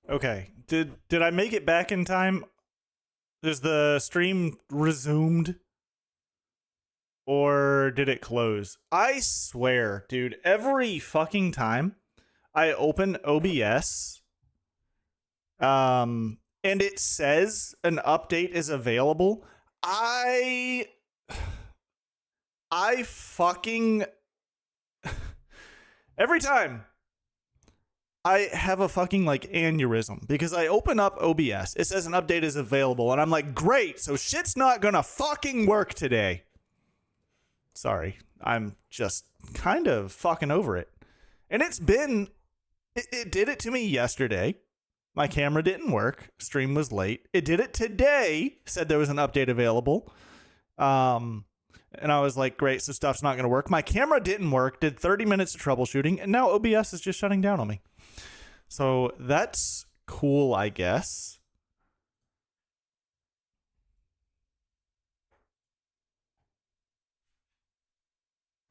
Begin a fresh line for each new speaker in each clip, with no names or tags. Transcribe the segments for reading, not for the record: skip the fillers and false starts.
Okay. Did I make it back in time? Is the stream resumed? Or did it close? I swear, dude, every fucking time I open OBS, and it says an update is available, I fucking every time I have a fucking like aneurysm because I open up OBS, it says an update is available, and I'm like, great, so shit's not gonna fucking work today. Sorry, I'm just kind of fucking over it. And it did it to me yesterday. My camera didn't work. Stream was late. It did it today. Said there was an update available. And I was like, great, so stuff's not going to work. My camera didn't work. Did 30 minutes of troubleshooting. And now OBS is just shutting down on me. So that's cool, I guess.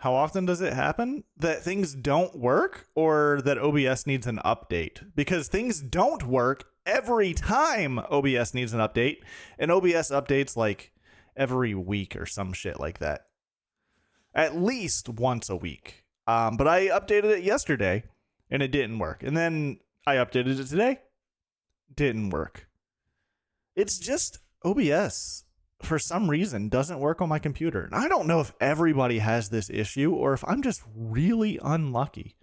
How often does it happen that things don't work or that OBS needs an update? Because things don't work every time OBS needs an update, and OBS updates like every week or some shit like that. At least once a week. But I updated it yesterday and it didn't work. And then I updated it today. Didn't work. It's just OBS. For some reason, doesn't work on my computer. And I don't know if everybody has this issue or if I'm just really unlucky.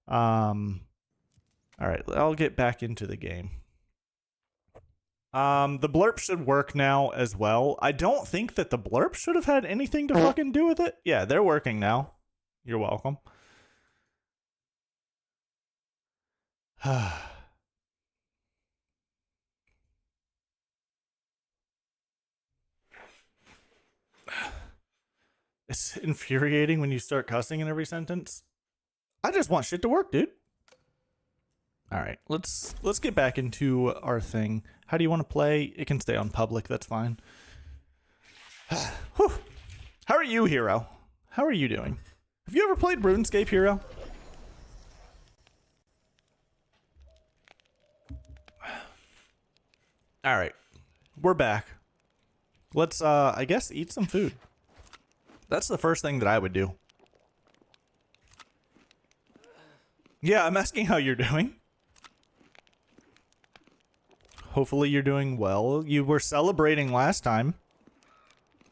All right, I'll get back into the game. The blurb should work now as well. I don't think that the blurb should have had anything to fucking do with it. Yeah, they're working now. You're welcome. It's infuriating when you start cussing in every sentence. I just want shit to work, dude. All right, let's get back into our thing. How do you want to play? It can stay on public. That's fine. Whew. How are you, Hero? How are you doing? Have you ever played RuneScape, Hero? All right, we're back. Let's, I guess, eat some food. That's the first thing that I would do. Yeah, I'm asking how you're doing. Hopefully you're doing well. You were celebrating last time.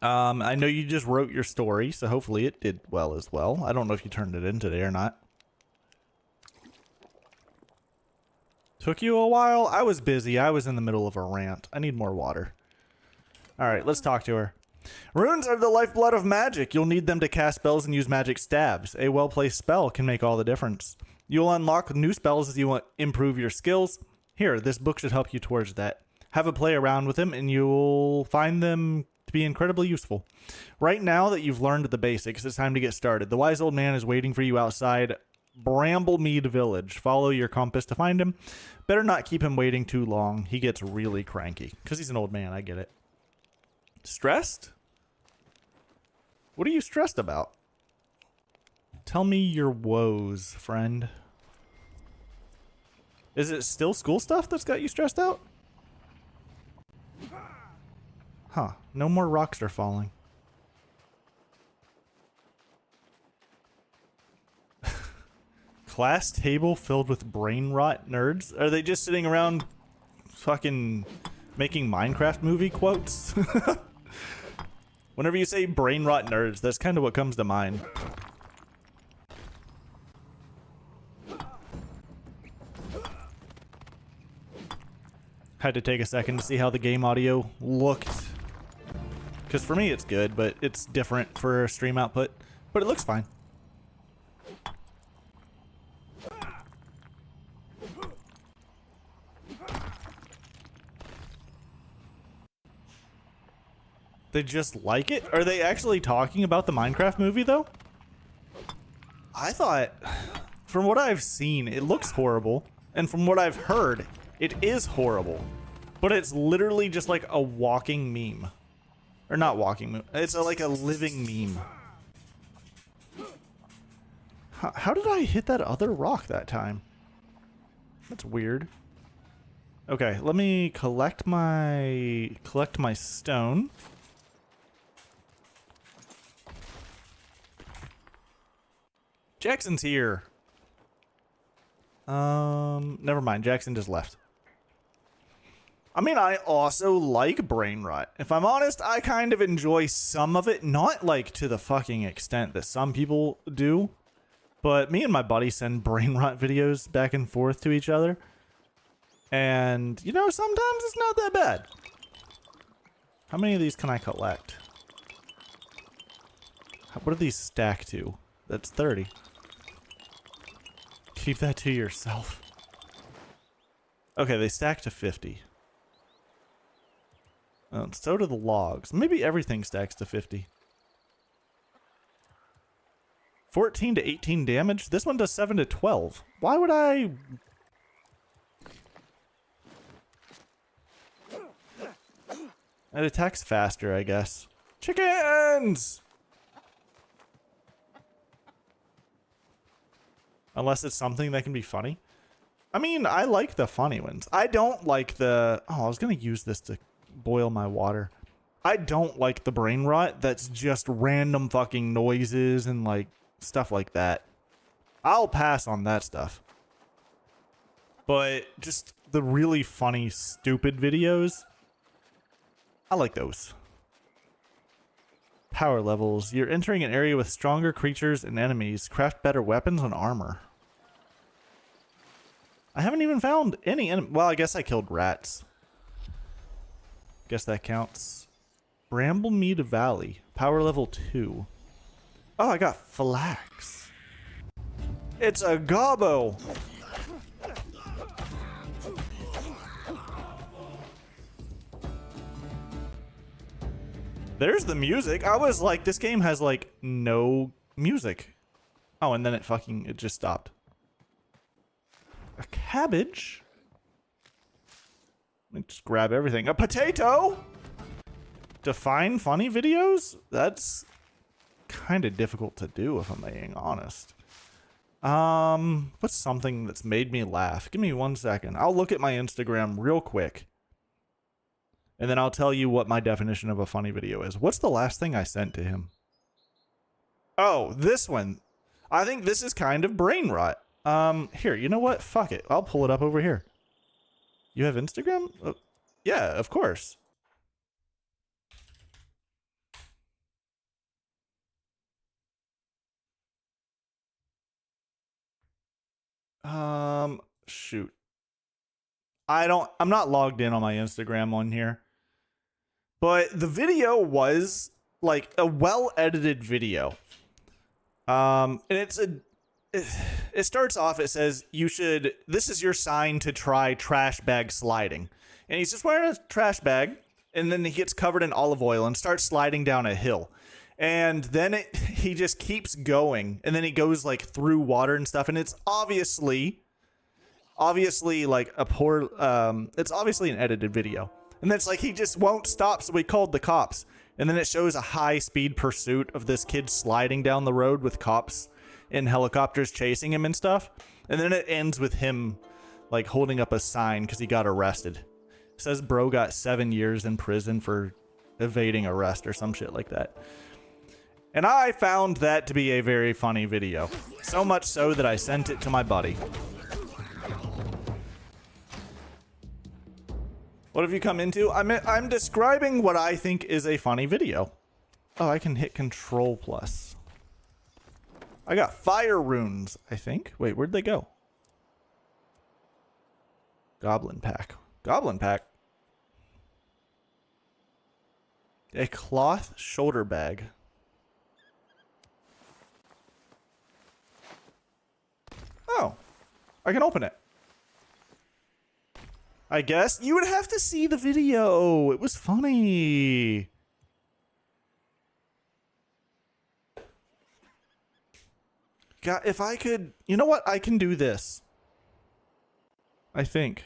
I know you just wrote your story, so hopefully it did well as well. I don't know if you turned it in today or not. Took you a while? I was busy. I was in the middle of a rant. I need more water. Alright, let's talk to her. Runes are the lifeblood of magic. You'll need them to cast spells and use magic stabs. A well-placed spell can make all the difference. You'll unlock new spells as you improve your skills. Here, this book should help you towards that. Have a play around with them and you'll find them to be incredibly useful. Right now that you've learned the basics, it's time to get started. The wise old man is waiting for you outside Bramblemead Village. Follow your compass to find him. Better not keep him waiting too long. He gets really cranky. Because he's an old man, I get it. Stressed? What are you stressed about? Tell me your woes, friend. Is it still school stuff that's got you stressed out? Huh. No more rocks are falling. Class table filled with brain rot nerds? Are they just sitting around fucking making Minecraft movie quotes? Whenever you say brain rot nerds, that's kind of what comes to mind. Had to take a second to see how the game audio looked. Because for me it's good, but it's different for stream output. But it looks fine. They just like it? Are they actually talking about the Minecraft movie, though? I thought, from what I've seen, it looks horrible. And from what I've heard, it is horrible. But it's literally just like a walking meme. Or not walking meme. It's like a living meme. How did I hit that other rock that time? That's weird. Okay, let me collect my stone. Jackson's here. Never mind. Jackson just left. I mean, I also like brain rot. If I'm honest, I kind of enjoy some of it. Not like to the fucking extent that some people do. But me and my buddy send brain rot videos back and forth to each other. And, you know, sometimes it's not that bad. How many of these can I collect? What do these stack to? That's 30. Keep that to yourself. Okay, they stack to 50. So do the logs. Maybe everything stacks to 50. 14 to 18 damage. This one does 7 to 12. Why would I... It attacks faster, I guess. Chickens! Unless it's something that can be funny. I mean, I like the funny ones. I don't like the... Oh, I was going to use this to boil my water. I don't like the brain rot that's just random fucking noises and, like, stuff like that. I'll pass on that stuff. But just the really funny, stupid videos... I like those. Power levels. You're entering an area with stronger creatures and enemies. Craft better weapons and armor. I haven't even found any well, I guess I killed rats. Guess that counts. Bramblemead Valley. Power level 2. Oh, I got flax. It's a gobbo. There's the music. I was like, this game has like no music. Oh, and then it just stopped. A cabbage? Let me just grab everything. A potato? Define funny videos? That's kind of difficult to do if I'm being honest. What's something that's made me laugh? Give me 1 second. I'll look at my Instagram real quick. And then I'll tell you what my definition of a funny video is. What's the last thing I sent to him? Oh, this one. I think this is kind of brain rot. Here, you know what? Fuck it. I'll pull it up over here. You have Instagram? Oh, yeah, of course. Shoot. I'm not logged in on my Instagram on here. But the video was like a well-edited video. And it starts off, it says, this is your sign to try trash bag sliding. And he's just wearing a trash bag, and then he gets covered in olive oil and starts sliding down a hill. And then he just keeps going, and then he goes like through water and stuff, and it's obviously like a poor, it's obviously an edited video. And then it's like he just won't stop, so we called the cops. And then it shows a high-speed pursuit of this kid sliding down the road with cops in helicopters chasing him and stuff. And then it ends with him, like, holding up a sign because he got arrested. It says bro got 7 years in prison for evading arrest or some shit like that. And I found that to be a very funny video. So much so that I sent it to my buddy. What have you come into? I'm describing what I think is a funny video. Oh, I can hit Control Plus. I got fire runes, I think. Wait, where'd they go? Goblin pack. Goblin pack. A cloth shoulder bag. Oh, I can open it. I guess you would have to see the video. It was funny. God, if I could, you know what? I can do this. I think.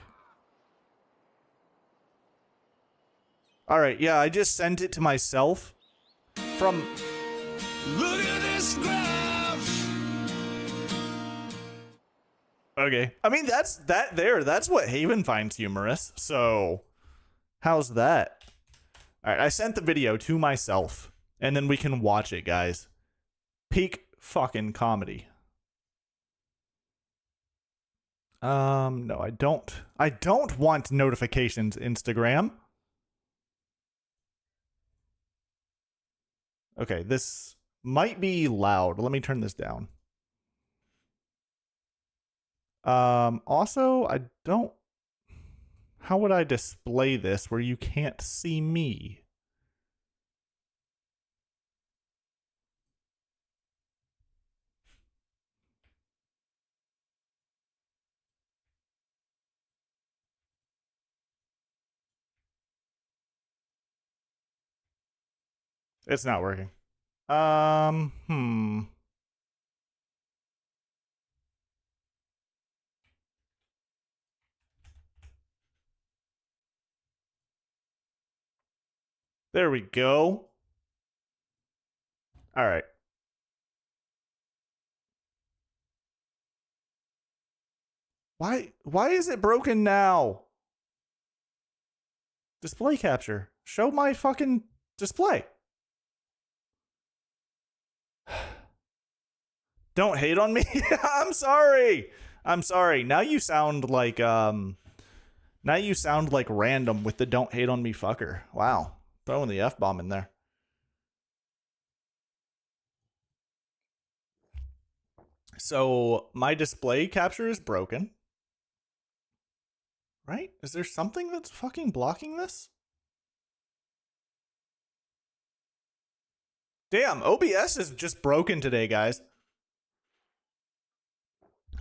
All right. Yeah, I just sent it to myself from.
Look at this graph.
Okay. I mean, that's what Haven finds humorous. So, how's that? All right, I sent the video to myself, and then we can watch it, guys. Peak fucking comedy. No, I don't. I don't want notifications, Instagram. Okay, this might be loud. Let me turn this down. Also, I don't... How would I display this where you can't see me? It's not working. There we go. All right. Why is it broken now? Display capture. Show my fucking display. Don't hate on me. I'm sorry. I'm sorry. Now you sound like random with the don't hate on me fucker. Wow. Throwing the F-bomb in there. So my display capture is broken. Right? Is there something that's fucking blocking this? Damn, OBS is just broken today, guys.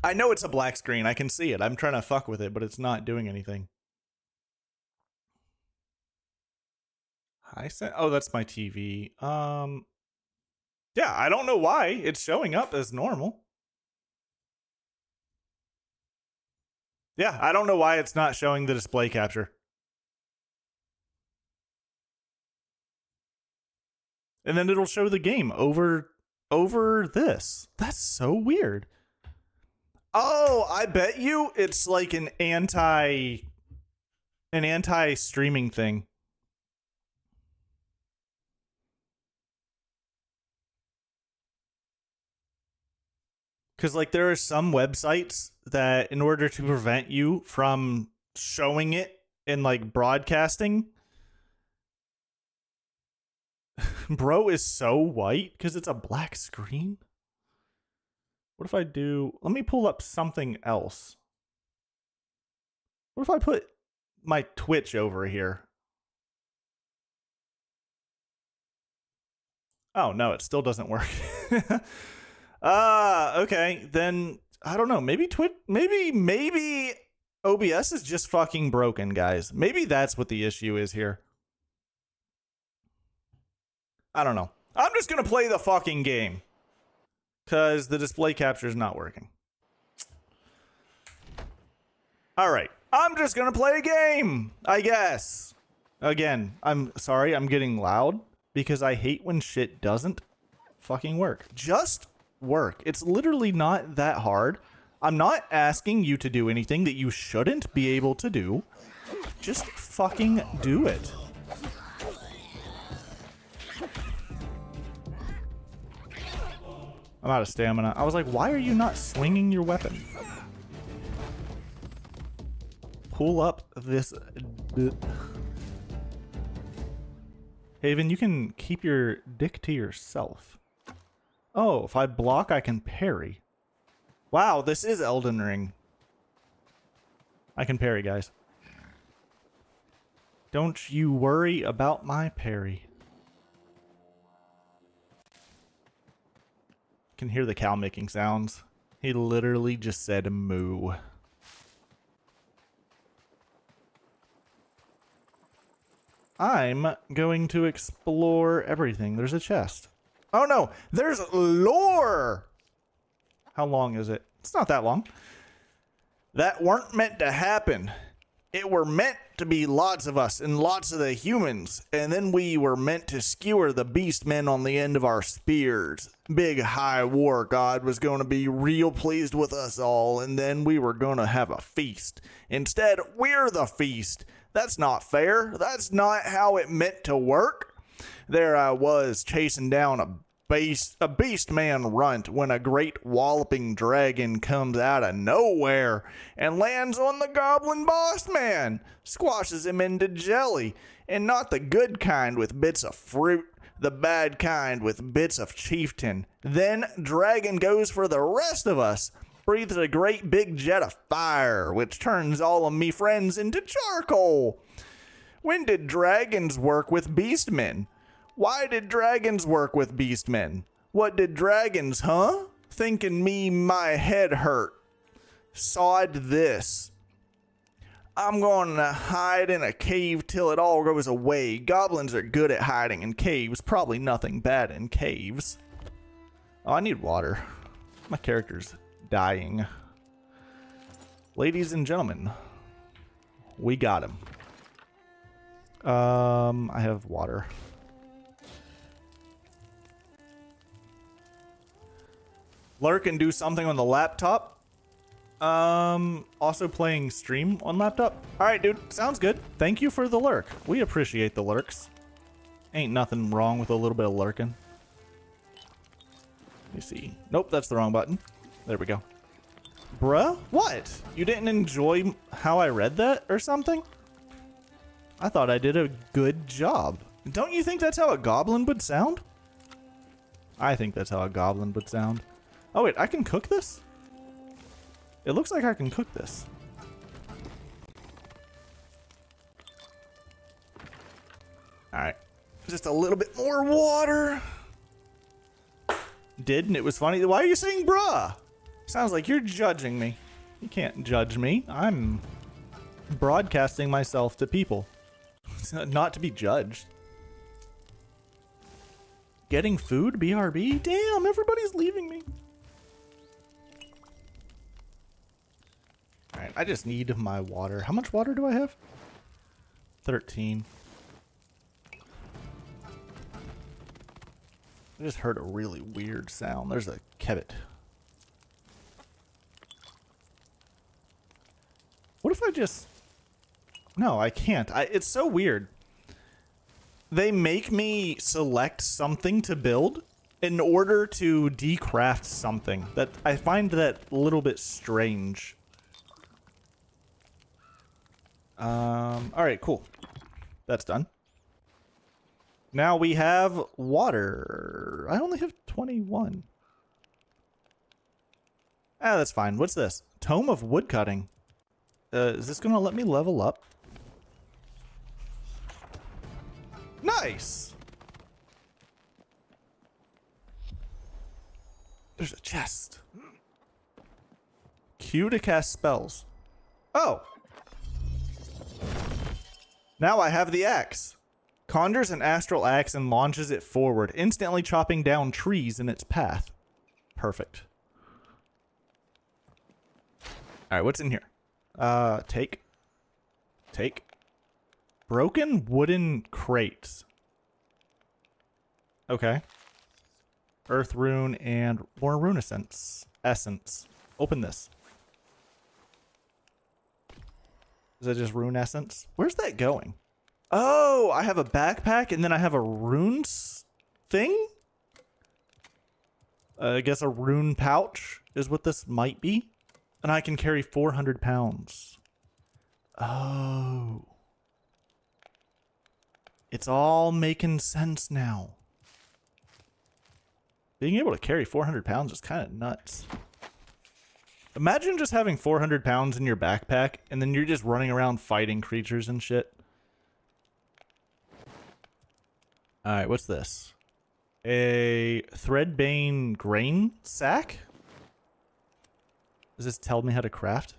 I know it's a black screen. I can see it. I'm trying to fuck with it, but it's not doing anything. Oh, that's my TV. Yeah, I don't know why it's showing up as normal. Yeah, I don't know why it's not showing the display capture. And then it'll show the game over this. That's so weird. Oh, I bet you it's like an anti-streaming thing. Because, like, there are some websites that, in order to prevent you from showing it in, like, broadcasting, bro is so white because it's a black screen. What if I do... Let me pull up something else. What if I put my Twitch over here? Oh, no, it still doesn't work. Okay, then I don't know. Maybe maybe OBS is just fucking broken, guys. Maybe that's what the issue is here. I don't know. I'm just gonna play the fucking game because the display capture is not working. All right, I'm just gonna play a game, I guess. Again, I'm sorry, I'm getting loud because I hate when shit doesn't fucking work. Just work. It's literally not that hard. I'm not asking you to do anything that you shouldn't be able to do. Just fucking do it. I'm out of stamina. I was like, why are you not swinging your weapon? Pull up this... Haven, you can keep your dick to yourself. Oh, if I block, I can parry. Wow, this is Elden Ring. I can parry, guys. Don't you worry about my parry. Can hear the cow making sounds. He literally just said moo. I'm going to explore everything. There's a chest. Oh no, there's lore! How long is it? It's not that long. That weren't meant to happen. It were meant to be lots of us and lots of the humans, and then we were meant to skewer the beast men on the end of our spears. Big high war god was going to be real pleased with us all, and then we were going to have a feast. Instead, we're the feast. That's not fair. That's not how it meant to work. There I was, chasing down a beast man runt when a great walloping dragon comes out of nowhere and lands on the goblin boss man, squashes him into jelly, and not the good kind with bits of fruit, the bad kind with bits of chieftain. Then dragon goes for the rest of us, breathes a great big jet of fire, which turns all of me friends into charcoal. When did dragons work with beastmen? Why did dragons work with beastmen? What did dragons, huh? Thinking me my head hurt. Sod this. I'm going to hide in a cave till it all goes away. Goblins are good at hiding in caves. Probably nothing bad in caves. Oh, I need water. My character's dying. Ladies and gentlemen, we got him. I have water. Lurk and do something on the laptop. Also playing stream on laptop. All right, dude. Sounds good. Thank you for the lurk. We appreciate the lurks. Ain't nothing wrong with a little bit of lurking. Let me see. Nope, that's the wrong button. There we go. Bruh? What? You didn't enjoy how I read that or something? I thought I did a good job. Don't you think that's how a goblin would sound? I think that's how a goblin would sound. Oh wait, I can cook this? It looks like I can cook this. Alright. Just a little bit more water. And it was funny. Why are you saying bruh? Sounds like you're judging me. You can't judge me. I'm broadcasting myself to people. Not to be judged. Getting food? BRB? Damn, everybody's leaving me. Alright, I just need my water. How much water do I have? 13. I just heard a really weird sound. There's a kebbit. What if I just... No, I can't. It's so weird. They make me select something to build in order to decraft something. That I find that a little bit strange. Alright, cool. That's done. Now we have water. I only have 21. Ah, that's fine. What's this? Tome of Woodcutting. Is this gonna let me level up? Nice! There's a chest. Q to cast spells. Oh! Now I have the axe. Conjures an astral axe and launches it forward, instantly chopping down trees in its path. Perfect. Alright, what's in here? Take. Broken wooden crates. Okay. Earth rune and more rune essence. Open this. Is that just rune essence? Where's that going? Oh, I have a backpack and then I have a runes thing? I guess a rune pouch is what this might be. And I can carry 400 pounds. Oh. It's all making sense now. Being able to carry 400 pounds is kind of nuts. Imagine just having 400 pounds in your backpack and then you're just running around fighting creatures and shit. Alright, what's this? A threadbane grain sack? Does this tell me how to craft?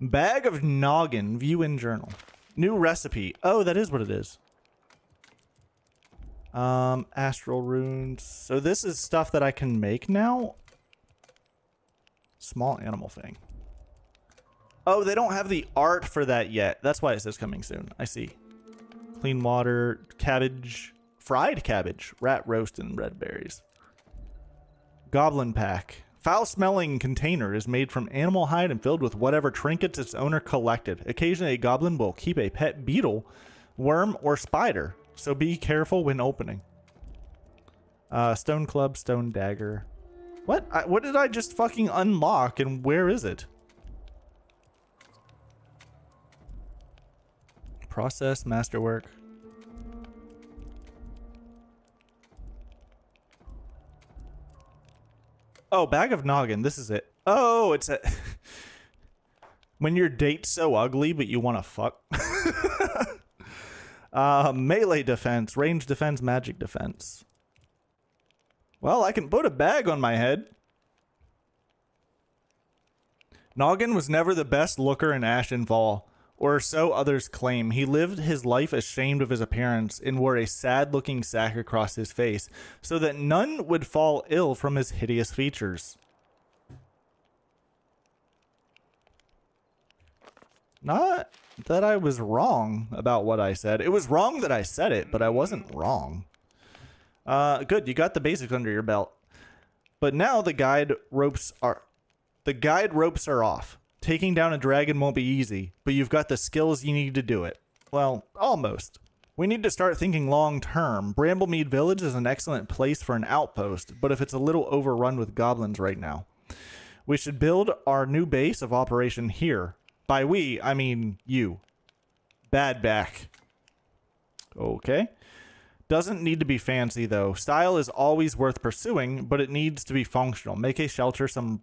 Bag of noggin, view in journal. New recipe. Oh, that is what it is. Astral runes. So this is stuff that I can make now. Small animal thing. Oh, they don't have the art for that yet. That's why it says coming soon. I see. Clean water, cabbage, fried cabbage, rat roast, and red berries. Goblin pack. Foul-smelling container is made from animal hide and filled with whatever trinkets its owner collected. Occasionally, a goblin will keep a pet beetle, worm, or spider, so be careful when opening. Stone club, stone dagger. What? What did I just fucking unlock, and where is it? Process, masterwork. Oh, bag of noggin. This is it. Oh, it's a... when your date's so ugly, but you want to fuck. Melee defense, range defense, magic defense. Well, I can put a bag on my head. Noggin was never the best looker in Ashenfall, or so others claim. He lived his life ashamed of his appearance and wore a sad-looking sack across his face so that none would fall ill from his hideous features. Not that I was wrong about what I said. It was wrong that I said it, but I wasn't wrong. Good, you got the basics under your belt. But now the guide ropes are off. Taking down a dragon won't be easy, but you've got the skills you need to do it. Well, almost. We need to start thinking long term. Bramblemead Village is an excellent place for an outpost, but if it's a little overrun with goblins right now. We should build our new base of operation here. By we, I mean you. Bad back. Okay. Doesn't need to be fancy though. Style is always worth pursuing, but it needs to be functional. Make a shelter, some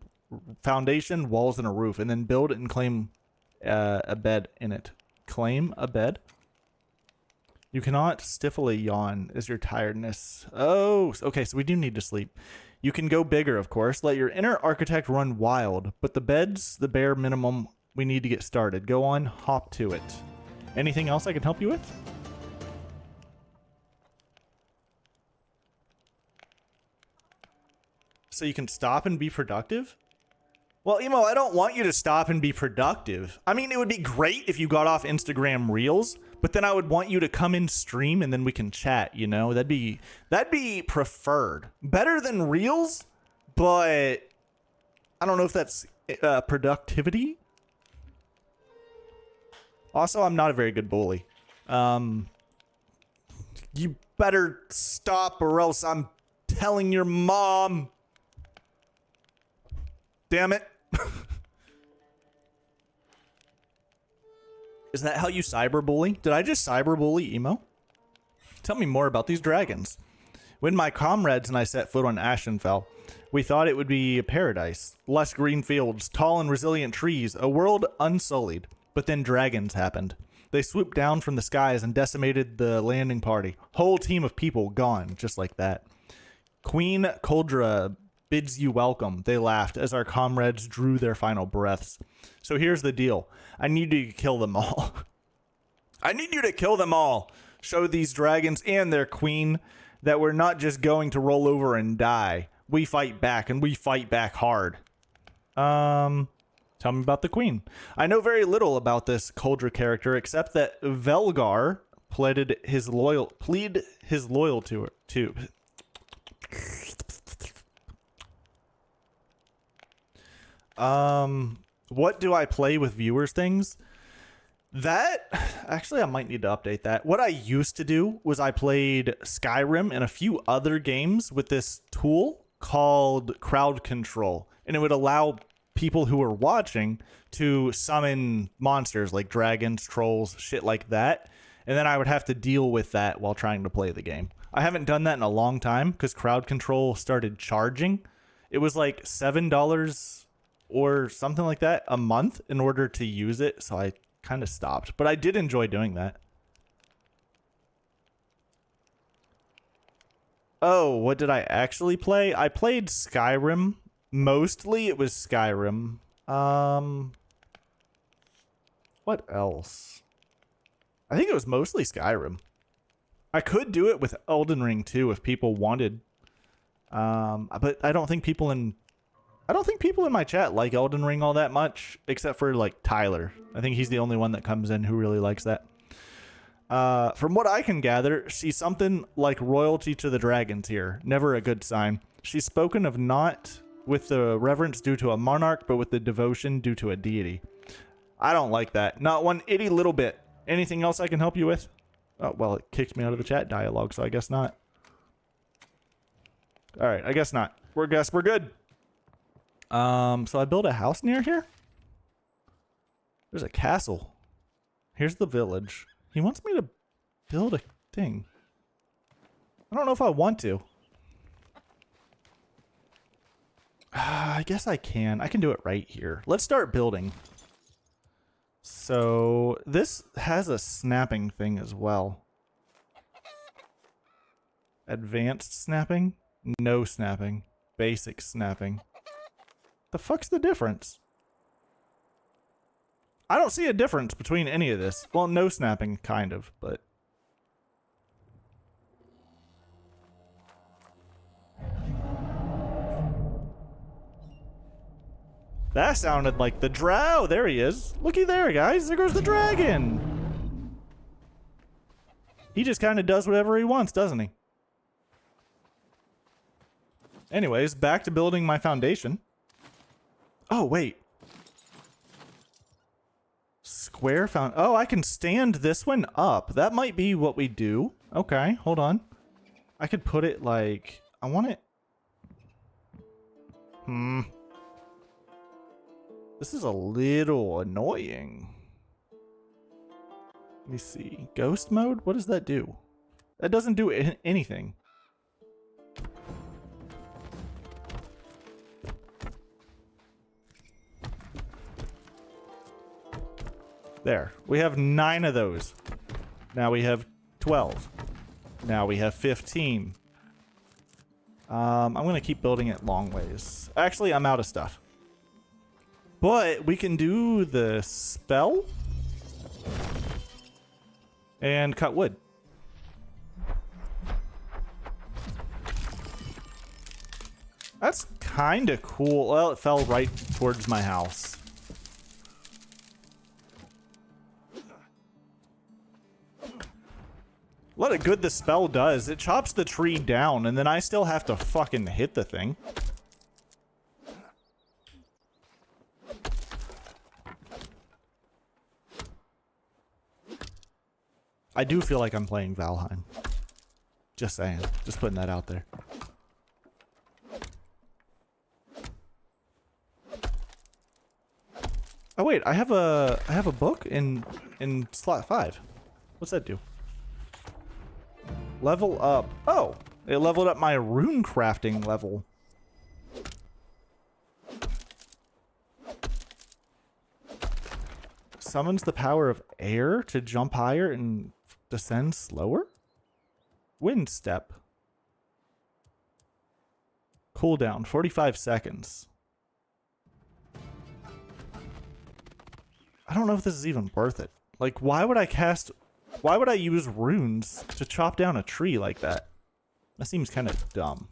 foundation, walls, and a roof, and then build and claim a bed in it. Claim a bed? You cannot stifle a yawn as your tiredness. Oh, okay, so we do need to sleep. You can go bigger, of course. Let your inner architect run wild, but the bed's the bare minimum we need to get started. Go on, hop to it. Anything else I can help you with? So you can stop and be productive? Well, Emo, I don't want you to stop and be productive. I mean, it would be great if you got off Instagram Reels, but then I would want you to come in stream and then we can chat, you know? That'd be preferred. Better than Reels, but I don't know if that's productivity. Also, I'm not a very good bully. You better stop or else I'm telling your mom. Damn it. Is that how you cyberbully? Did I just cyberbully Emo? Tell me more about these dragons. When my comrades and I set foot on Ashenfell, we thought it would be a paradise. Lush green fields, tall and resilient trees, a world unsullied. But then dragons happened. They swooped down from the skies and decimated the landing party. Whole team of people gone, just like that. Queen Coldra bids you welcome, they laughed as our comrades drew their final breaths. So here's the deal. I need you to kill them all. I need you to kill them all. Show these dragons and their queen that we're not just going to roll over and die. We fight back, and we fight back hard. Tell me about the queen. I know very little about this Coldra character, except that Velgar plead his loyal to her. What do I play with viewers things? That, actually, I might need to update that. What I used to do was I played Skyrim and a few other games with this tool called crowd control, and it would allow people who were watching to summon monsters like dragons, trolls, shit like that, and then I would have to deal with that while trying to play the game. I haven't done that in a long time because crowd control started charging. It was like $7 or something like that a month in order to use it, so I kind of stopped, but I did enjoy doing that. Oh, what did I actually play? I played Skyrim. Mostly it was Skyrim. What else? I think it was mostly Skyrim. I could do it with Elden Ring too if people wanted. But I don't think people in I don't think people in my chat like Elden Ring all that much, except for like Tyler. I think he's the only one that comes in who really likes that. From what I can gather, she's something like royalty to the dragons here. Never a good sign. She's spoken of not with the reverence due to a monarch, but with the devotion due to a deity. I don't like that. Not one itty little bit. Anything else I can help you with? Oh, well, it kicked me out of the chat dialogue, so I guess not. All right, I guess not. We're good. So I built a house near here. There's a castle. Here's the village. He wants me to build a thing. I don't know if I want to. I guess I can. I can do it right here. Let's start building. So this has a snapping thing as well. Advanced snapping? No snapping. Basic snapping. The fuck's the difference? I don't see a difference between any of this. Well, no snapping, kind of, but... That sounded like the drow. There he is. Looky there, guys. There goes the dragon. He just kind of does whatever he wants, doesn't he? Anyways, back to building my foundation. Oh, wait. Square found. Oh, I can stand this one up. That might be what we do. Okay, hold on. I could put it like... I want it... This is a little annoying. Let me see. Ghost mode? What does that do? That doesn't do anything. There. We have 9 of those. Now we have 12. Now we have 15. I'm going to keep building it long ways. Actually, I'm out of stuff. But we can do the spell and cut wood. That's kind of cool. Well, it fell right towards my house. What a good the spell does. It chops the tree down, and then I still have to fucking hit the thing. I do feel like I'm playing Valheim. Just saying. Just putting that out there. Oh wait, I have a book in slot 5. What's that do? Level up. Oh, it leveled up my rune crafting level. Summons the power of air to jump higher and descend slower? Wind step. Cooldown, 45 seconds. I don't know if this is even worth it. Like, why would I use runes to chop down a tree like that? That seems kind of dumb.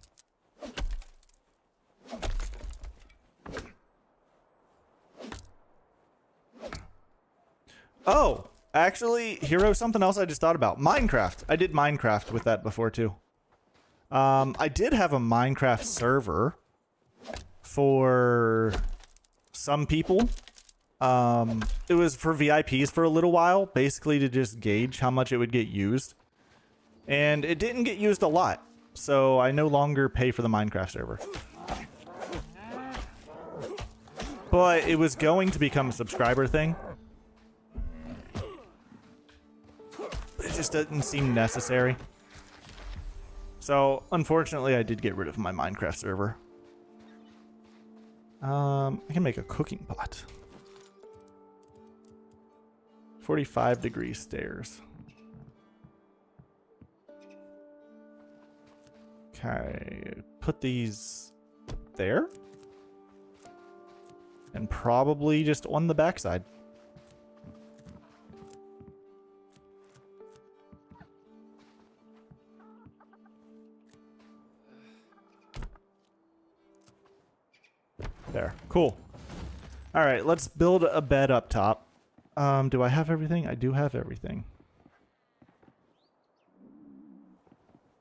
Oh, actually, Hero, something else I just thought about. Minecraft. I did Minecraft with that before, too. I did have a Minecraft server for some people. It was for VIPs for a little while, basically to just gauge how much it would get used. And it didn't get used a lot, so I no longer pay for the Minecraft server. But it was going to become a subscriber thing. It just doesn't seem necessary. So, unfortunately, I did get rid of my Minecraft server. I can make a cooking pot. 45-degree stairs. Okay, put these there. And probably just on the backside. There. Cool. All right, let's build a bed up top. Do I have everything? I do have everything.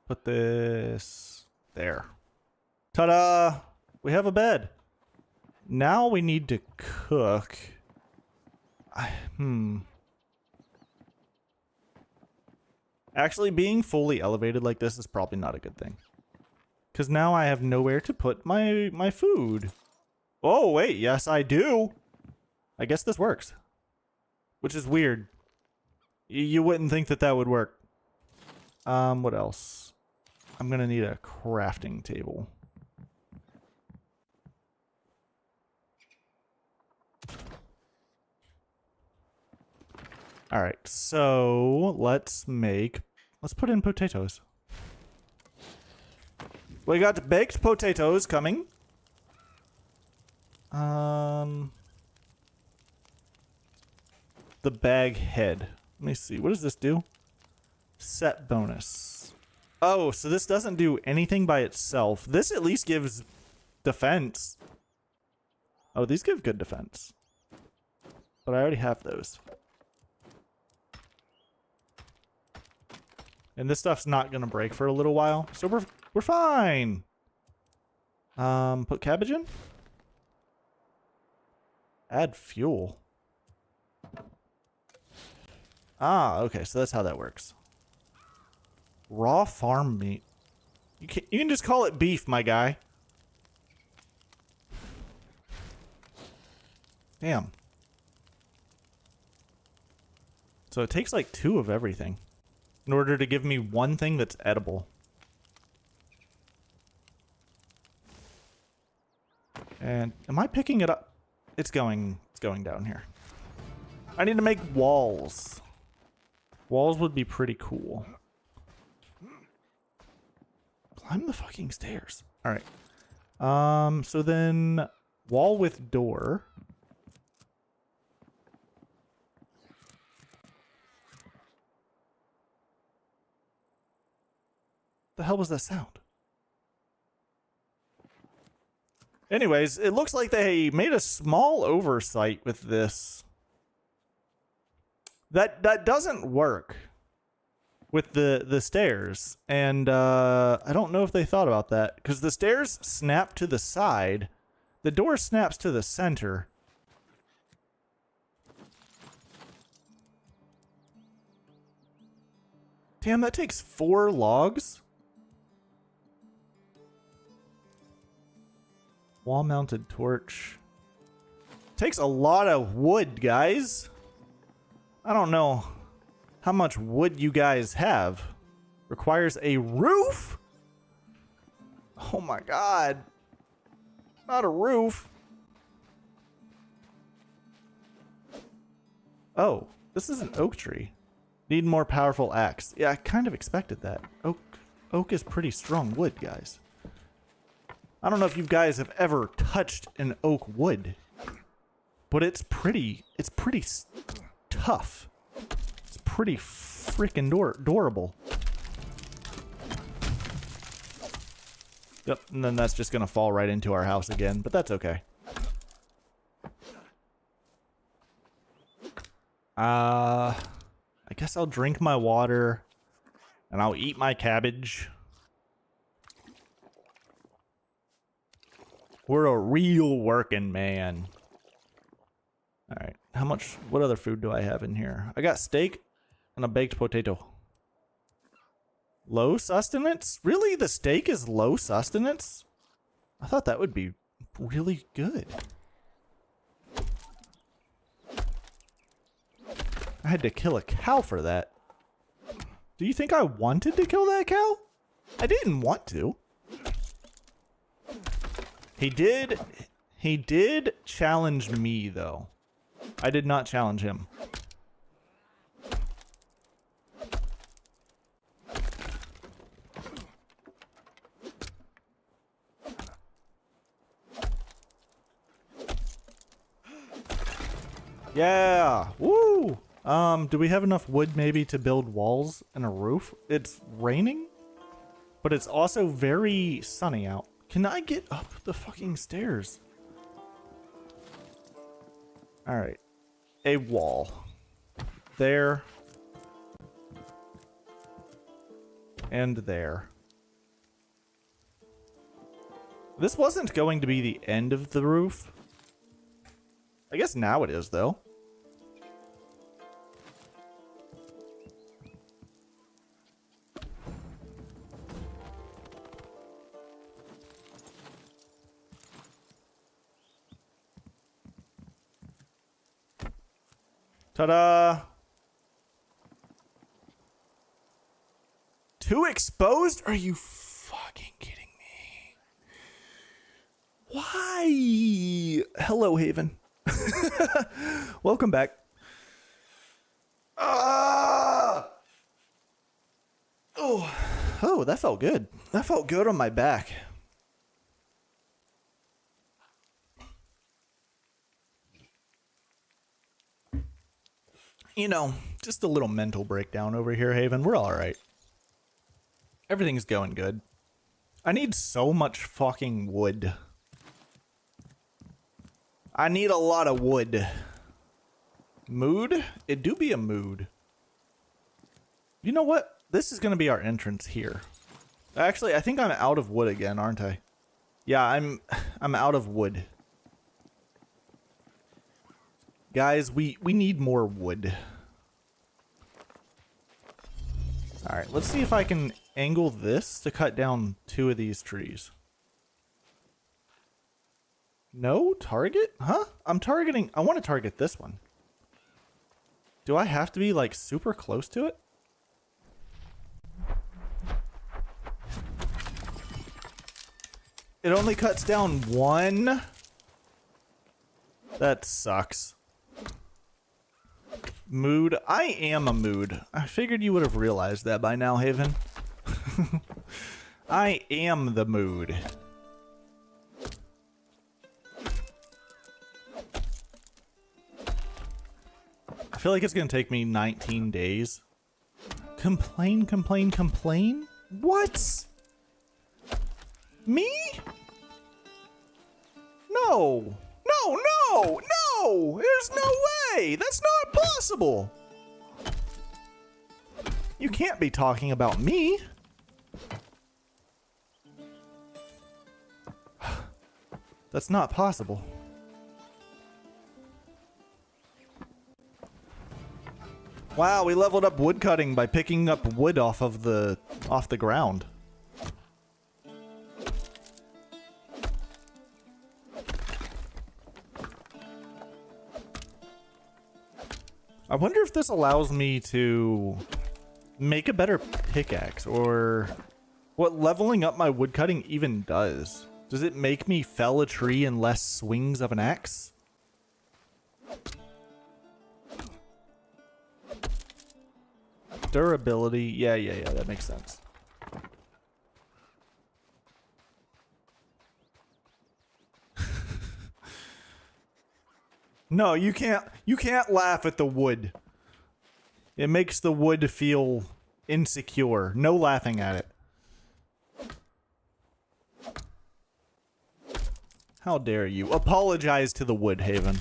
Put this there. Ta-da! We have a bed. Now we need to cook. Actually, being fully elevated like this is probably not a good thing. Because now I have nowhere to put my food. Oh, wait. Yes, I do. I guess this works. Which is weird. You wouldn't think that that would work. What else? I'm going to need a crafting table. All right, so let's put in potatoes. We got baked potatoes coming. The bag head. Let me see. What does this do? Set bonus. Oh, so this doesn't do anything by itself. This at least gives defense. Oh, these give good defense. But I already have those. And this stuff's not gonna break for a little while, so we're fine. Put cabbage in. Add fuel. Ah, okay, so that's how that works. Raw farm meat. You can just call it beef, my guy. Damn. So it takes like 2 of everything in order to give me one thing that's edible. And am I picking it up? It's going down here. I need to make walls. Walls would be pretty cool. Climb the fucking stairs. All right. So then wall with door. The hell was that sound? Anyways, it looks like they made a small oversight with this. That doesn't work with the stairs. And I don't know if they thought about that, because the stairs snap to the side. The door snaps to the center. Damn, that takes 4 logs. Wall-mounted torch. Takes a lot of wood, guys. I don't know how much wood you guys have. Requires a roof? Oh my god. Not a roof. Oh, this is an oak tree. Need more powerful axe. Yeah, I kind of expected that. Oak is pretty strong wood, guys. I don't know if you guys have ever touched an oak wood, but it's pretty tough. It's pretty freaking durable. Yep, and then that's just gonna fall right into our house again, but that's okay. I guess I'll drink my water and I'll eat my cabbage. We're a real working man. All right, what other food do I have in here? I got steak and a baked potato. Low sustenance? Really? The steak is low sustenance? I thought that would be really good. I had to kill a cow for that. Do you think I wanted to kill that cow? I didn't want to. He did challenge me, though. I did not challenge him. Yeah! Woo! Do we have enough wood maybe to build walls and a roof? It's raining, but it's also very sunny out. Can I get up the fucking stairs? All right. A wall. There. And there. This wasn't going to be the end of the roof. I guess now it is, though. Ta-da! Too exposed? Are you fucking kidding me? Why? Hello, Haven. Welcome back. Oh, that felt good. That felt good on my back. You know, just a little mental breakdown over here, Haven. We're all right. Everything's going good. I need so much fucking wood. I need a lot of wood. Mood? It do be a mood. You know what? This is going to be our entrance here. Actually, I think I'm out of wood again, aren't I? Yeah, I'm out of wood. Guys, we need more wood. All right, let's see if I can angle this to cut down 2 of these trees. No target? Huh? I'm targeting... I want to target this one. Do I have to be, like, super close to it? It only cuts down 1? That sucks. Mood. I am a mood. I figured you would have realized that by now, Haven. I am the mood. I feel like it's going to take me 19 days. Complain, complain, complain? What? Me? No. No, no, no! There's no way! That's not possible! You can't be talking about me. That's not possible. Wow, we leveled up woodcutting by picking up wood off the ground. I wonder if this allows me to make a better pickaxe, or what leveling up my woodcutting even does. Does it make me fell a tree in less swings of an axe? Durability. Yeah, that makes sense. No, you can't laugh at the wood. It makes the wood feel insecure. No laughing at it. How dare you? Apologize to the wood, Haven.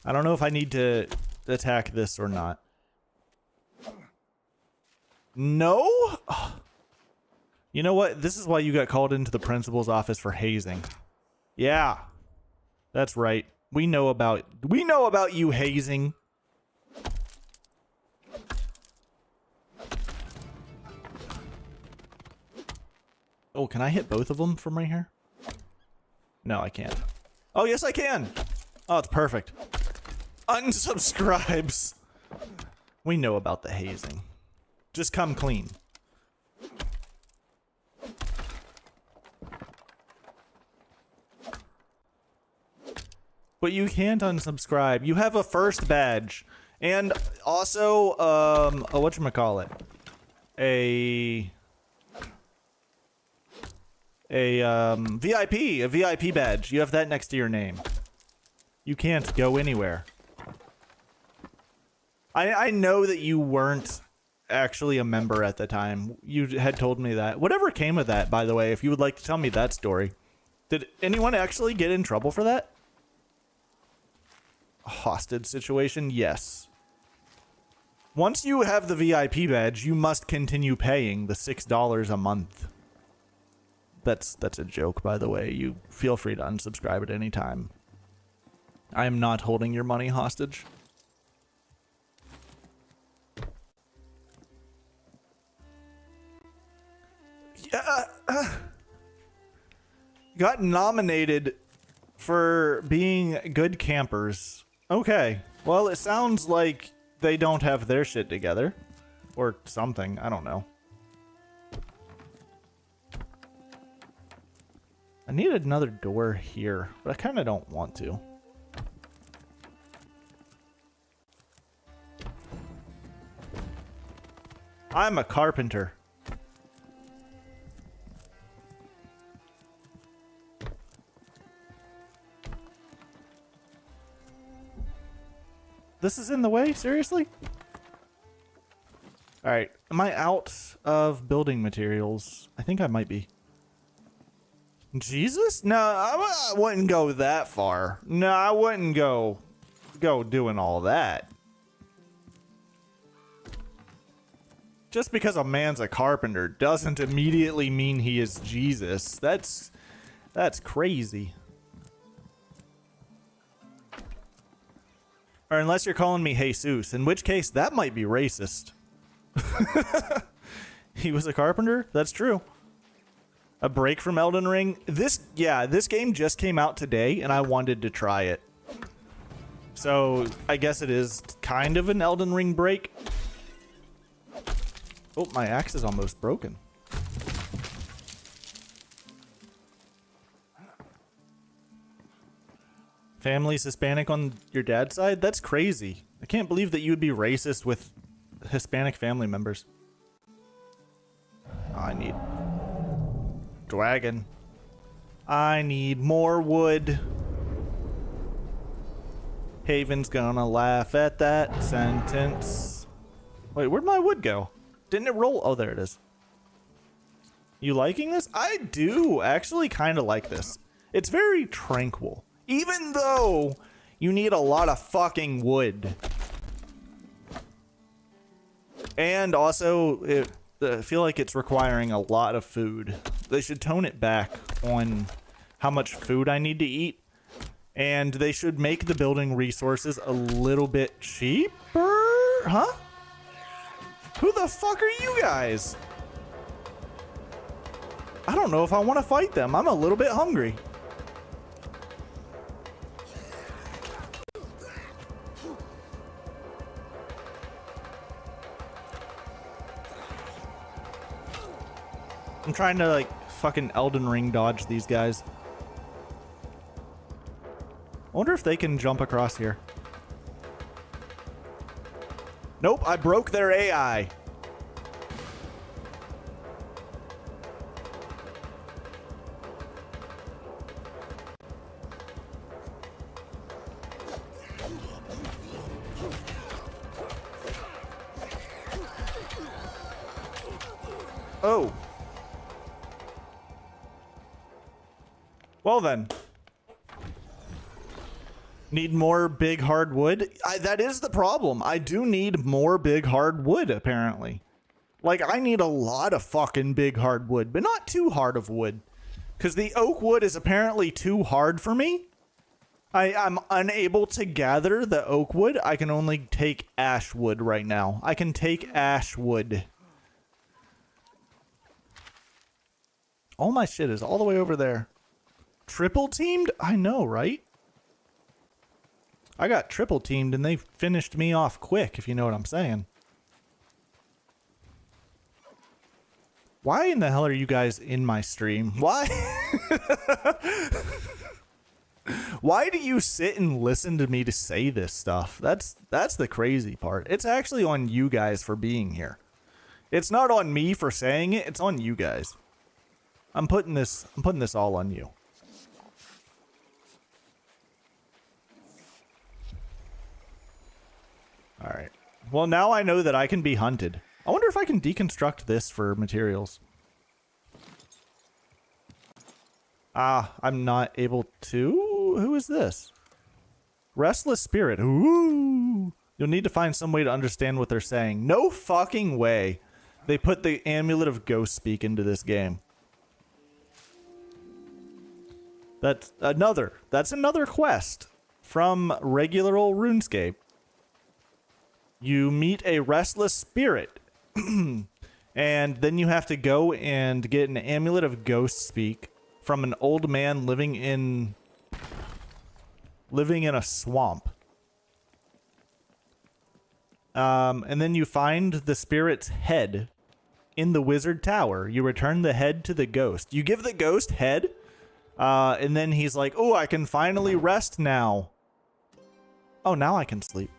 I don't know if I need to attack this or not. No? You know what? This is why you got called into the principal's office for hazing. Yeah. That's right. We know about you hazing. Oh, can I hit both of them from right here? No, I can't. Oh, yes, I can. Oh, it's perfect. Unsubscribes. We know about the hazing. Just come clean. But you can't unsubscribe. You have a first badge. And also, whatchamacallit? A VIP badge. You have that next to your name. You can't go anywhere. I know that you weren't actually a member at the time. You had told me that. Whatever came of that, by the way, if you would like to tell me that story. Did anyone actually get in trouble for that? A hostage situation? Yes. Once you have the VIP badge, you must continue paying the $6 a month. That's a joke, by the way. You feel free to unsubscribe at any time. I am not holding your money hostage. Yeah. Got nominated for being good campers. Okay. Well, it sounds like they don't have their shit together. Or something. I don't know. I need another door here, but I kind of don't want to. I'm a carpenter. This is in the way? Seriously? Alright, am I out of building materials? I think I might be. Jesus? No, I wouldn't go that far. No, I wouldn't go doing all that. Just because a man's a carpenter doesn't immediately mean he is Jesus. That's crazy. Or unless you're calling me Jesus, in which case that might be racist. He was a carpenter? That's true. A break from Elden Ring? This game just came out today and I wanted to try it. So I guess it is kind of an Elden Ring break. Oh, my axe is almost broken. Family's Hispanic on your dad's side? That's crazy. I can't believe that you would be racist with Hispanic family members. I need dragon. I need more wood. Haven's gonna laugh at that sentence. Wait, where'd my wood go? Didn't it roll? Oh, there it is. You liking this? I do actually kind of like this. It's very tranquil. Even though you need a lot of fucking wood. And also, I feel like it's requiring a lot of food. They should tone it back on how much food I need to eat. And they should make the building resources a little bit cheaper? Huh? Who the fuck are you guys? I don't know if I want to fight them. I'm a little bit hungry. I'm trying to like fucking Elden Ring dodge these guys. I wonder if they can jump across here. Nope, I broke their AI. Oh. Well then. Need more big hard wood? That is the problem. I do need more big hard wood, apparently. Like, I need a lot of fucking big hard wood, but not too hard of wood. Because the oak wood is apparently too hard for me. I'm unable to gather the oak wood. I can only take ash wood right now. I can take ash wood. All my shit is all the way over there. Triple teamed? I know, right? I got triple teamed and they finished me off quick, if you know what I'm saying. Why in the hell are you guys in my stream? Why? Why do you sit and listen to me to say this stuff? That's the crazy part. It's actually on you guys for being here. It's not on me for saying it, it's on you guys. I'm putting this all on you. Alright. Well, now I know that I can be hunted. I wonder if I can deconstruct this for materials. Ah, I'm not able to. Who is this? Restless Spirit. Ooh. You'll need to find some way to understand what they're saying. No fucking way. They put the Amulet of Ghost Speak into this game. That's another quest from regular old RuneScape. You meet a restless spirit. And then you have to go and get an Amulet of Ghost Speak from an old man living in a swamp. And then you find the spirit's head in the wizard tower. You return the head to the ghost. You give the ghost head, and then he's like, "Oh, I can finally rest now. Oh, now I can sleep."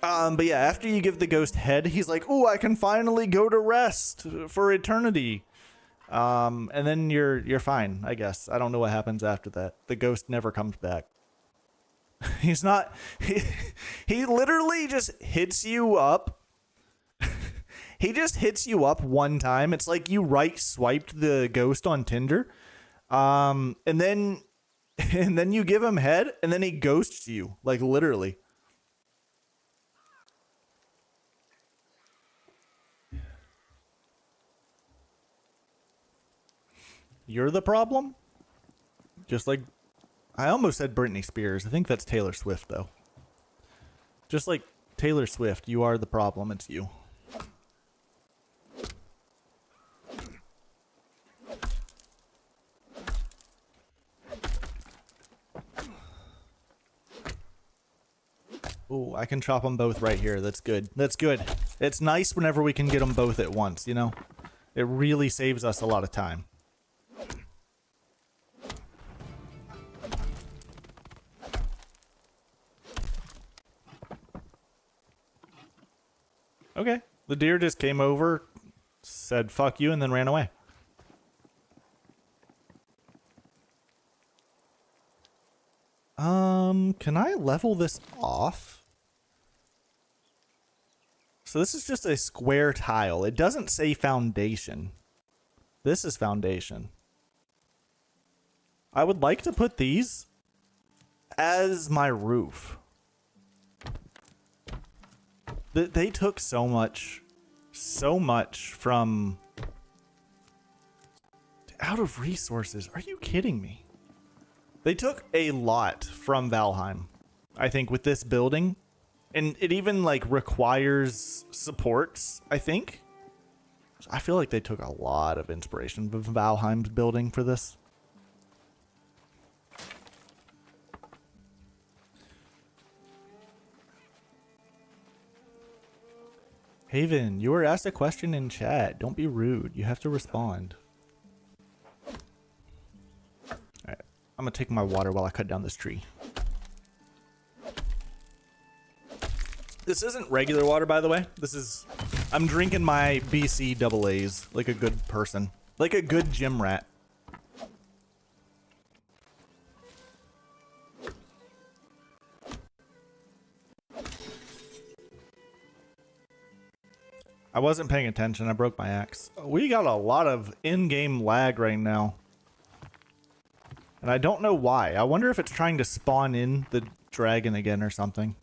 But yeah, after you give the ghost head, he's like, "Oh, I can finally go to rest for eternity." And then you're fine, I guess. I don't know what happens after that. The ghost never comes back. He's not. He literally just hits you up. He just hits you up one time. It's like you right swiped the ghost on Tinder, and then you give him head, and then he ghosts you, like literally. You're the problem? Just like, I almost said Britney Spears. I think that's Taylor Swift, though. Just like Taylor Swift, you are the problem. It's you. Ooh, I can chop them both right here. That's good. That's good. It's nice whenever we can get them both at once, you know? It really saves us a lot of time. Okay. The deer just came over, said fuck you, and then ran away. Can I level this off? So this is just a square tile. It doesn't say foundation. This is foundation. I would like to put these as my roof. They took so much from out of resources. Are you kidding me? They took a lot from Valheim, I think, with this building, and it even like requires supports, I think. So I feel like they took a lot of inspiration from Valheim's building for this. Haven, you were asked a question in chat. Don't be rude. You have to respond. Alright. I'm gonna take my water while I cut down this tree. This isn't regular water, by the way. This is... I'm drinking my BC double A's like a good person. Like a good gym rat. I wasn't paying attention. I broke my axe. We got a lot of in-game lag right now. And I don't know why. I wonder if it's trying to spawn in the dragon again or something.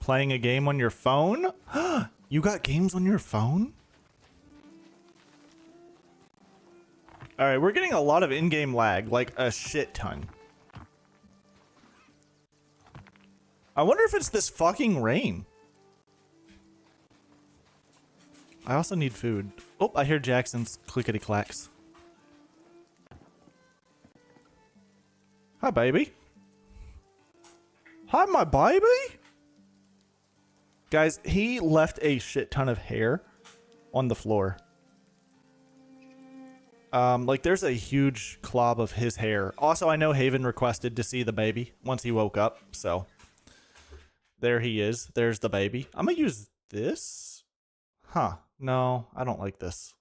Playing a game on your phone? You got games on your phone? Alright, we're getting a lot of in-game lag. Like a shit ton. I wonder if it's this fucking rain. I also need food. Oh, I hear Jackson's clickety-clacks. Hi, baby. Hi, my baby. Guys, he left a shit ton of hair on the floor. Like there's a huge clob of his hair. Also, I know Haven requested to see the baby once he woke up, so... There he is. There's the baby. I'm gonna use this. Huh. No, I don't like this.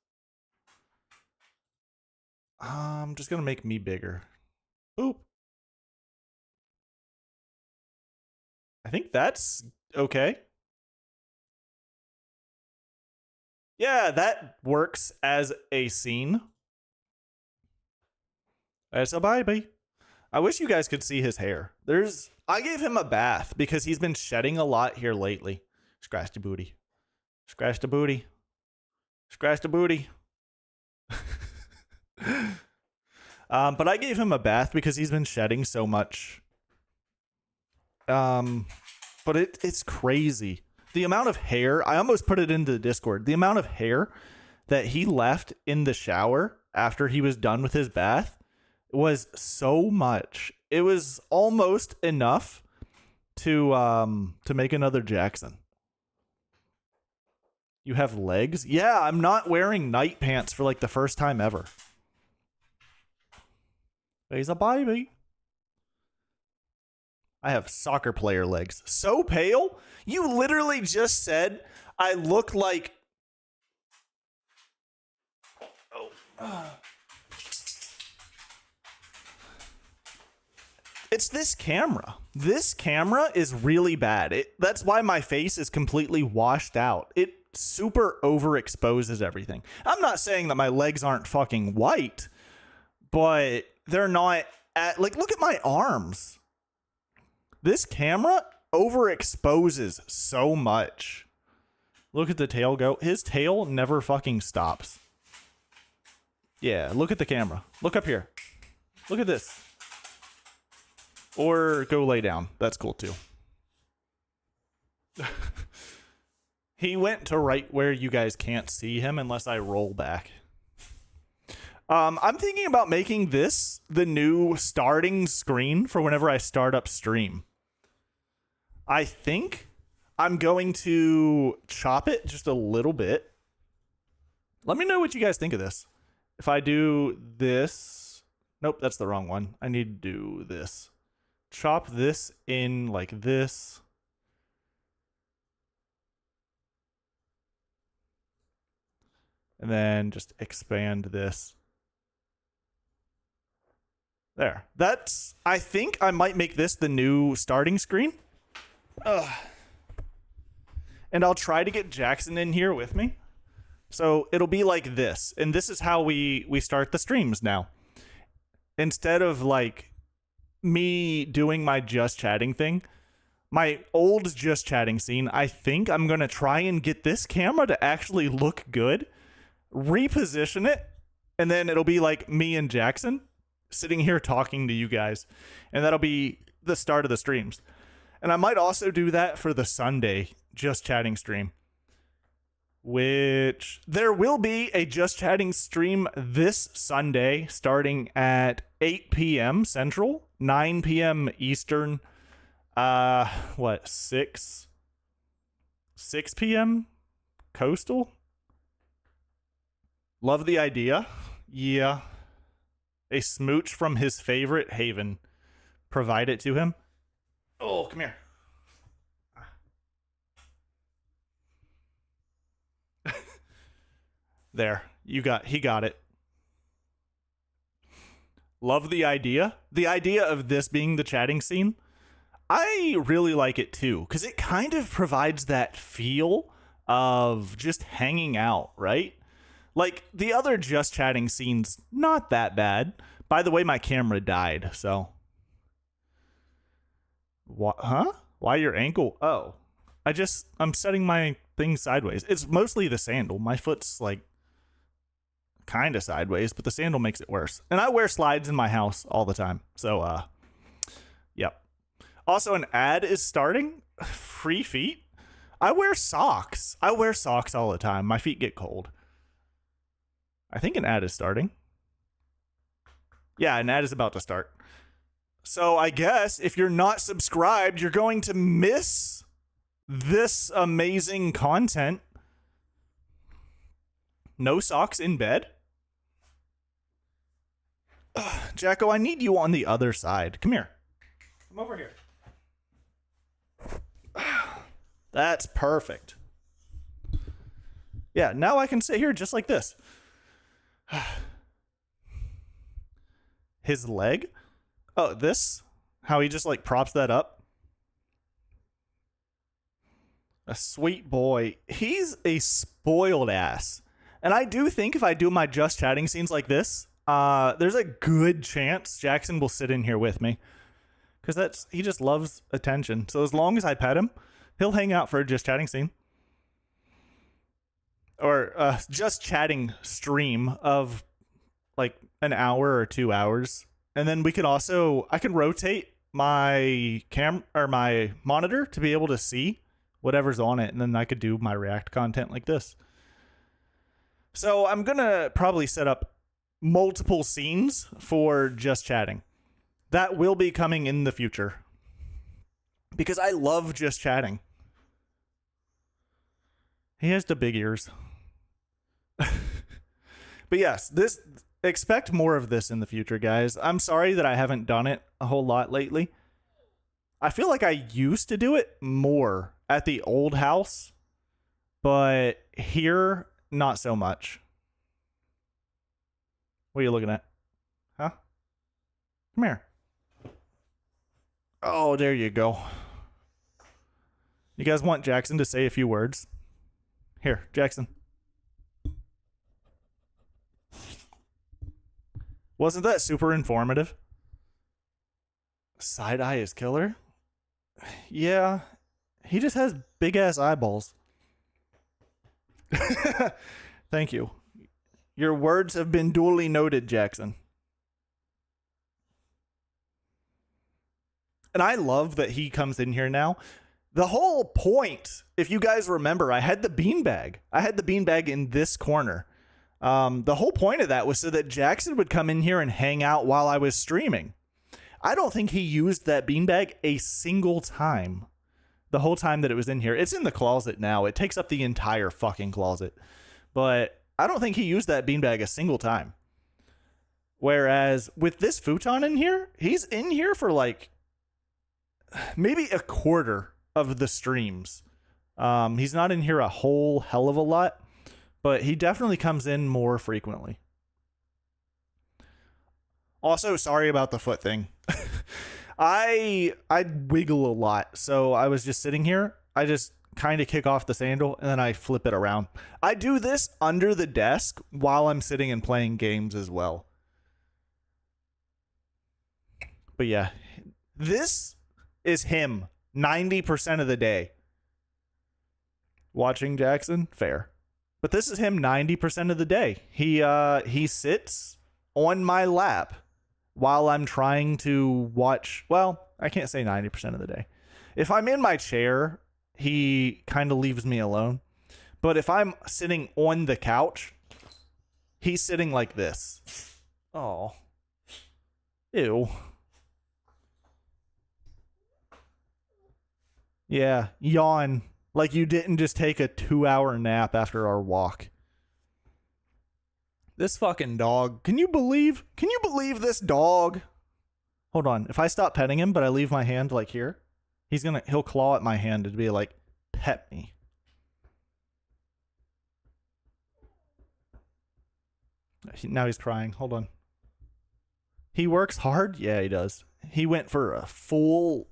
I'm just gonna make me bigger. Oop. I think that's okay. Yeah, that works as a scene. It's a baby. I wish you guys could see his hair. I gave him a bath because he's been shedding a lot here lately. Scratch the booty. Scratch the booty. Scratch the booty. But I gave him a bath because he's been shedding so much. But it's crazy. The amount of hair, I almost put it into the Discord. The amount of hair that he left in the shower after he was done with his bath was so much. It was almost enough to make another Jackson. You have legs? Yeah, I'm not wearing night pants for like the first time ever. He's a baby. I have soccer player legs. So pale? You literally just said I look like... It's this camera. This camera is really bad. That's why my face is completely washed out. It super overexposes everything. I'm not saying that my legs aren't fucking white, but they're not at... Like, look at my arms. This camera overexposes so much. Look at the tail go. His tail never fucking stops. Yeah, look at the camera. Look up here. Look at this. Or go lay down. That's cool too. He went to right where you guys can't see him unless I roll back. I'm thinking about making this the new starting screen for whenever I start up stream. I think I'm going to chop it just a little bit. Let me know what you guys think of this. If I do this... Nope, that's the wrong one. I need to do this. Chop this in like this. And then just expand this. There. That's... I think I might make this the new starting screen. And I'll try to get Jackson in here with me. So it'll be like this. And this is how we start the streams now. Instead of like me doing my just chatting thing, my old just chatting scene, I think I'm going to try and get this camera to actually look good, reposition it, and then it'll be like me and Jackson sitting here talking to you guys. And that'll be the start of the streams. And I might also do that for the Sunday Just Chatting stream, which there will be a Just Chatting stream this Sunday starting at 8 p.m. Central, 9 p.m. Eastern, 6 p.m. Coastal? Love the idea. Yeah. A smooch from his favorite haven. Provide it to him. Oh, come here. There. He got it. Love the idea. The idea of this being the chatting scene. I really like it too, because it kind of provides that feel of just hanging out, right? Like the other just chatting scenes, not that bad. By the way, my camera died, so... What? Huh? Why your ankle? Oh, I'm setting my thing sideways. It's mostly the sandal. My foot's like kind of sideways, but the sandal makes it worse. And I wear slides in my house all the time. So, yep. Also, an ad is starting. Free feet. I wear socks. I wear socks all the time. My feet get cold. I think an ad is starting. Yeah, an ad is about to start. So I guess if you're not subscribed, you're going to miss this amazing content. No socks in bed? Jacko, I need you on the other side. Come here. Come over here. That's perfect. Yeah, now I can sit here just like this. His leg? Oh, this? How he just like props that up? A sweet boy. He's a spoiled ass. And I do think if I do my just chatting scenes like this, there's a good chance Jackson will sit in here with me. Because he just loves attention. So as long as I pet him, he'll hang out for a just chatting scene. Or just chatting stream of like an hour or 2 hours. And then we can also, I can rotate my my monitor to be able to see whatever's on it, and then I could do my React content like this. So I'm gonna probably set up multiple scenes for just chatting. That will be coming in the future because I love just chatting. He has the big ears. But yes, expect more of this in the future, guys. I'm sorry that I haven't done it a whole lot lately. I feel like I used to do it more at the old house, but here, not so much. What are you looking at? Huh? Come here. Oh, there you go. You guys want Jackson to say a few words? Here, Jackson. Wasn't that super informative? Side eye is killer? Yeah, he just has big ass eyeballs. Thank you. Your words have been duly noted, Jackson. And I love that he comes in here now. The whole point, if you guys remember, I had the beanbag. I had the beanbag in this corner. The whole point of that was so that Jackson would come in here and hang out while I was streaming. I don't think he used that beanbag a single time. The whole time that it was in here. It's in the closet now. It takes up the entire fucking closet. But I don't think he used that beanbag a single time. Whereas with this futon in here, he's in here for like maybe a quarter of the streams. He's not in here a whole hell of a lot. But he definitely comes in more frequently. Also, sorry about the foot thing. I wiggle a lot, so I was just sitting here. I just kind of kick off the sandal, and then I flip it around. I do this under the desk while I'm sitting and playing games as well. But yeah, this is him 90% of the day. Watching Jackson, fair. But this is him 90% of the day. He sits on my lap while I'm trying to watch. Well, I can't say 90% of the day. If I'm in my chair, he kind of leaves me alone. But if I'm sitting on the couch, he's sitting like this. Oh. Ew. Yeah, yawn. Like you didn't just take a 2-hour nap after our walk. This fucking dog. Can you believe this dog? Hold on. If I stop petting him, but I leave my hand like here, he'll claw at my hand and be like, pet me. Now he's crying. Hold on. He works hard? Yeah, he does. He went for a full...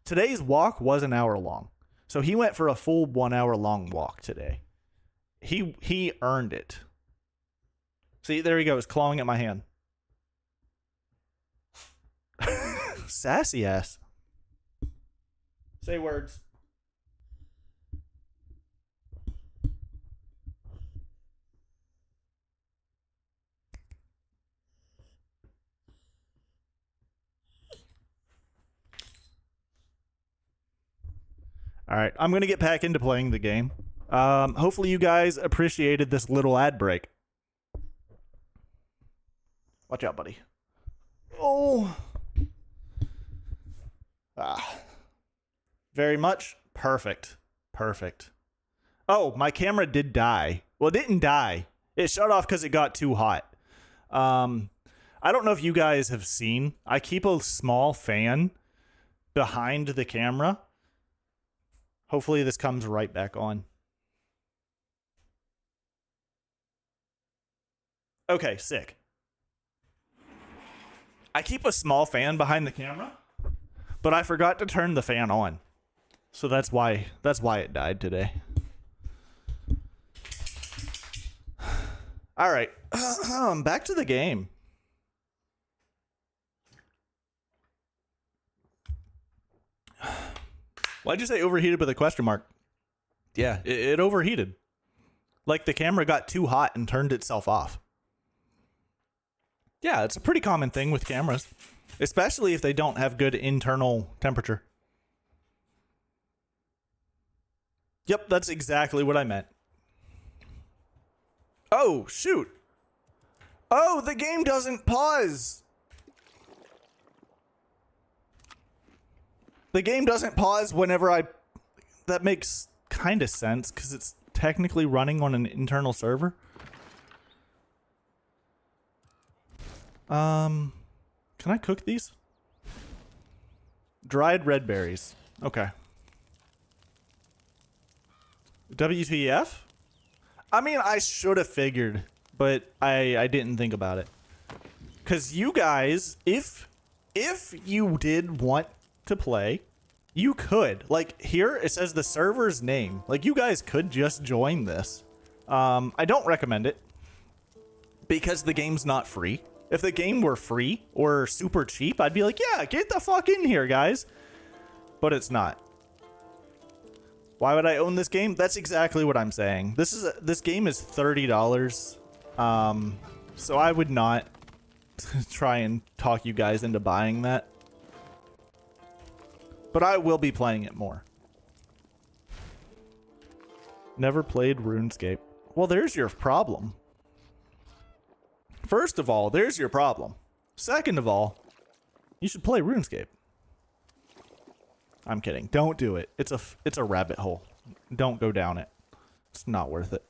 Today's walk was an hour long. So he went for a full 1 hour long walk today. He earned it. See, there he goes, clawing at my hand. Sassy ass. Say words. All right, I'm going to get back into playing the game. Hopefully you guys appreciated this little ad break. Watch out, buddy. Oh. Very much. Perfect. Perfect. Oh, my camera did die. Well, it didn't die. It shut off because it got too hot. I don't know if you guys have seen. I keep a small fan behind the camera. Hopefully this comes right back on. Okay, sick. I keep a small fan behind the camera, but I forgot to turn the fan on. So that's why it died today. All right, back to the game. Why'd you say overheated with a question mark? Yeah, it overheated. Like the camera got too hot and turned itself off. Yeah, it's a pretty common thing with cameras, especially if they don't have good internal temperature. Yep, that's exactly what I meant. Oh, shoot. Oh, the game doesn't pause. The game doesn't pause whenever I... That makes kind of sense because it's technically running on an internal server. Can I cook these? Dried red berries. Okay. WTF? I mean, I should have figured, but I didn't think about it. Because you guys, if you did want to play, you could. Like, here, it says the server's name. Like, you guys could just join this. I don't recommend it. Because the game's not free. If the game were free or super cheap, I'd be like, yeah, get the fuck in here, guys. But it's not. Why would I own this game? That's exactly what I'm saying. This game is $30. So I would not try and talk you guys into buying that. But I will be playing it more. Never played RuneScape. Well, there's your problem. First of all, there's your problem. Second of all, you should play RuneScape. I'm kidding. Don't do it. It's a rabbit hole. Don't go down it. It's not worth it.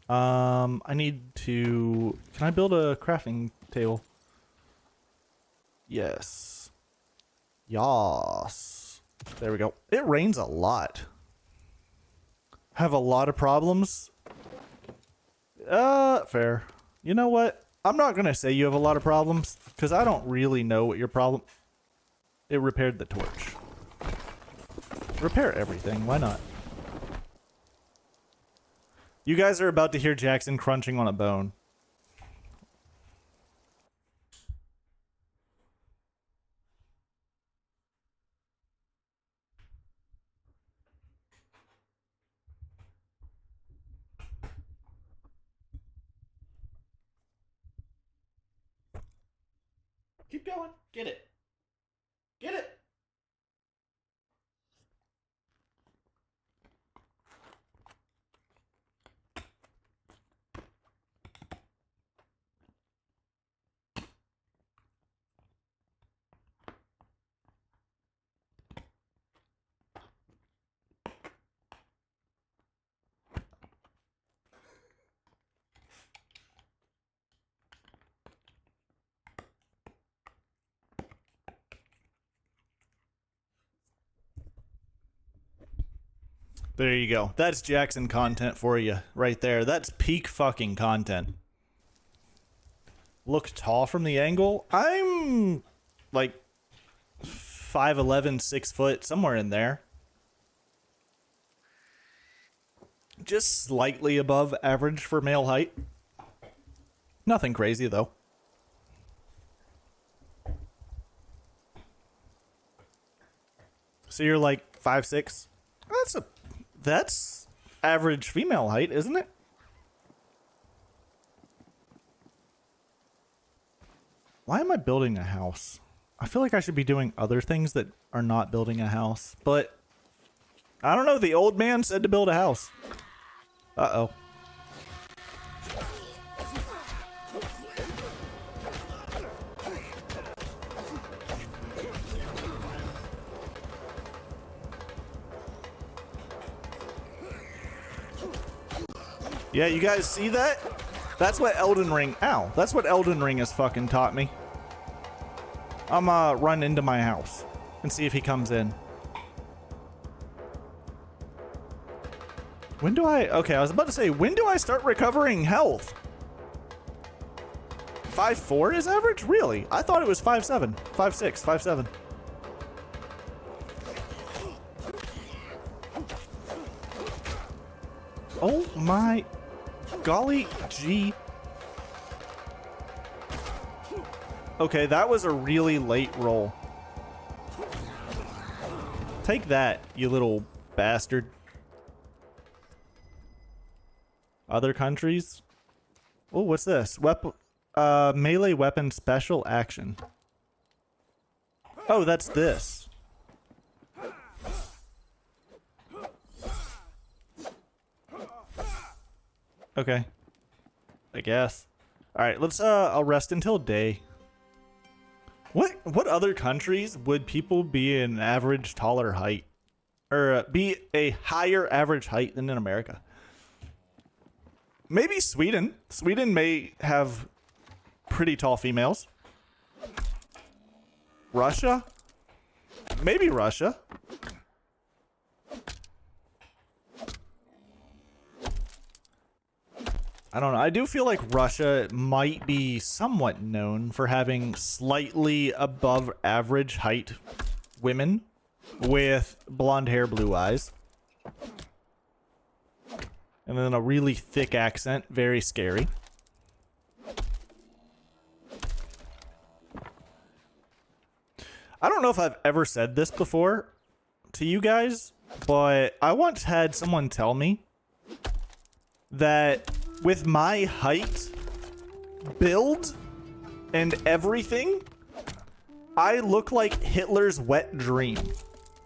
I need to... Can I build a crafting table? Yes. Yas. There we go. It rains a lot. Have a lot of problems. Fair. You know what? I'm not going to say you have a lot of problems because I don't really know what your problem... It repaired the torch. Repair everything. Why not? You guys are about to hear Jackson crunching on a bone. Keep going. Get it. Get it. There you go. That's Jackson content for you right there. That's peak fucking content. Look tall from the angle. I'm like 5'11", 6 foot, somewhere in there. Just slightly above average for male height. Nothing crazy though. So you're like 5'6"? That's average female height, isn't it? Why am I building a house? I feel like I should be doing other things that are not building a house, but I don't know. The old man said to build a house. Uh-oh. Yeah, you guys see that? That's what Elden Ring... Ow. That's what Elden Ring has fucking taught me. I'm run into my house and see if he comes in. When do I... Okay, I was about to say, when do I start recovering health? 5'4" is average? Really? I thought it was 5'7", 5'6", 5'7". Oh my golly gee. Okay, that was a really late roll. Take that, you little bastard. Other countries? Oh, what's this? Melee weapon special action. Oh, that's this. Okay. I guess. Alright, let's I'll rest until day. What other countries would people be an average taller height? Or be a higher average height than in America? Maybe Sweden. Sweden may have pretty tall females. Russia? Maybe Russia. I don't know. I do feel like Russia might be somewhat known for having slightly above average height women with blonde hair, blue eyes. And then a really thick accent. Very scary. I don't know if I've ever said this before to you guys, but I once had someone tell me that with my height, build, and everything, I look like Hitler's wet dream.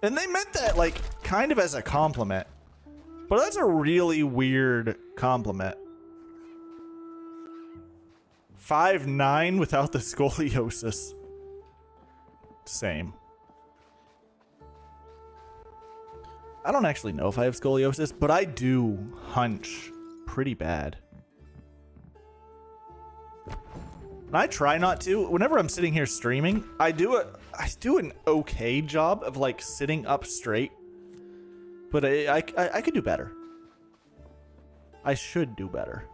And they meant that, like, kind of as a compliment. But that's a really weird compliment. 5'9" without the scoliosis. Same. I don't actually know if I have scoliosis, but I do hunch pretty bad. And I try not to. Whenever I'm sitting here streaming, I do an okay job of like sitting up straight. But I could do better. I should do better.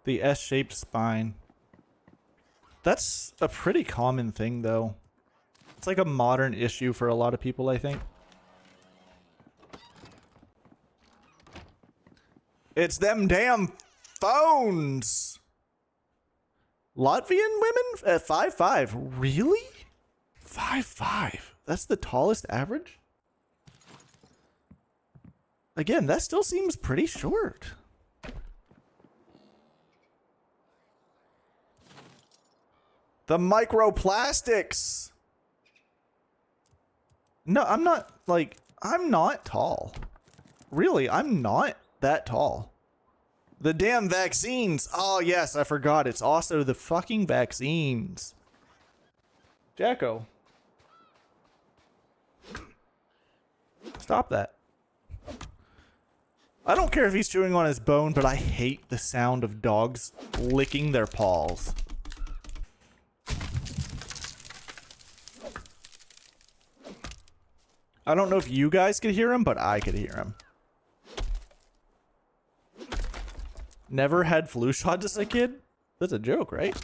The S-shaped spine. That's a pretty common thing, though. It's like a modern issue for a lot of people, I think. It's them damn phones! Latvian women at 5'5". Really? 5'5". That's the tallest average? Again, that still seems pretty short. The microplastics. No, I'm not, like, I'm not tall. Really, I'm not that tall. The damn vaccines. Oh, yes, I forgot. It's also the fucking vaccines. Jacko. Stop that. I don't care if he's chewing on his bone, but I hate the sound of dogs licking their paws. I don't know if you guys could hear him, but I could hear him. Never had flu shots as a kid? That's a joke, right?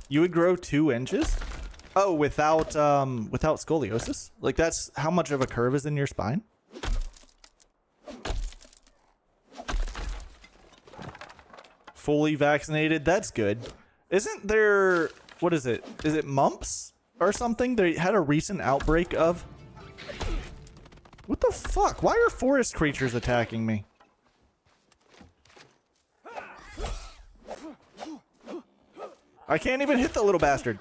You would grow 2 inches? Oh, without scoliosis? Like, that's how much of a curve is in your spine? Fully vaccinated? That's good. Isn't there... What is it? Is it mumps or something they had a recent outbreak of? What the fuck? Why are forest creatures attacking me? I can't even hit the little bastard.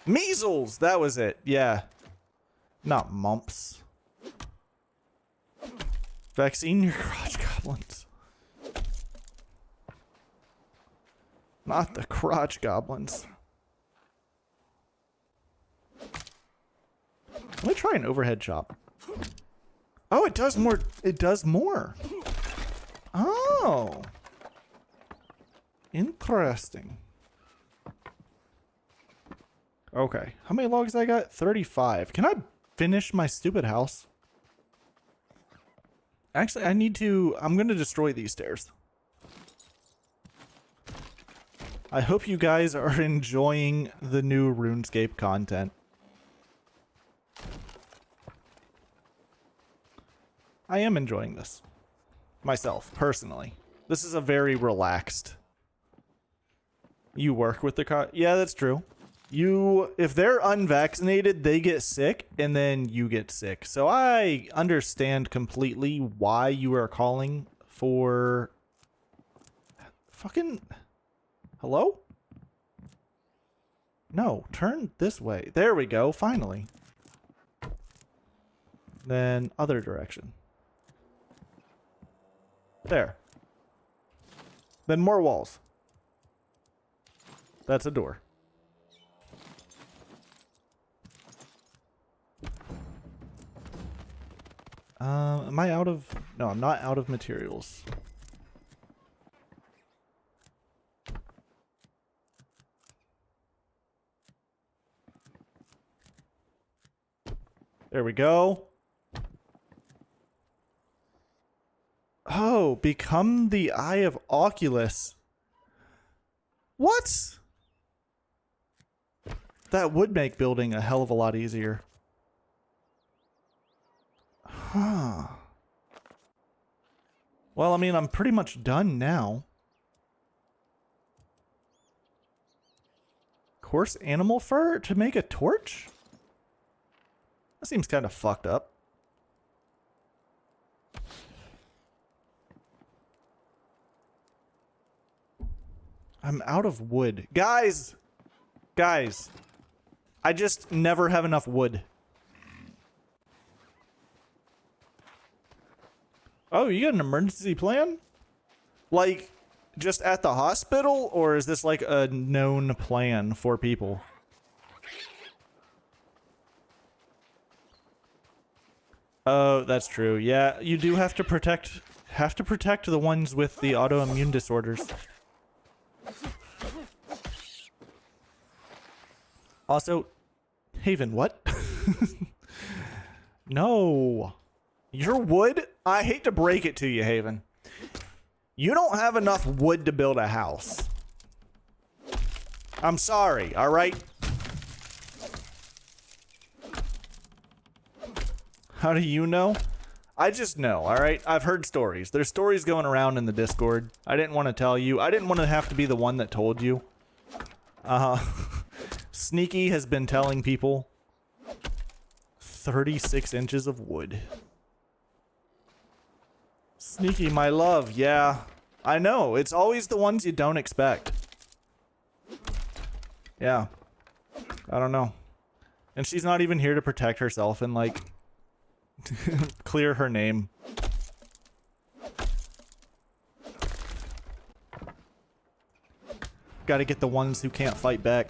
Measles! That was it. Yeah. Not mumps. Vaccine your crotch goblins. Not the crotch goblins. Let me try an overhead chop. Oh, it does more. It does more. Oh. Interesting. Okay. How many logs I got? 35. Can I finish my stupid house? Actually, I'm going to destroy these stairs. I hope you guys are enjoying the new RuneScape content. I am enjoying this. Myself, personally. This is a very relaxed. You work with the yeah, that's true. If they're unvaccinated, they get sick, and then you get sick. So I understand completely why you are calling for... Fucking... Hello? No, turn this way. There we go, finally. Then other direction. There. Then more walls. That's a door. Am I out of... No, I'm not out of materials. There we go. Oh, become the Eye of Oculus. What? That would make building a hell of a lot easier. Huh. Well, I mean, I'm pretty much done now. Coarse animal fur to make a torch? That seems kind of fucked up. I'm out of wood. Guys! Guys! I just never have enough wood. Oh, you got an emergency plan? Like, just at the hospital? Or is this like a known plan for people? Oh, that's true. Yeah, you do have to protect the ones with the autoimmune disorders. Also, Haven, what? No. Your wood? I hate to break it to you, Haven. You don't have enough wood to build a house. I'm sorry, alright? How do you know? I just know, alright? I've heard stories. There's stories going around in the Discord. I didn't want to tell you. I didn't want to have to be the one that told you. Sneaky has been telling people 36 inches of wood. Sneaky, my love. Yeah, I know. It's always the ones you don't expect. Yeah. I don't know. And she's not even here to protect herself and, like, clear her name. Gotta get the ones who can't fight back.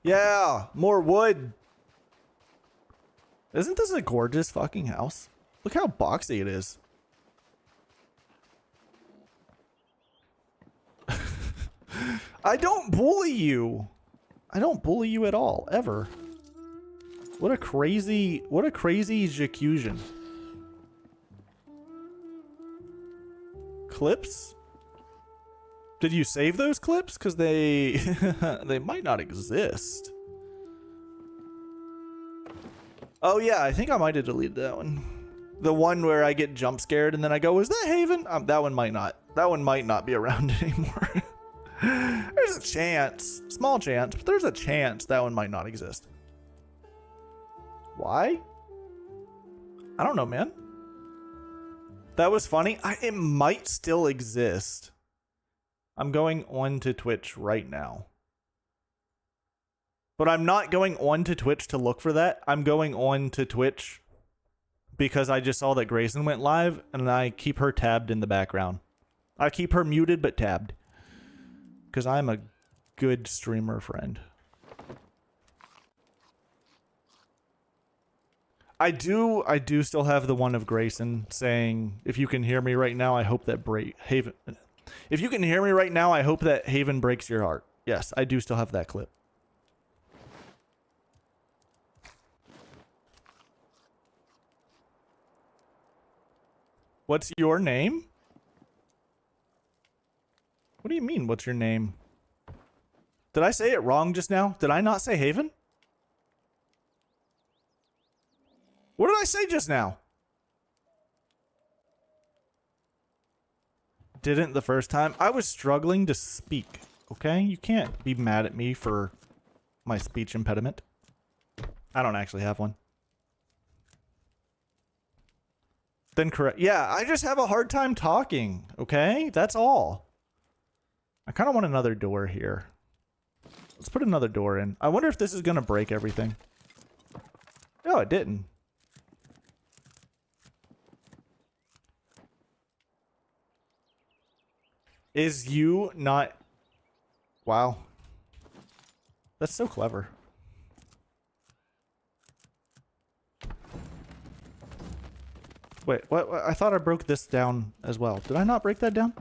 Yeah, more wood. Isn't this a gorgeous fucking house? Look how boxy it is. I don't bully you. I don't bully you at all, ever. What a crazy Jacusian. Clips? Did you save those clips? Because they they might not exist. Oh yeah, I think I might have deleted that one. The one where I get jump scared and then I go, "Is that Haven?" That one might not. That one might not be around anymore. There's a chance, small chance, but there's a chance that one might not exist. Why? I don't know, man. That was funny. It might still exist. I'm going on to Twitch right now. But I'm not going on to Twitch to look for that. I'm going on to Twitch because I just saw that Grayson went live and I keep her tabbed in the background. I keep her muted but tabbed. Because I'm a good streamer friend. I do still have the one of Grayson saying, "If you can hear me right now, I hope that Haven. If you can hear me right now, I hope that Haven breaks your heart." Yes, I do still have that clip. What's your name? What do you mean, what's your name? Did I say it wrong just now? Did I not say Haven? What did I say just now? Didn't the first time. I was struggling to speak, okay? You can't be mad at me for my speech impediment. I don't actually have one. Then correct. Yeah, I just have a hard time talking, okay? That's all. I kind of want another door here. Let's put another door in. I wonder if this is going to break everything. Oh, it didn't. Is you not... Wow. That's so clever. Wait, what? I thought I broke this down as well. Did I not break that down?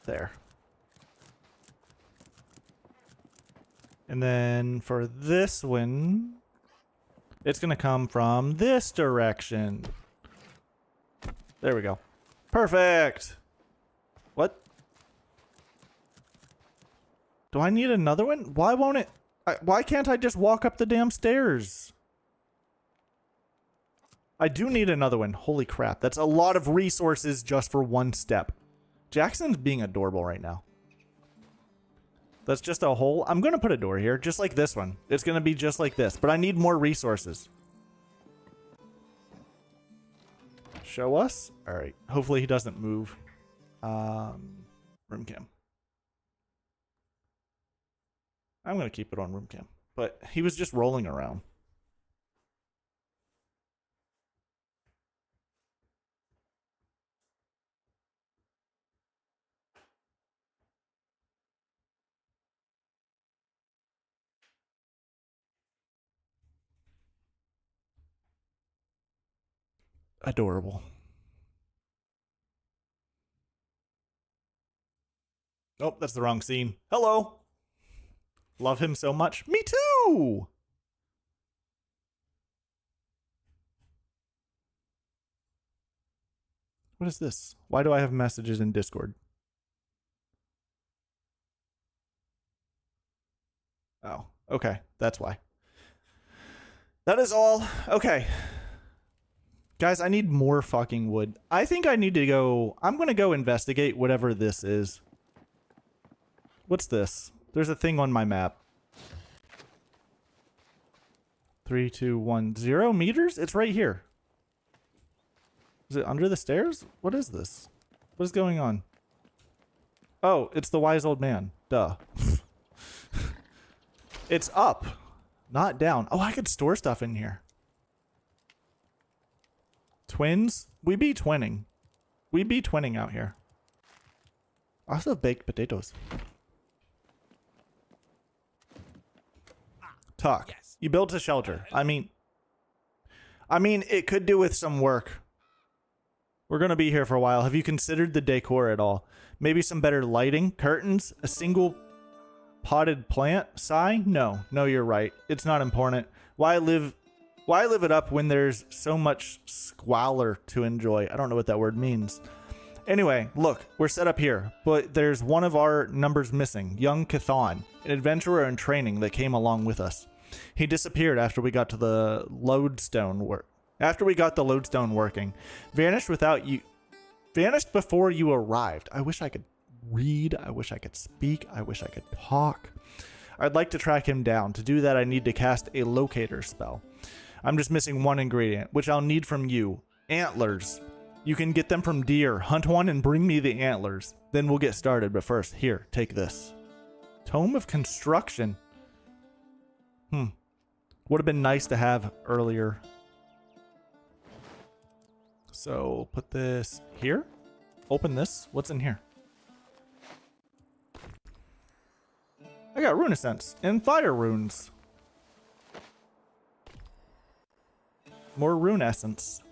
There. And then for this one, it's going to come from this direction. There we go. Perfect. What? Do I need another one? Why won't it? Why can't I just walk up the damn stairs? I do need another one. Holy crap. That's a lot of resources just for one step. Jackson's being adorable right now. That's just a hole. I'm going to put a door here, just like this one. It's going to be just like this, but I need more resources. Show us. All right. Hopefully he doesn't move. Room cam. I'm going to keep it on room cam, but he was just rolling around. Adorable. Oh, that's the wrong scene. Hello. Love him so much. Me too. What is this? Why do I have messages in Discord? Oh, okay. That's why. That is all. Okay. Guys, I need more fucking wood. I think I need to go... I'm going to go investigate whatever this is. What's this? There's a thing on my map. 3, 2, 1, 0 meters? It's right here. Is it under the stairs? What is this? What is going on? Oh, it's the wise old man. Duh. It's up, not down. Oh, I could store stuff in here. Twins? We be twinning. We be twinning out here. Also baked potatoes. Talk. Yes. You built a shelter. I mean, it could do with some work. We're going to be here for a while. Have you considered the decor at all? Maybe some better lighting, curtains, a single potted plant? Sigh? No, you're right. It's not important. Why live it up when there's so much squalor to enjoy? I don't know what that word means. Anyway, look, we're set up here, but there's one of our numbers missing. Young Cathon, an adventurer in training that came along with us. He disappeared after we got to the lodestone working. Vanished before you arrived. I wish I could read. I wish I could speak. I wish I could talk. I'd like to track him down. To do that, I need to cast a locator spell. I'm just missing one ingredient, which I'll need from you. Antlers. You can get them from deer. Hunt one and bring me the antlers. Then we'll get started. But first, here, take this. Tome of Construction. Would have been nice to have earlier. So, put this here. Open this. What's in here? I got rune essence and fire runes. More rune essence.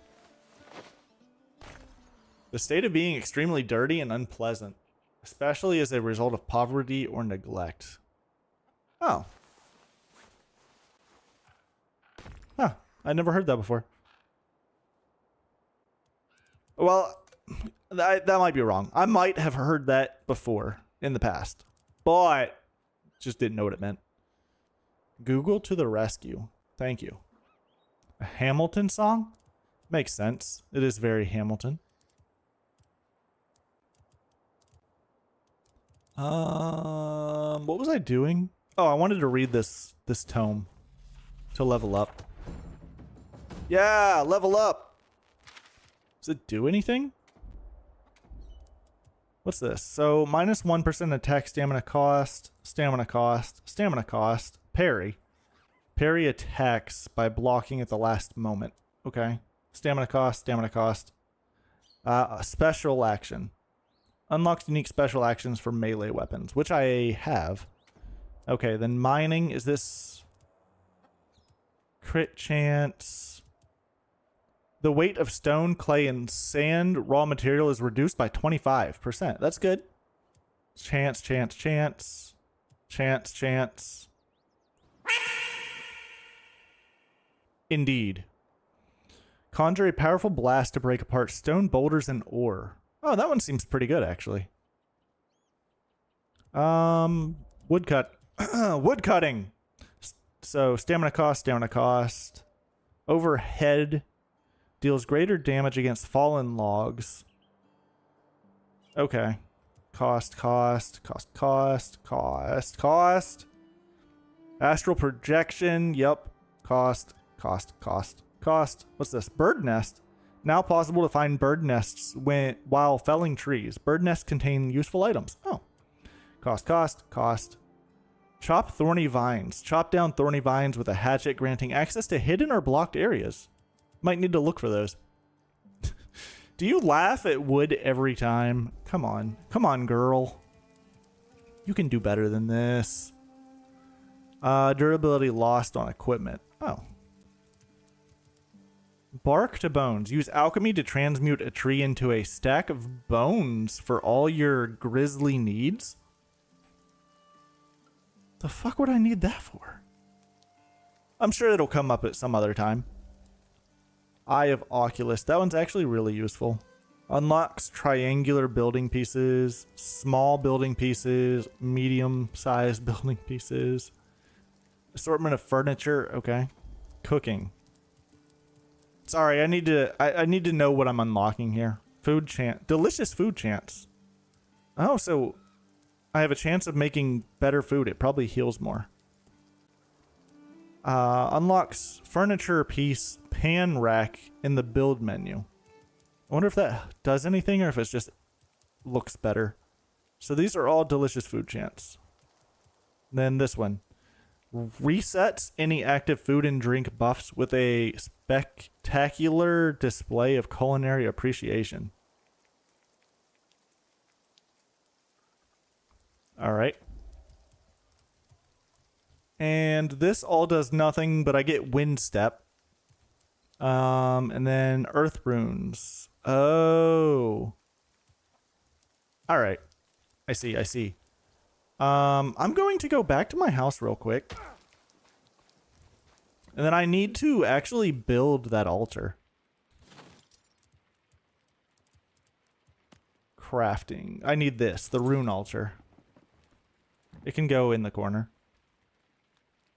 The state of being extremely dirty and unpleasant. especially as a result of poverty or neglect. Oh. Huh. I never heard that before. Well, that might be wrong. I might have heard that before in the past, but just didn't know what it meant. Google to the rescue. Thank you. A Hamilton song? Makes sense. It is very Hamilton. What was I doing? Oh, I wanted to read this tome to level up. Yeah, level up. Does it do anything? What's this? So minus 1% attack stamina cost, stamina cost, stamina cost, parry. Parry attacks by blocking at the last moment. Okay. Stamina cost, stamina cost. A special action. Unlocks unique special actions for melee weapons, which I have. Okay, then mining. Is this crit chance? The weight of stone, clay, and sand raw material is reduced by 25%. That's good. Chance, chance, chance. Chance, chance. Indeed. Conjure a powerful blast to break apart stone boulders and ore. Oh, that one seems pretty good, actually. Woodcut. Woodcutting. So, stamina cost, stamina cost. Overhead deals greater damage against fallen logs. Okay. Cost, cost, cost, cost, cost, cost. Astral projection. Yep. Cost, cost, cost, cost. What's this? Bird nest. Now possible to find bird nests while felling trees. Bird nests contain useful items. Oh. Cost, cost, cost. Chop thorny vines. Chop down thorny vines with a hatchet, granting access to hidden or blocked areas. Might need to look for those. Do you laugh at wood every time? Come on. Come on, girl. You can do better than this. Durability lost on equipment. Oh. Bark to bones. Use alchemy to transmute a tree into a stack of bones for all your grisly needs. The fuck would I need that for? I'm sure it'll come up at some other time. Eye of Oculus. That one's actually really useful. Unlocks triangular building pieces, small building pieces, medium-sized building pieces. Assortment of furniture. Okay. Cooking. Sorry, I need to know what I'm unlocking here. Food chance. Delicious food chance. Oh, so I have a chance of making better food. It probably heals more. Unlocks furniture piece, pan rack in the build menu. I wonder if that does anything or if it just looks better. So these are all delicious food chants. Then this one. Resets any active food and drink buffs with a spectacular display of culinary appreciation. Alright. And this all does nothing, but I get wind step. And then earth runes. Oh. Alright. I see, I see. I'm going to go back to my house real quick. And then I need to actually build that altar. Crafting. I need this, the rune altar. It can go in the corner.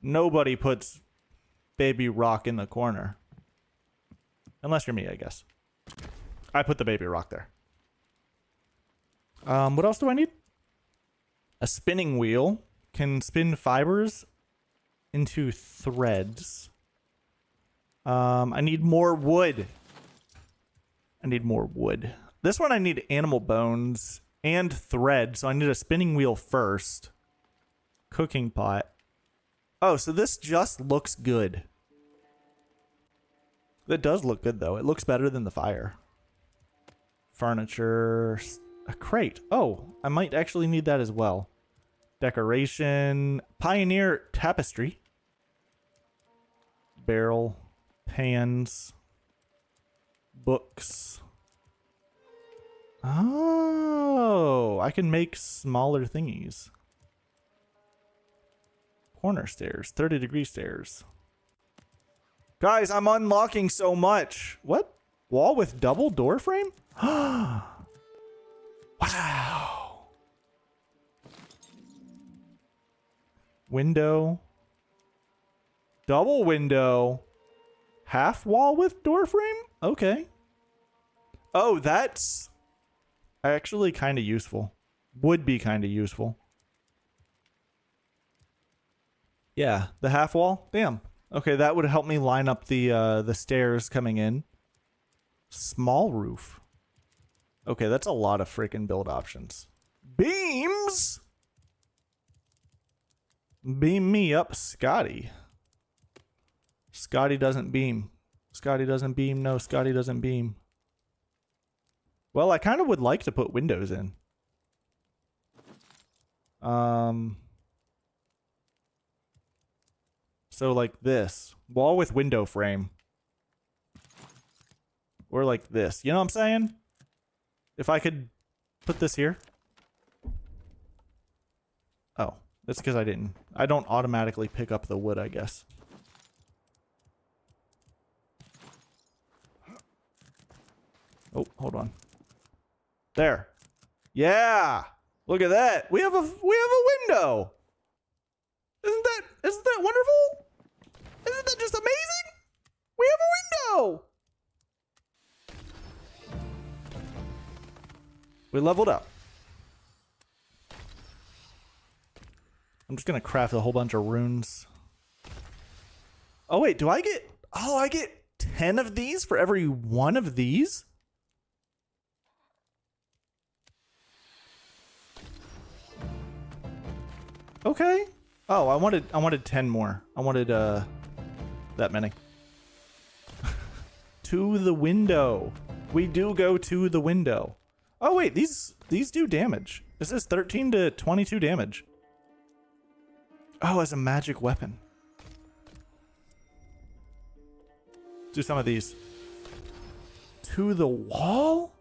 Nobody puts baby rock in the corner. Unless you're me, I guess. I put the baby rock there. What else do I need? A spinning wheel can spin fibers into threads. I need more wood. I need more wood. This one I need animal bones and thread, so I need a spinning wheel first. Cooking pot. Oh, so this just looks good. It does look good, though. It looks better than the fire. Furniture. A crate. Oh, I might actually need that as well. Decoration. Pioneer tapestry. Barrel. Pans. Books. Oh, I can make smaller thingies. Corner stairs, 30-degree stairs. Guys, I'm unlocking so much. What? Wall with double door frame? Wow. Window. Double window. Half wall with door frame? Okay. Oh, that's actually kind of useful. Would be kind of useful. Yeah, the half wall. Damn. Okay, that would help me line up the stairs coming in. Small roof. Okay, that's a lot of freaking build options. Beams. Beam me up, Scotty. Scotty doesn't beam. Scotty doesn't beam. No, Scotty doesn't beam. Well, I kind of would like to put windows in. So like this. Wall with window frame. Or like this. You know what I'm saying? If I could put this here. Oh, that's because I don't automatically pick up the wood, I guess. Oh, hold on. There. Yeah. Look at that. We have a window. Isn't that wonderful? Isn't that just amazing? We have a window. We leveled up. I'm just gonna craft a whole bunch of runes. Oh wait, do I get... Oh, I get 10 of these for every one of these? Okay. Oh, I wanted 10 more. I wanted that many. To the window. We do go to the window. Oh wait, these do damage. This is 13 to 22 damage. Oh, as a magic weapon. Do some of these. To the wall?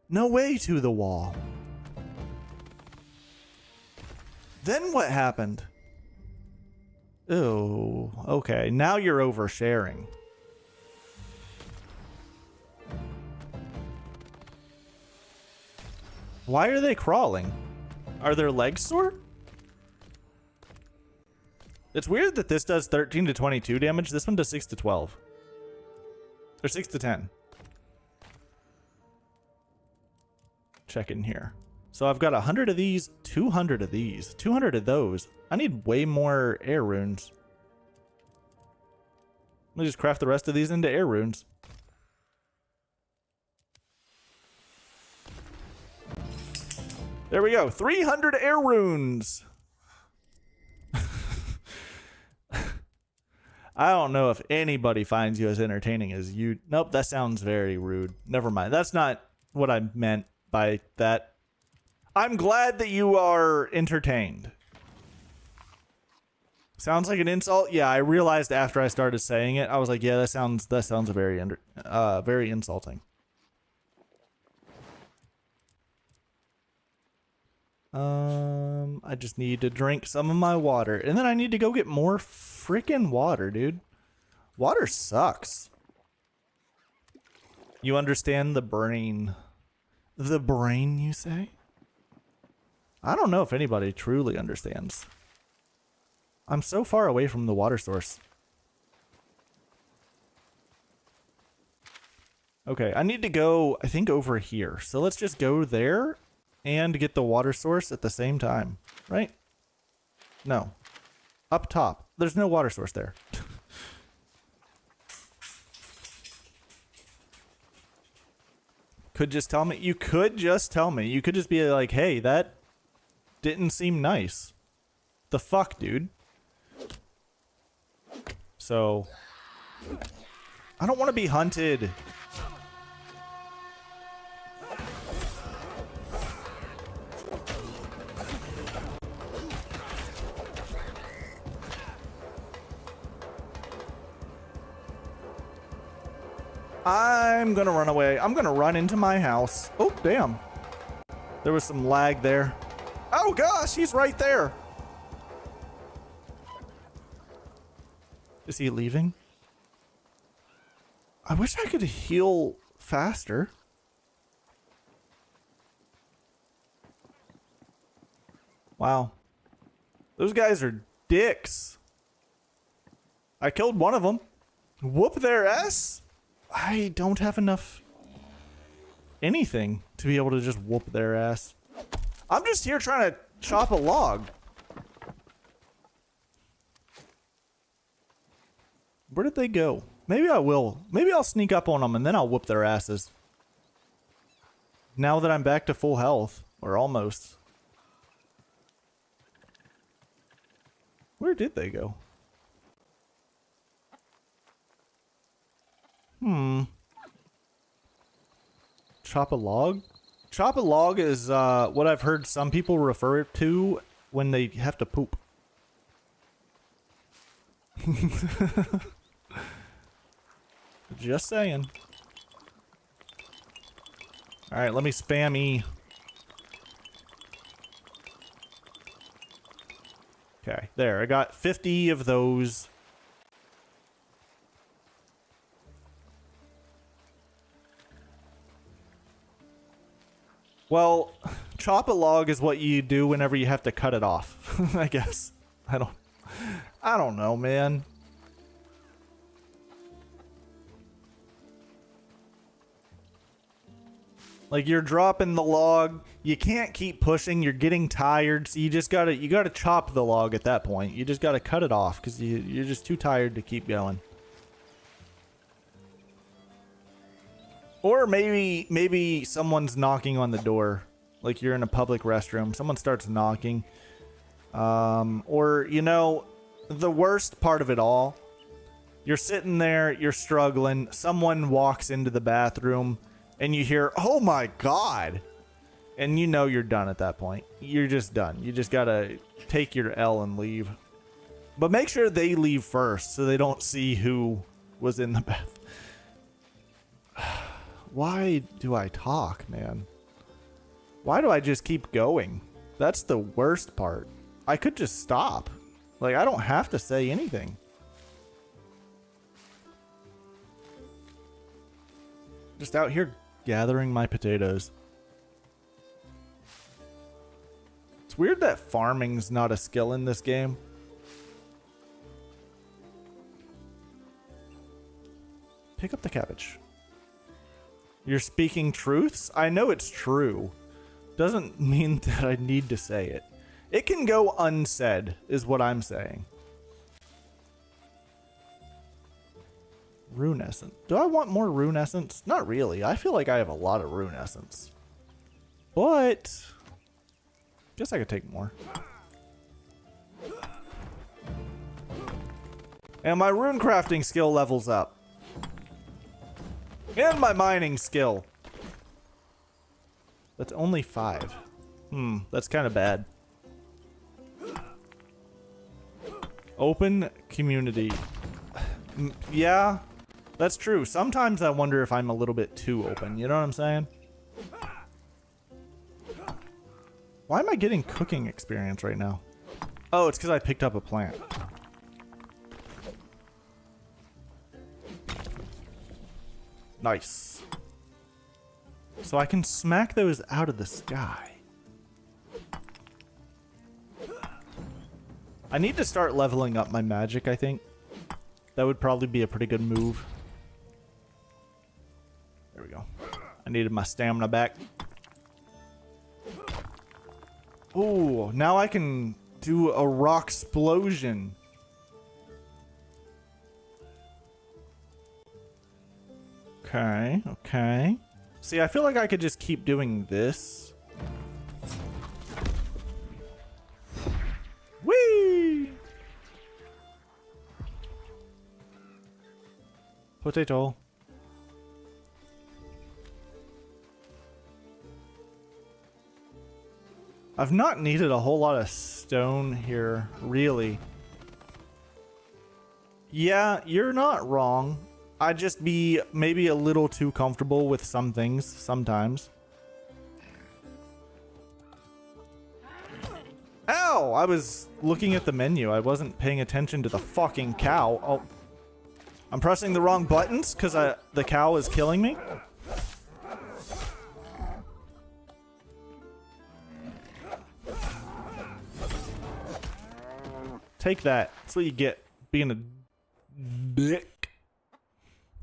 No way to the wall. Then what happened? Oh, okay. Now you're oversharing. Why are they crawling? Are their legs sore? It's weird that this does 13 to 22 damage. This one does 6 to 12. Or 6 to 10. Check in here. So I've got 100 of these, 200 of these, 200 of those. I need way more air runes. Let me just craft the rest of these into air runes. There we go. 300 air runes. I don't know if anybody finds you as entertaining as you. Nope, that sounds very rude. Never mind. That's not what I meant by that. I'm glad that you are entertained. Sounds like an insult. Yeah, I realized after I started saying it, I was like, yeah, that sounds very very insulting. I just need to drink some of my water, and then I need to go get more freaking water, dude. Water sucks. You understand the brain? The brain, you say? I don't know if anybody truly understands. I'm so far away from the water source. Okay, I need to go, I think, over here. So let's just go there and get the water source at the same time, right? No. Up top. There's no water source there. Could just tell me. You could just tell me. You could just be like, hey, that didn't seem nice. The fuck, dude? So, I don't want to be hunted. I'm gonna run away. I'm gonna run into my house. Oh, damn. There was some lag there. Oh gosh, he's right there. Is he leaving? I wish I could heal faster. Wow. Those guys are dicks. I killed one of them. Whoop their ass? I don't have enough anything to be able to just whoop their ass. I'm just here trying to chop a log. Where did they go? Maybe I will. Maybe I'll sneak up on them and then I'll whoop their asses. Now that I'm back to full health. Or almost. Where did they go? Chop a log? Chop a log is what I've heard some people refer to when they have to poop. Just saying. Alright, let me spam E. Okay, there. I got 50 of those. Well, chop a log is what you do whenever you have to cut it off, I guess. I don't know, man. Like, you're dropping the log, you can't keep pushing, you're getting tired, so you gotta chop the log at that point. You just gotta cut it off, because you're just too tired to keep going. Or maybe someone's knocking on the door. Like, you're in a public restroom, someone starts knocking. Or, you know, the worst part of it all, you're sitting there, you're struggling, someone walks into the bathroom, and you hear, oh my god, and you know you're done at that point. You're just done. You just gotta take your L and leave. But make sure they leave first so they don't see who was in the bath. Why do I talk, man? Why do I just keep going? That's the worst part. I could just stop. Like, I don't have to say anything. Just out here gathering my potatoes. It's weird that farming's not a skill in this game. Pick up the cabbage. You're speaking truths? I know it's true. Doesn't mean that I need to say it. It can go unsaid, is what I'm saying. Rune essence. Do I want more rune essence? Not really. I feel like I have a lot of rune essence. But guess I could take more. And my rune crafting skill levels up. And my mining skill. That's only 5. That's kind of bad. Open community. Yeah. That's true. Sometimes I wonder if I'm a little bit too open. You know what I'm saying? Why am I getting cooking experience right now? Oh, it's because I picked up a plant. Nice. So I can smack those out of the sky. I need to start leveling up my magic, I think. That would probably be a pretty good move. There we go. I needed my stamina back. Ooh, now I can do a rock explosion. Okay, okay. See, I feel like I could just keep doing this. Whee! Potato. I've not needed a whole lot of stone here, really. Yeah, you're not wrong. I'd just be maybe a little too comfortable with some things sometimes. Oh, I was looking at the menu. I wasn't paying attention to the fucking cow. Oh, I'm pressing the wrong buttons because the cow is killing me. Take that. That's what you get being a dick.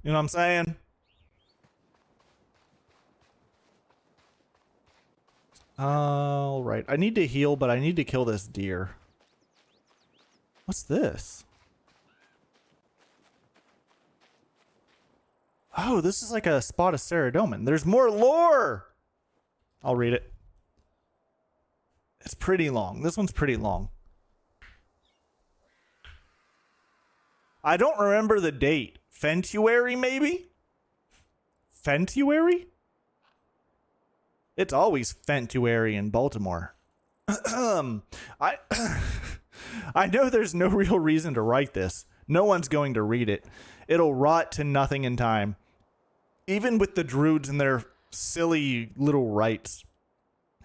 You know what I'm saying? All right. I need to heal, but I need to kill this deer. What's this? Oh, this is like a spot of Ceradomin. There's more lore. I'll read it. It's pretty long. This one's pretty long. I don't remember the date. Fentuary, maybe? Fentuary? It's always Fentuary in Baltimore. I know there's no real reason to write this. No one's going to read it. It'll rot to nothing in time. Even with the Druids and their silly little rites.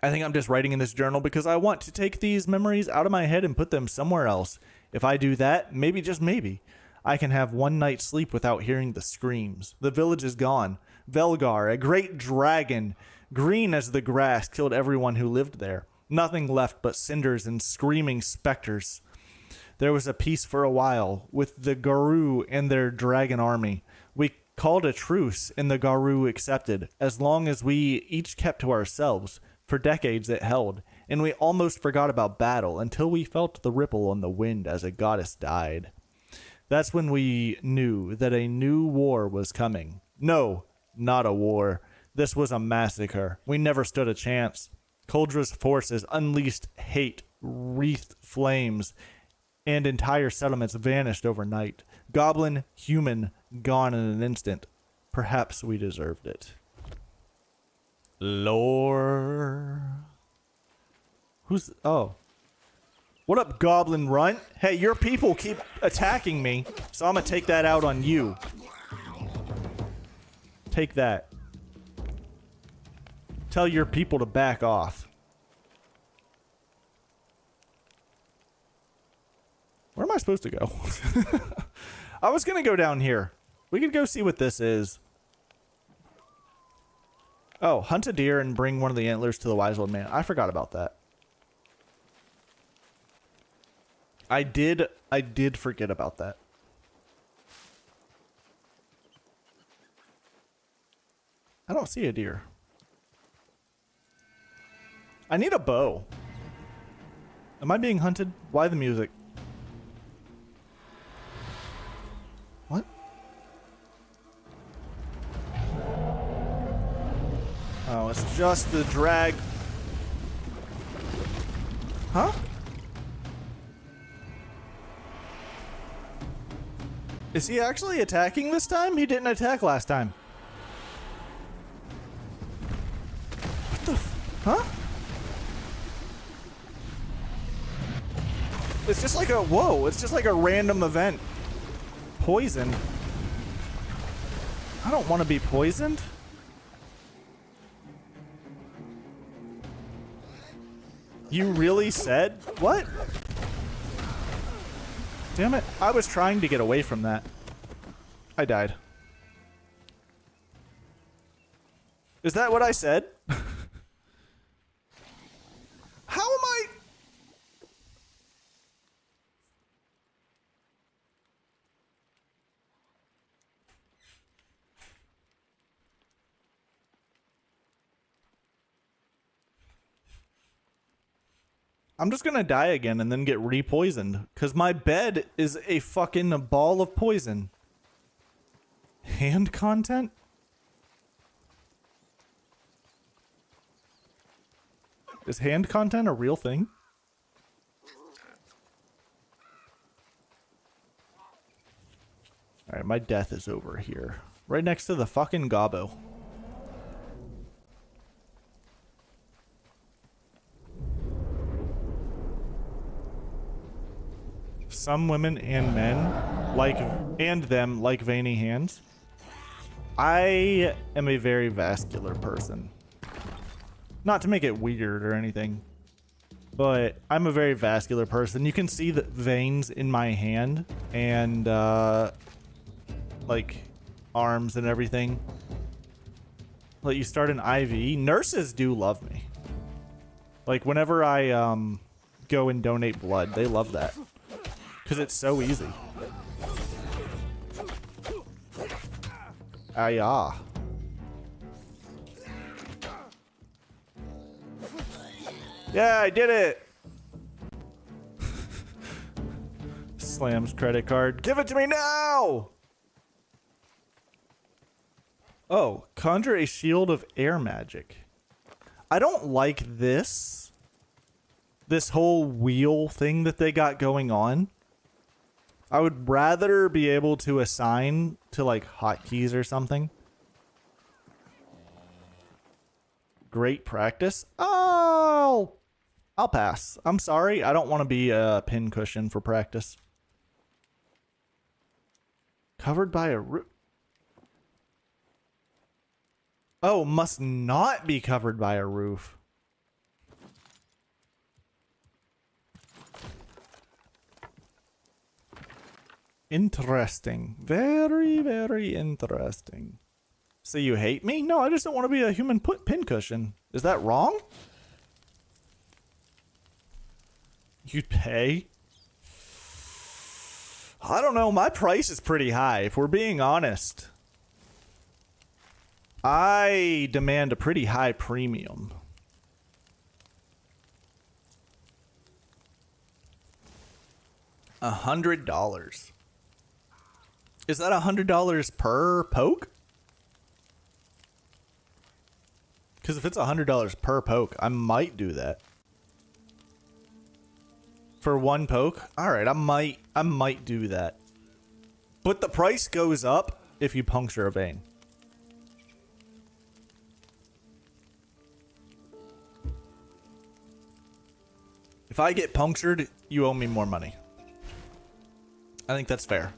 I think I'm just writing in this journal because I want to take these memories out of my head and put them somewhere else. If I do that, maybe, just maybe, I can have one night's sleep without hearing the screams. The village is gone. Velgar, a great dragon, green as the grass, killed everyone who lived there. Nothing left but cinders and screaming specters. There was a peace for a while with the Garou and their dragon army. We called a truce and the Garou accepted, as long as we each kept to ourselves. For decades it held, and we almost forgot about battle until we felt the ripple on the wind as a goddess died. That's when we knew that a new war was coming. No, not a war. This was a massacre. We never stood a chance. Koldra's forces unleashed hate, wreathed flames, and entire settlements vanished overnight. Goblin, human, gone in an instant. Perhaps we deserved it. Lore. Who's... Oh. What up, Goblin Runt? Hey, your people keep attacking me, so I'm gonna take that out on you. Take that. Tell your people to back off. Where am I supposed to go? I was gonna go down here. We could go see what this is. Oh, hunt a deer and bring one of the antlers to the wise old man. I forgot about that. I did forget about that. I don't see a deer. I need a bow. Am I being hunted? Why the music? What? Oh, it's just the drag. Huh? Is he actually attacking this time? He didn't attack last time. What the huh? It's just like a, whoa, it's just like a random event. Poison. I don't want to be poisoned. You really said? What? Damn it. I was trying to get away from that. I died. Is that what I said? How am I? I'm just gonna die again and then get re-poisoned. Because my bed is a fucking ball of poison. Hand content? Is hand content a real thing? Alright, my death is over here. Right next to the fucking gobbo. Some women and men like them like veiny hands. I am a very vascular person. Not to make it weird or anything. but I'm a very vascular person. You can see the veins in my hand and like arms and everything. Let you start an IV. Nurses do love me. Like whenever I go and donate blood, they love that because it's so easy. Ah. Yeah, I did it. Slams credit card. Give it to me now. Oh, conjure a shield of air magic. I don't like this whole wheel thing that they got going on. I would rather be able to assign to like hotkeys or something. Great practice. Oh, I'll pass. I'm sorry. I don't want to be a pincushion for practice. Covered by a roof. Oh, must not be covered by a roof. Interesting. Very, very interesting. So you hate me? No, I just don't want to be a human pincushion. Is that wrong? You'd pay? I don't know. My price is pretty high, if we're being honest. I demand a pretty high premium. $100. Is that $100 per poke? Because if it's $100 per poke, I might do that. For one poke? Alright, I might do that. But the price goes up if you puncture a vein. If I get punctured, you owe me more money. I think that's fair.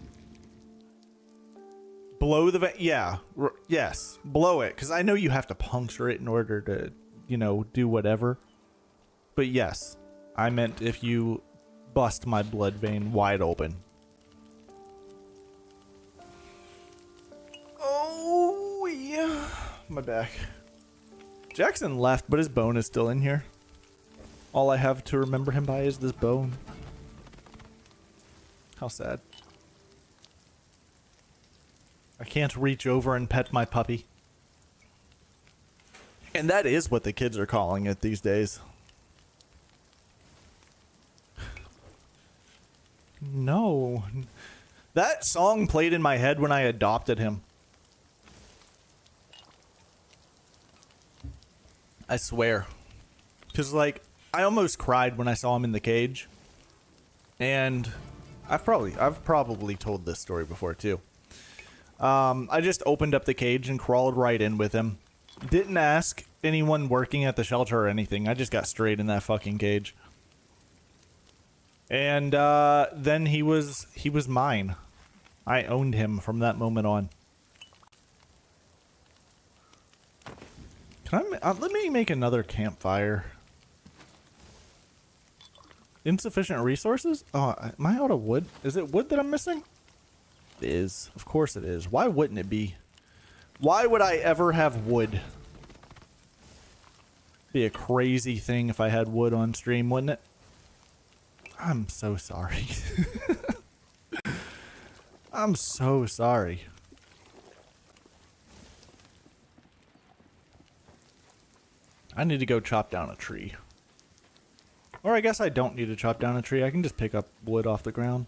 Blow the vein? Yeah. Yes. Blow it. Because I know you have to puncture it in order to, you know, do whatever. But yes. I meant if you bust my blood vein wide open. Oh, yeah. My back. Jackson left, but his bone is still in here. All I have to remember him by is this bone. How sad. I can't reach over and pet my puppy. And that is what the kids are calling it these days. No. That song played in my head when I adopted him. I swear. Because, like, I almost cried when I saw him in the cage. And I've probably told this story before, too. I just opened up the cage and crawled right in with him. Didn't ask anyone working at the shelter or anything. I just got straight in that fucking cage. And then he was mine. I owned him from that moment on. Can I let me make another campfire. Insufficient resources? Oh, am I out of wood? Is it wood that I'm missing? It is. Of course it is. Why wouldn't it be? Why would I ever have wood? Be a crazy thing if I had wood on stream, wouldn't it? I'm so sorry. I'm so sorry. I need to go chop down a tree. Or I guess I don't need to chop down a tree. I can just pick up wood off the ground.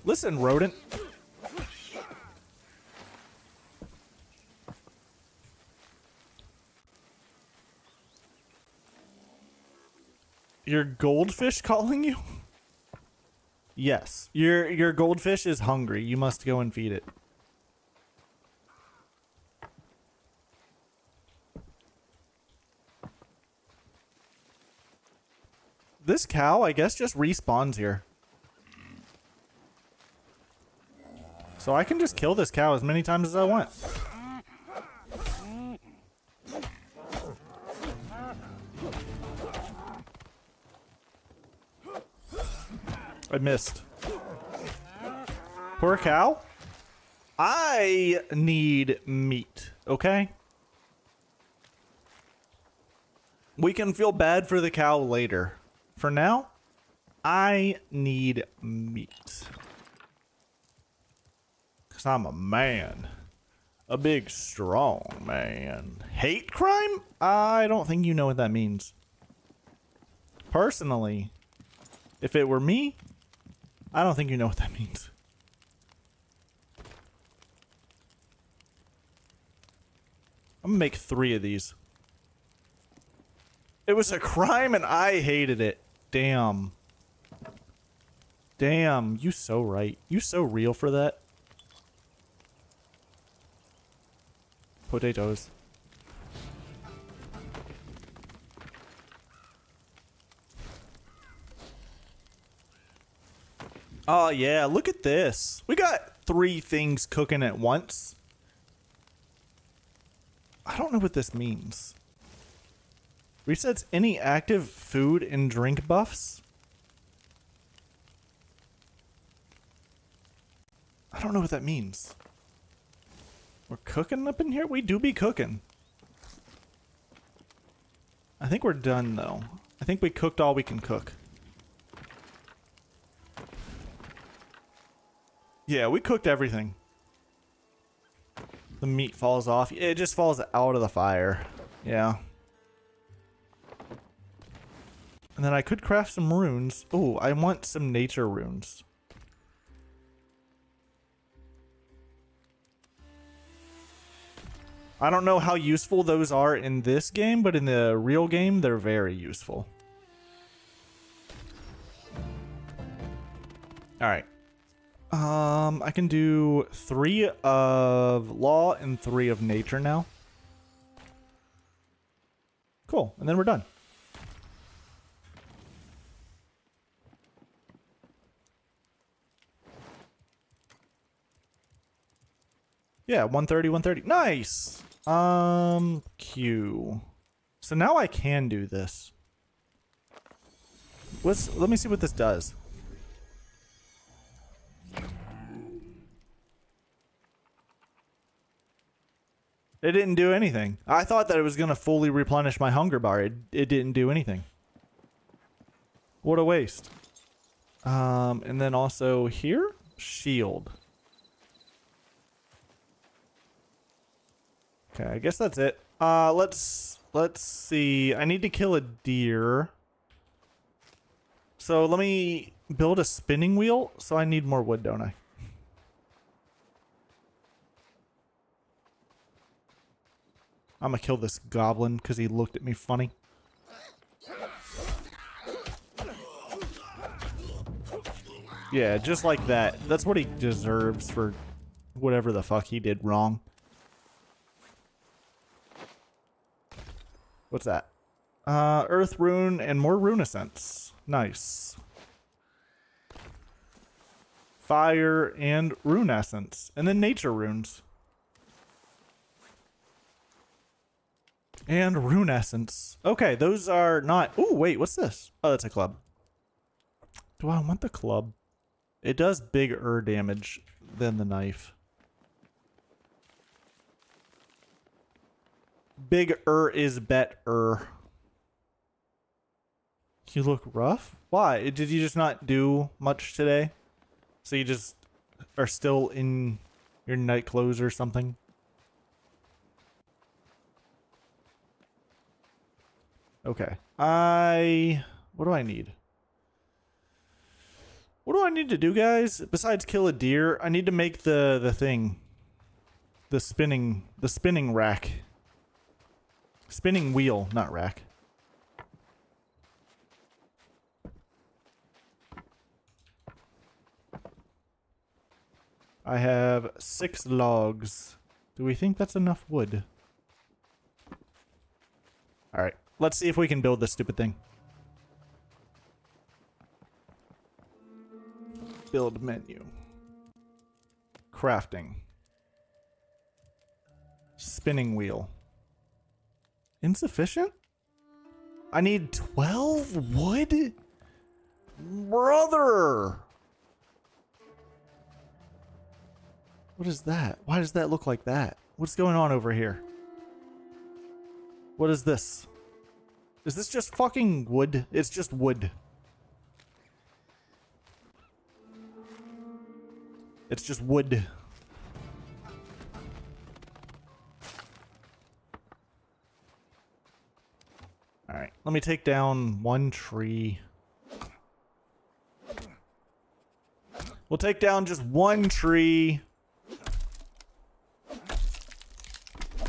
Listen, rodent. Your goldfish calling you? Yes. Your goldfish is hungry. You must go and feed it. This cow, I guess, just respawns here. So I can just kill this cow as many times as I want. I missed. Poor cow. I need meat, okay? We can feel bad for the cow later. For now, I need meat. Because I'm a man. A big, strong man. Hate crime? I don't think you know what that means. Personally, if it were me, I don't think you know what that means. I'm gonna make 3 of these. It was a crime and I hated it. Damn. Damn, you so right. You so real for that. Potatoes. Oh yeah, look at this. We got 3 things cooking at once. I don't know what this means. Resets any active food and drink buffs? I don't know what that means. We're cooking up in here? We do be cooking. I think we're done though. I think we cooked all we can cook. Yeah, we cooked everything. The meat falls off. It just falls out of the fire. Yeah. And then I could craft some runes. Oh, I want some nature runes. I don't know how useful those are in this game, but in the real game, they're very useful. Alright. I can do 3 of law and 3 of nature now. Cool, and then we're done. Yeah, 130, 130. Nice! Q. So now I can do this. Let me see what this does. It didn't do anything. I thought that it was going to fully replenish my hunger bar. It didn't do anything. What a waste. And then also here, shield. Okay, I guess that's it. Let's see. I need to kill a deer. So let me build a spinning wheel. So I need more wood, don't I? I'm gonna kill this goblin because he looked at me funny. Yeah, just like that. That's what he deserves for whatever the fuck he did wrong. What's that? Earth rune and more rune essence. Nice. Fire and rune essence. And then nature runes. And rune essence. Okay, those are not... Ooh, wait, what's this? Oh, that's a club. Do I want the club? It does bigger damage than the knife. Bigger is better. You look rough? Why? Did you just not do much today? So you just are still in your night clothes or something? Okay. What do I need? What do I need to do, guys? Besides kill a deer, I need to make the thing. The spinning rack. Spinning wheel, not rack. I have 6 logs. Do we think that's enough wood? Alright, let's see if we can build this stupid thing. Build menu. Crafting. Spinning wheel. Insufficient? I need 12 wood? Brother! What is that? Why does that look like that? What's going on over here? What is this? Is this just fucking wood? It's just wood. It's just wood. Alright, let me take down one tree. We'll take down just one tree.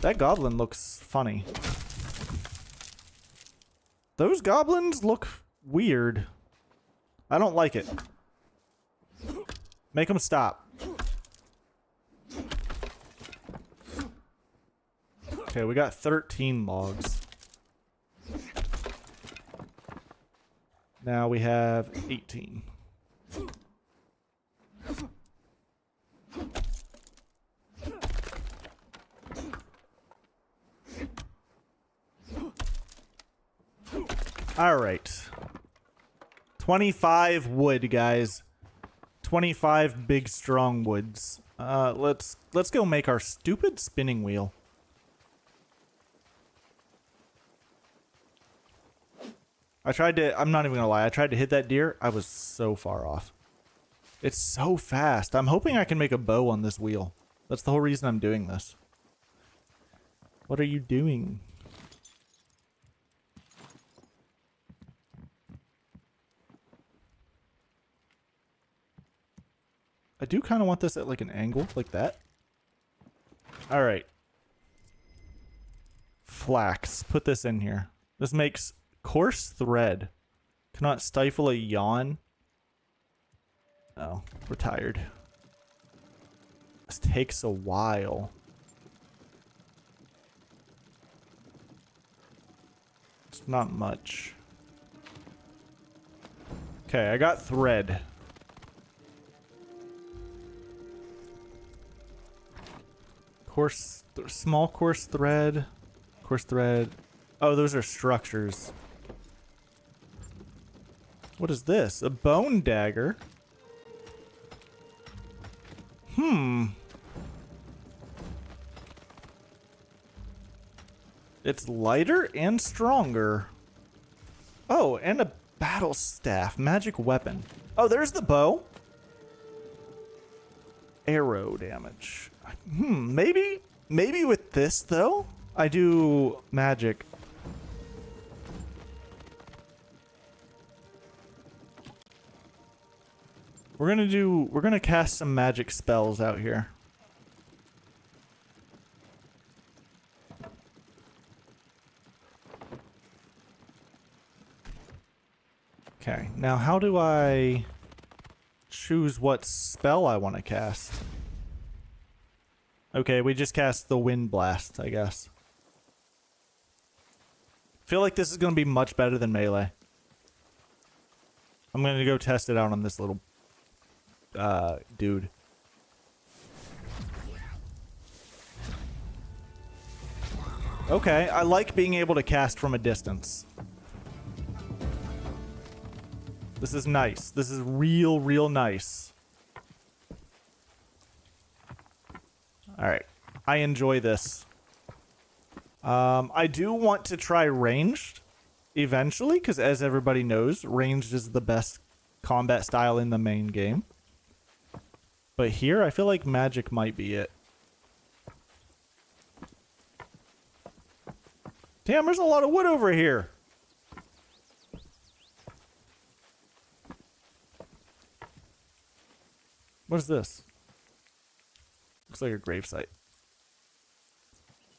That goblin looks funny. Those goblins look weird. I don't like it. Make them stop. Okay, we got 13 logs. Now we have 18. All right. 25 wood, guys. 25 big strong woods. Let's go make our stupid spinning wheel. I'm not even gonna lie, I tried to hit that deer. I was so far off. It's so fast. I'm hoping I can make a bow on this wheel. That's the whole reason I'm doing this. What are you doing? I do kind of want this at like an angle, like that. All right. Flax. Put this in here. This makes coarse thread. Cannot stifle a yawn. Oh, we're tired. This takes a while. It's not much. Okay, I got thread. Small coarse thread. Coarse thread. Oh, those are structures. What is this? A bone dagger? It's lighter and stronger. Oh, and a battle staff. Magic weapon. Oh, there's the bow. Arrow damage. Maybe with this though, I do magic. We're gonna cast some magic spells out here. Okay, now how do I choose what spell I want to cast? Okay, we just cast the wind blast, I guess. Feel like this is going to be much better than melee. I'm going to go test it out on this little dude. Okay, I like being able to cast from a distance. This is nice. This is real nice. Alright. I enjoy this. I do want to try ranged eventually, because as everybody knows, ranged is the best combat style in the main game. But here, I feel like magic might be it. Damn, there's a lot of wood over here. What is this? Looks like a gravesite.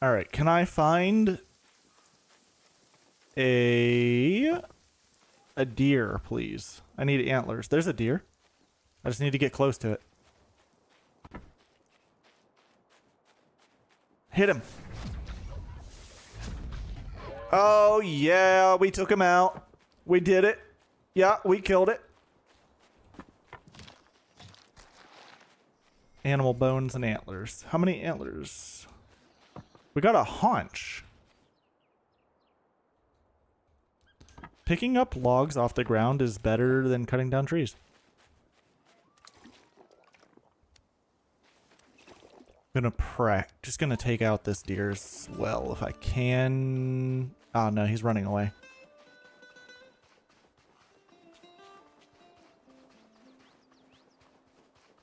Alright, can I find a deer, please? I need antlers. There's a deer. I just need to get close to it. Hit him. Oh, yeah, we took him out. We did it. Yeah, we killed it. Animal bones and antlers. How many antlers? We got a haunch. Picking up logs off the ground is better than cutting down trees. Just gonna take out this deer as well if I can. Oh no, he's running away.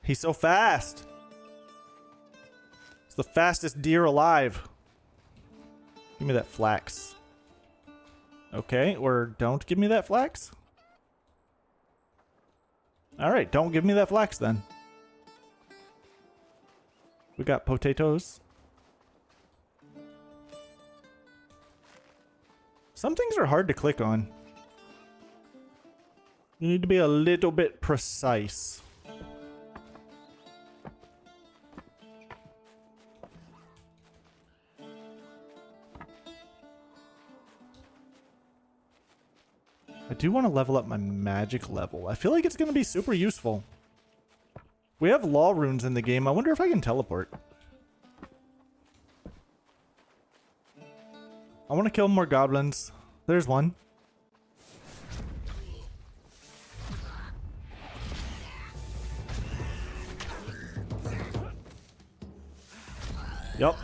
He's so fast. It's the fastest deer alive. Give me that flax. Okay, or don't give me that flax. All right, don't give me that flax then. We got potatoes. Some things are hard to click on. You need to be a little bit precise. I do want to level up my magic level. I feel like it's going to be super useful. We have law runes in the game. I wonder if I can teleport. I want to kill more goblins. There's one. Yup.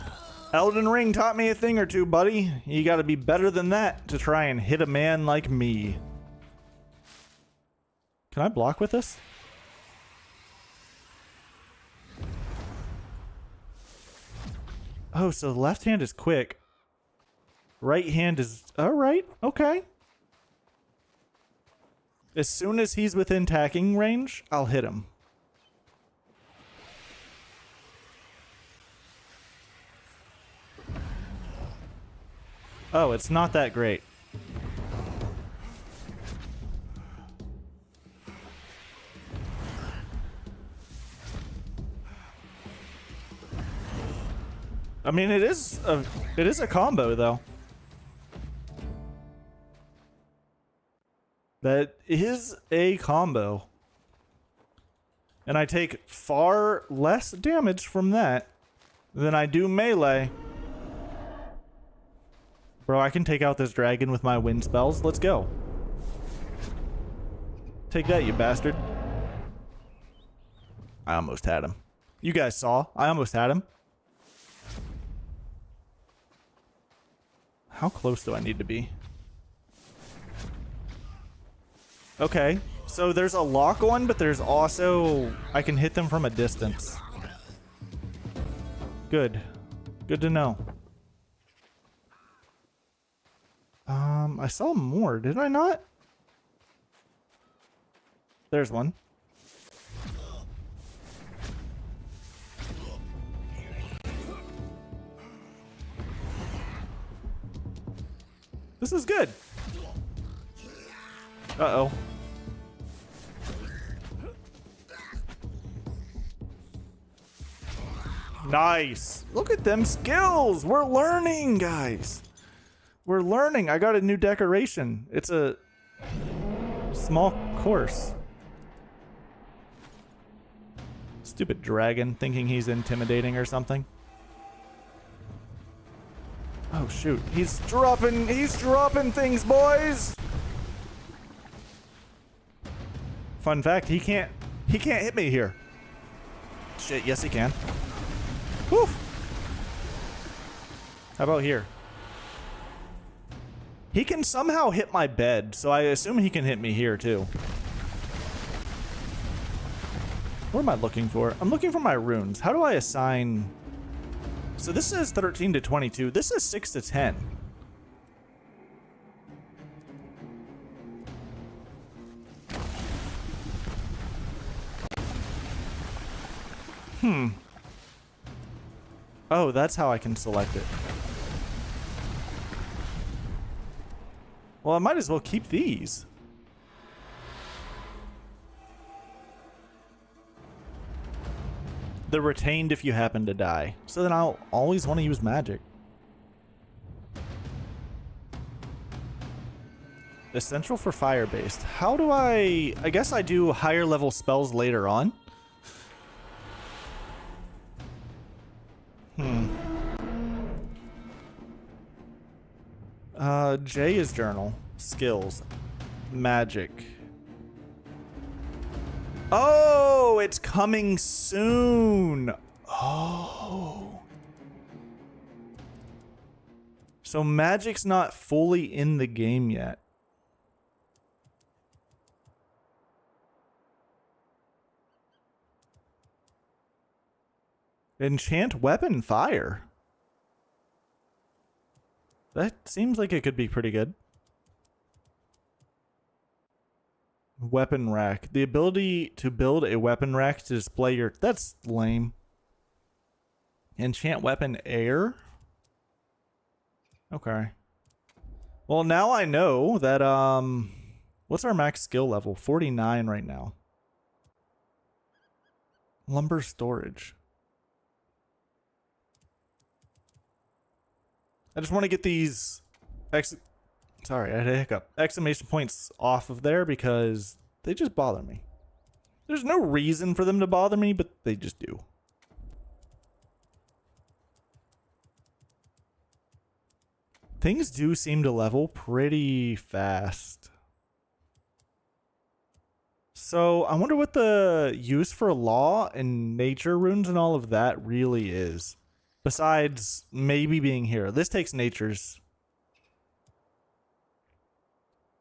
Elden Ring taught me a thing or two, buddy. You gotta be better than that to try and hit a man like me. Can I block with this? Oh, so the left hand is quick. Right hand is... Alright, okay. As soon as he's within attacking range, I'll hit him. Oh, it's not that great. I mean, it is a combo though. That is a combo. And I take far less damage from that than I do melee. Bro, I can take out this dragon with my wind spells. Let's go. Take that, you bastard. I almost had him. You guys saw. I almost had him. How close do I need to be? Okay. So there's a lock one, but there's also... I can hit them from a distance. Good. Good to know. I saw more, did I not? There's one. This is good. Uh-oh. Nice. Look at them skills. We're learning, guys. We're learning. I got a new decoration. It's a small course. Stupid dragon thinking he's intimidating or something. Oh shoot. He's dropping things, boys. Fun fact, he can't hit me here. Shit, yes he can. Woo! How about here? He can somehow hit my bed, so I assume he can hit me here too. What am I looking for? I'm looking for my runes. How do I assign... So this is 13 to 22. This is 6 to 10. Oh, that's how I can select it. Well, I might as well keep these. They're retained if you happen to die. So then I'll always want to use magic. Essential for fire-based. How do I guess I do higher level spells later on. J is journal. Skills. Magic. Oh, it's coming soon. Oh. So magic's not fully in the game yet. Enchant weapon fire. That seems like it could be pretty good. Weapon rack. The ability to build a weapon rack to display your... That's lame. Enchant weapon air. Okay. Well, now I know that, what's our max skill level? 49 right now. Lumber storage. I just want to get these... Sorry, I had a hiccup. Exclamation points off of there because they just bother me. There's no reason for them to bother me, but they just do. Things do seem to level pretty fast. So I wonder what the use for law and nature runes and all of that really is. Besides maybe being here. This takes nature's.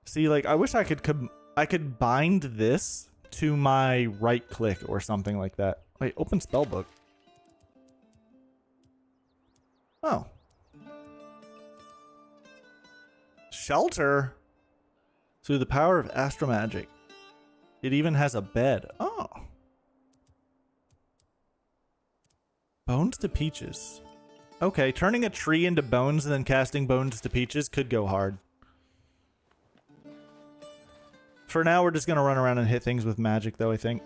See, like, I wish I could bind this to my right click or something like that. Wait, open spellbook. Oh. Shelter. Through the power of astromagic. It even has a bed. Oh. Bones to peaches. Okay, turning a tree into bones and then casting bones to peaches could go hard. For now, we're just going to run around and hit things with magic, though, I think.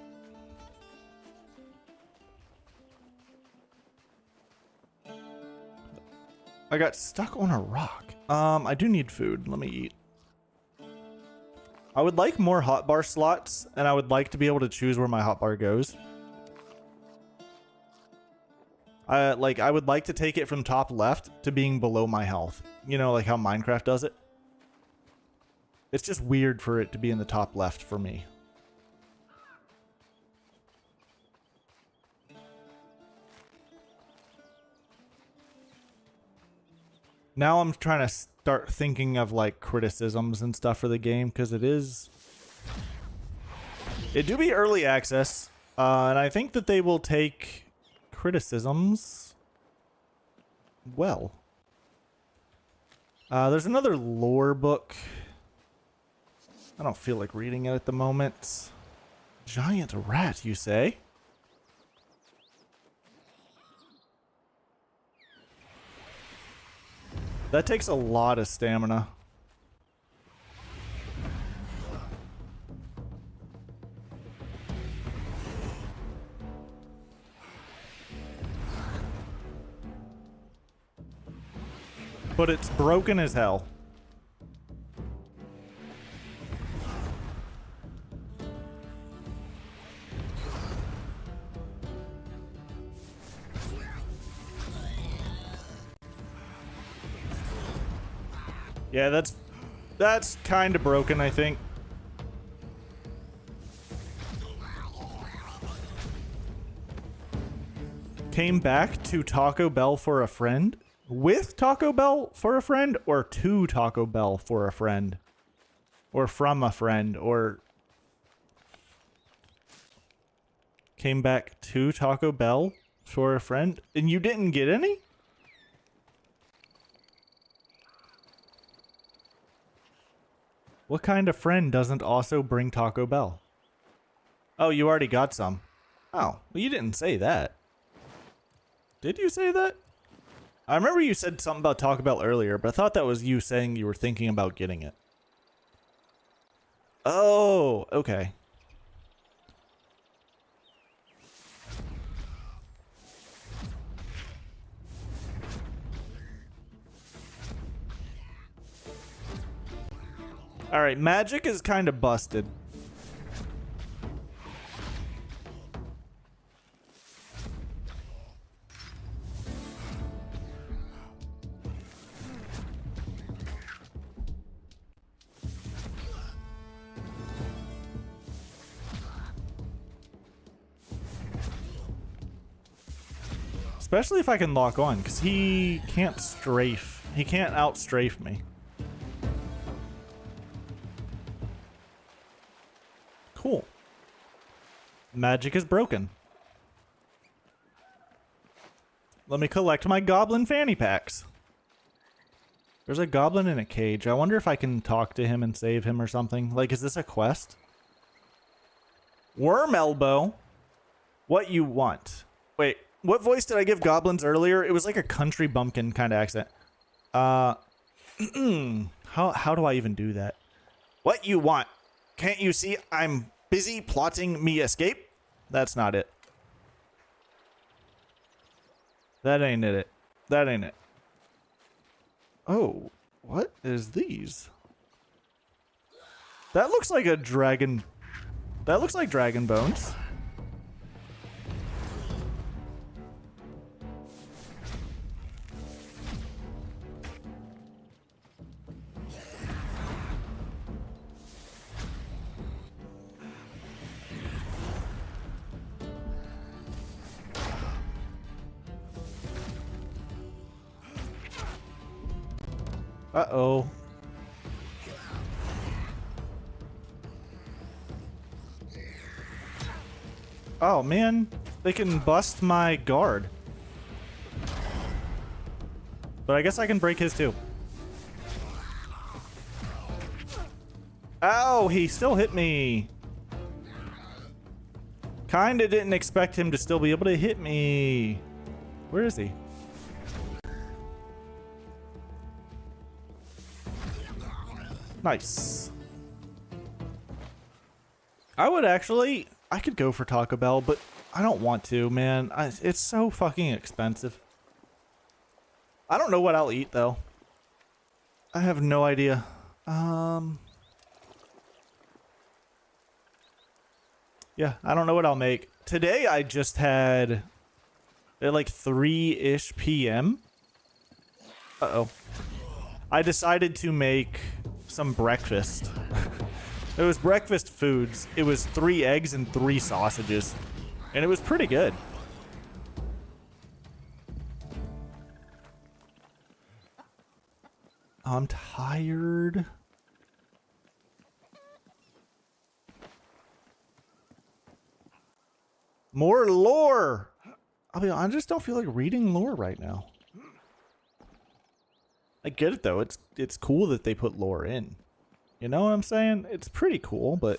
I got stuck on a rock. I do need food. Let me eat. I would like more hotbar slots, and I would like to be able to choose where my hotbar goes. I would like to take it from top left to being below my health. You know, like how Minecraft does it. It's just weird for it to be in the top left for me. Now I'm trying to start thinking of like criticisms and stuff for the game because it do be early access, and I think that they will take criticisms well. There's another lore book. I don't feel like reading it at the moment. Giant rat, you say? That takes a lot of stamina. But it's broken as hell. Yeah, that's kind of broken, I think. Came back to Taco Bell for a friend? With Taco Bell for a friend? Or to Taco Bell for a friend? Or from a friend? Or... Came back to Taco Bell for a friend? And you didn't get any? What kind of friend doesn't also bring Taco Bell? Oh, you already got some. Oh, well, you didn't say that. Did you say that? I remember you said something about Taco Bell earlier, but I thought that was you saying you were thinking about getting it. Oh, okay. Alright, magic is kind of busted. Especially if I can lock on, because he can't strafe. He can't out-strafe me. Cool. Magic is broken. Let me collect my goblin fanny packs. There's a goblin in a cage. I wonder if I can talk to him and save him or something. Like, is this a quest? Worm elbow. What you want? Wait, what voice did I give goblins earlier? It was like a country bumpkin kind of accent. How do I even do that? What you want? Can't you see I'm busy plotting me escape? That's not it. That ain't it. That ain't it. Oh, what is these? That looks like a dragon. That looks like dragon bones. Uh-oh. Oh, man. They can bust my guard. But I guess I can break his too. Ow, he still hit me. Kinda didn't expect him to still be able to hit me. Where is he? Nice. I could go for Taco Bell, but I don't want to, man. It's so fucking expensive. I don't know what I'll eat, though. I have no idea. Yeah, I don't know what I'll make. Today, I just had at like 3-ish p.m. Uh-oh. I decided to make some breakfast. It was breakfast foods. It was 3 eggs and 3 sausages. And it was pretty good. I'm tired. More lore. I just don't feel like reading lore right now. I get it though. It's cool that they put lore in. You know what I'm saying? It's pretty cool, but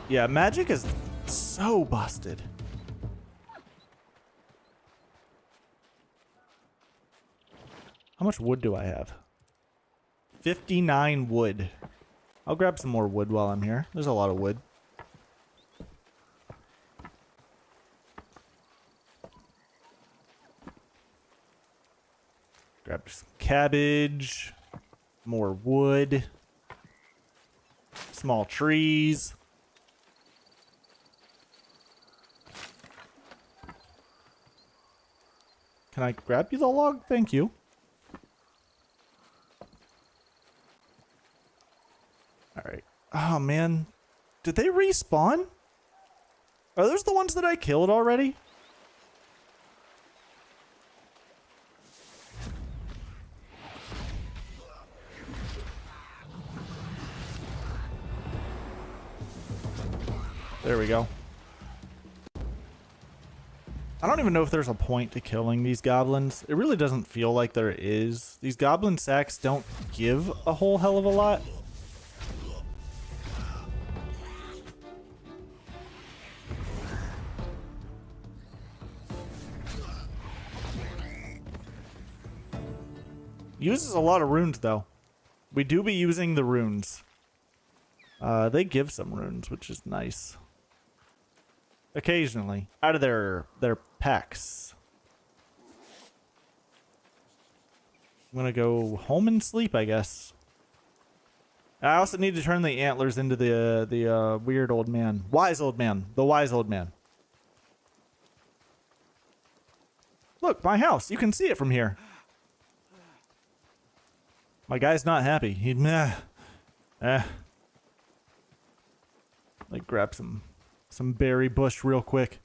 yeah, magic is so busted. How much wood do I have? 59 wood. I'll grab some more wood while I'm here. There's a lot of wood. Grab some cabbage, more wood, small trees. Can I grab you the log? Thank you. All right. Oh, man. Did they respawn? Are those the ones that I killed already? There we go. I don't even know if there's a point to killing these goblins. It really doesn't feel like there is. These goblin sacks don't give a whole hell of a lot. Uses a lot of runes though. We do be using the runes. They give some runes, which is nice. Occasionally, out of their packs. I'm gonna go home and sleep, I guess. I also need to turn the antlers into the weird old man, wise old man, the wise old man. Look, my house. You can see it from here. My guy's not happy. Like grab some berry bush real quick.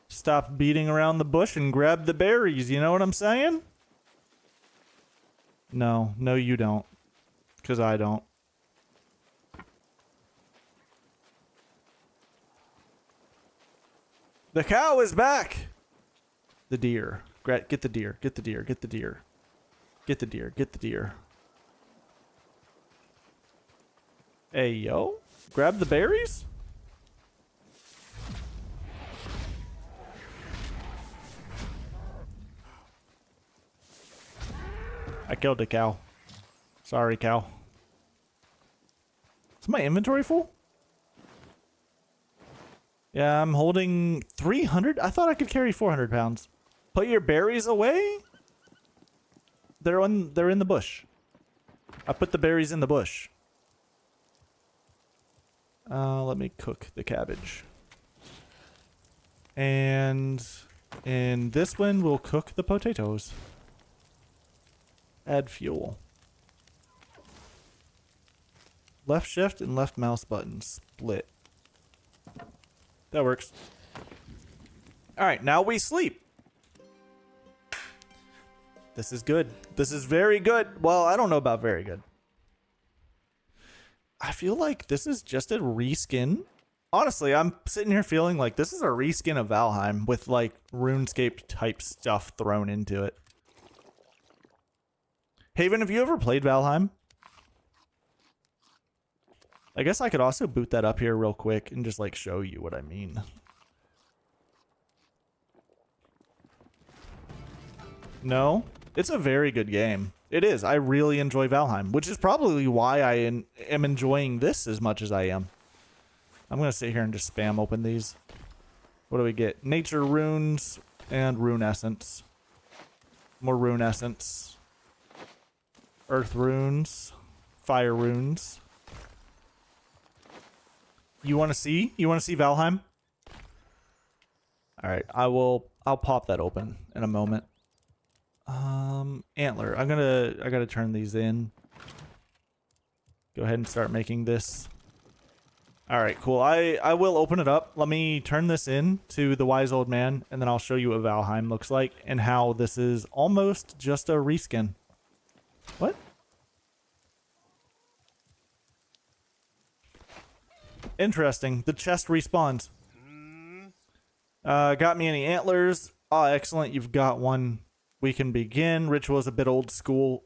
Stop beating around the bush and grab the berries, you know what I'm saying? No, you don't. 'Cause I don't. The cow is back! The deer. Get the deer, get the deer, get the deer. Get the deer, get the deer. Hey, yo. Grab the berries? I killed a cow. Sorry, cow. Is my inventory full? Yeah, I'm holding 300. I thought I could carry 400 pounds. Put your berries away? They're in the bush. I put the berries in the bush. Let me cook the cabbage. And in this one, we'll cook the potatoes. Add fuel. Left shift and left mouse button split. That works. Alright, now we sleep. This is good. This is very good. Well, I don't know about very good. I feel like this is just a reskin. Honestly, I'm sitting here feeling like this is a reskin of Valheim with like RuneScape type stuff thrown into it. Haven, have you ever played Valheim? I guess I could also boot that up here real quick and just like show you what I mean. No? It's a very good game. It is. I really enjoy Valheim, which is probably why I am enjoying this as much as I am. I'm going to sit here and just spam open these. What do we get? Nature runes and rune essence. More rune essence. Earth runes. Fire runes. You want to see? You want to see Valheim? All right, I'll pop that open in a moment. Antler. I gotta turn these in. Go ahead and start making this. All right, cool. I will open it up. Let me turn this in to the wise old man, and then I'll show you what Valheim looks like and how this is almost just a reskin. What? Interesting. The chest respawns. Got me any antlers? Oh, excellent. You've got one. We can begin. Ritual is a bit old school.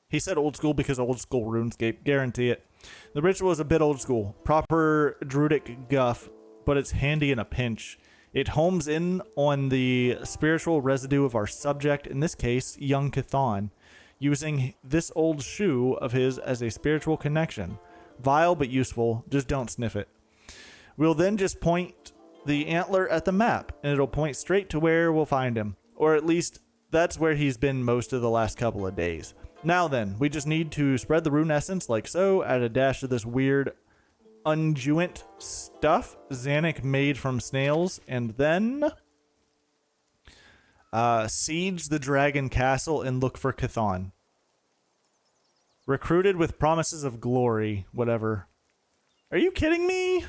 He said old school because old school RuneScape. Guarantee it. The ritual is a bit old school. Proper druidic guff, but it's handy in a pinch. It homes in on the spiritual residue of our subject, in this case, young Chthon, using this old shoe of his as a spiritual connection. Vile but useful. Just don't sniff it. We'll then just point the antler at the map, and it'll point straight to where we'll find him. Or at least, that's where he's been most of the last couple of days. Now then, we just need to spread the rune essence like so, add a dash of this weird unguent stuff Xanic made from snails, and then siege the dragon castle and look for Chthon. Recruited with promises of glory, whatever. Are you kidding me?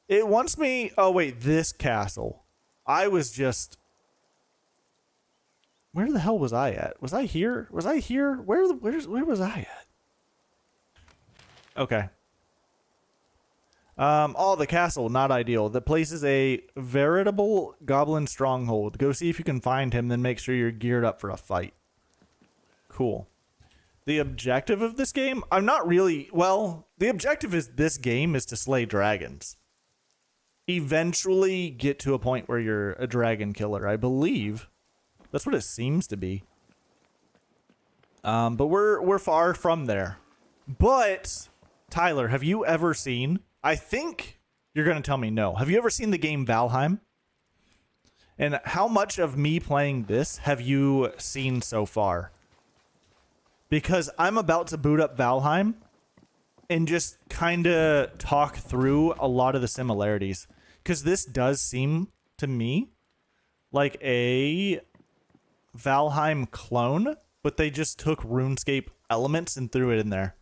It wants me... Oh, wait, this castle. I was just... Where the hell was I at? Was I here? Was I here? Where was I at? Okay. Oh, the castle, not ideal. The place is a veritable goblin stronghold. Go see if you can find him, then make sure you're geared up for a fight. Cool. The objective of this game? I'm not really... Well, the objective is this game is to slay dragons. Eventually get to a point where you're a dragon killer, I believe. That's what it seems to be. But we're far from there. But, Tyler, have you ever seen... I think you're going to tell me no. Have you ever seen the game Valheim? And how much of me playing this have you seen so far? Because I'm about to boot up Valheim and just kind of talk through a lot of the similarities. Because this does seem to me like a Valheim clone, but they just took RuneScape elements and threw it in there.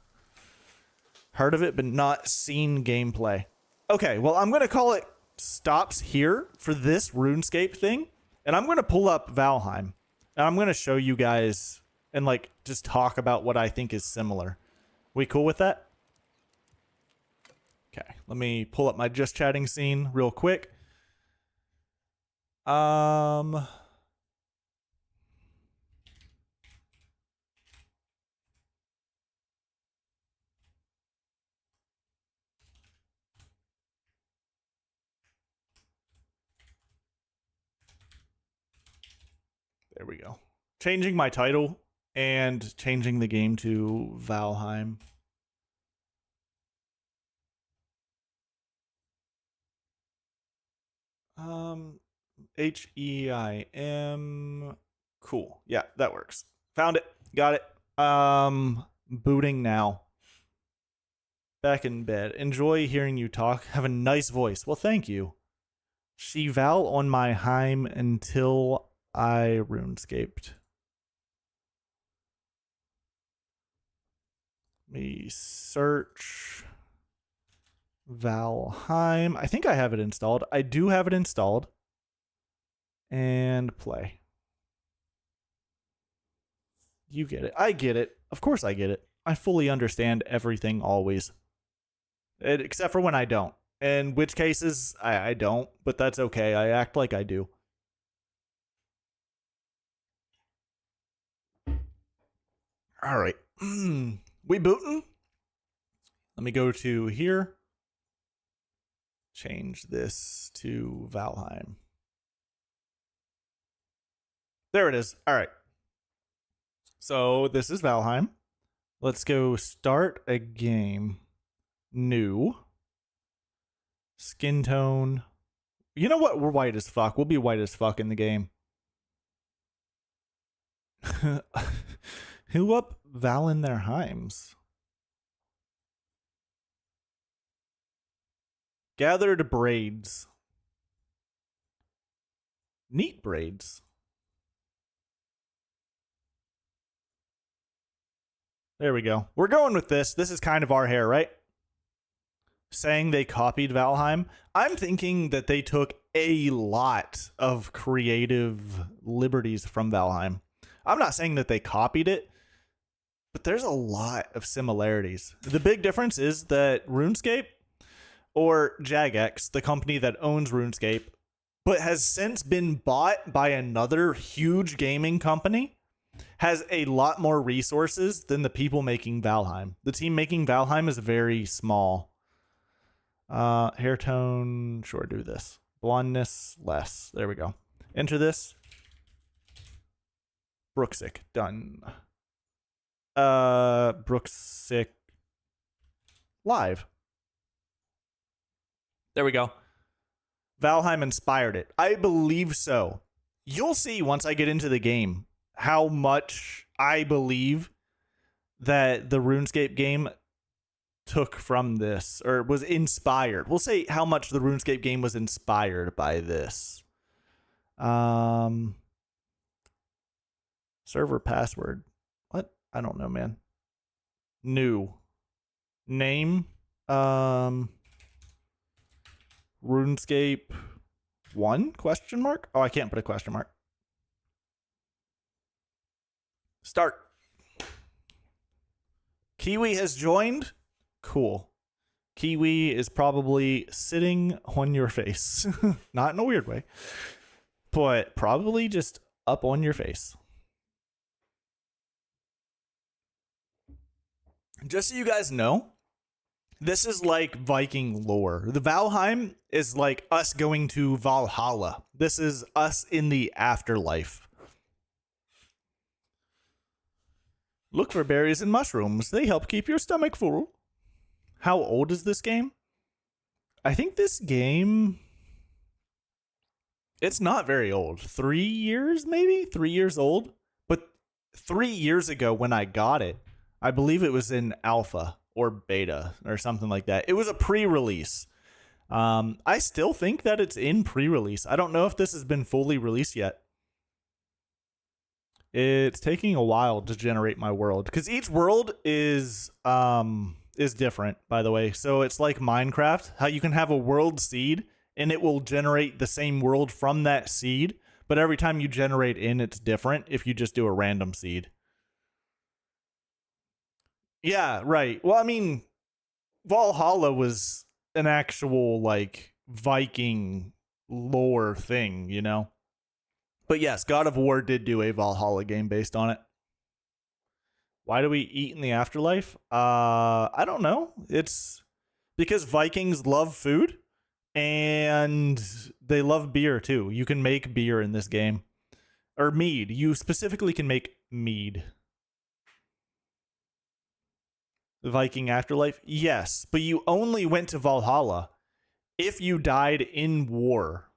Heard of it, but not seen gameplay. Okay, well, I'm going to call it stops here for this RuneScape thing. And I'm going to pull up Valheim. And I'm going to show you guys and, like, just talk about what I think is similar. We cool with that? Okay, let me pull up my just chatting scene real quick. There we go. Changing my title and changing the game to Valheim. H-E-I-M. Cool. Yeah, that works. Found it. Got it. Booting now. Back in bed. Enjoy hearing you talk. Have a nice voice. Well, thank you. She Val on my Heim until I RuneScaped. Me search Valheim. I think I have it installed. I do have it installed. And play. You get it. I get it. Of course I get it. I fully understand everything always. Except for when I don't. In which cases, I don't. But that's okay. I act like I do. All right. We booting? Let me go to here. Change this to Valheim. There it is. All right. So this is Valheim. Let's go start a game. New. Skin tone. You know what? We're white as fuck. We'll be white as fuck in the game. Who up Val in their Heims? Gathered braids. Neat braids. There we go. We're going with this. This is kind of our hair, right? Saying they copied Valheim. I'm thinking that they took a lot of creative liberties from Valheim. I'm not saying that they copied it, but there's a lot of similarities. The big difference is that RuneScape, or Jagex, the company that owns RuneScape, but has since been bought by another huge gaming company, has a lot more resources than the people making Valheim. The team making Valheim is very small. Hair tone, sure, do this. Blondness, less. There we go. Enter this. Brooksick, done. Brooksick live. There we go. Valheim inspired it. I believe so. You'll see once I get into the game how much I believe that the RuneScape game took from this, or was inspired. We'll say how much the RuneScape game was inspired by this. Server password. What? I don't know, man. New. Name. RuneScape 1? Question mark? Oh, I can't put a question mark. Start. Kiwi has joined. Cool. Kiwi is probably sitting on your face. Not in a weird way, but probably just up on your face. Just so you guys know, this is like Viking lore. The Valheim is like us going to Valhalla. This is us in the afterlife. Look for berries and mushrooms. They help keep your stomach full. How old is this game? I think this game... It's not very old. 3 years, maybe? 3 years old? But 3 years ago when I got it, I believe it was in alpha or beta or something like that. It was a pre-release. I still think that it's in pre-release. I don't know if this has been fully released yet. It's taking a while to generate my world because each world is is different, by the way. So it's like Minecraft, how you can have a world seed and it will generate the same world from that seed, but every time you generate in, it's different if you just do a random seed. Yeah, right. Well, I mean, Valhalla was an actual, like, Viking lore thing, you know? But yes, God of War did do a Valhalla game based on it. Why do we eat in the afterlife? I don't know. It's because Vikings love food and they love beer too. You can make beer in this game. Or mead. You specifically can make mead. The Viking afterlife? Yes, but you only went to Valhalla if you died in war.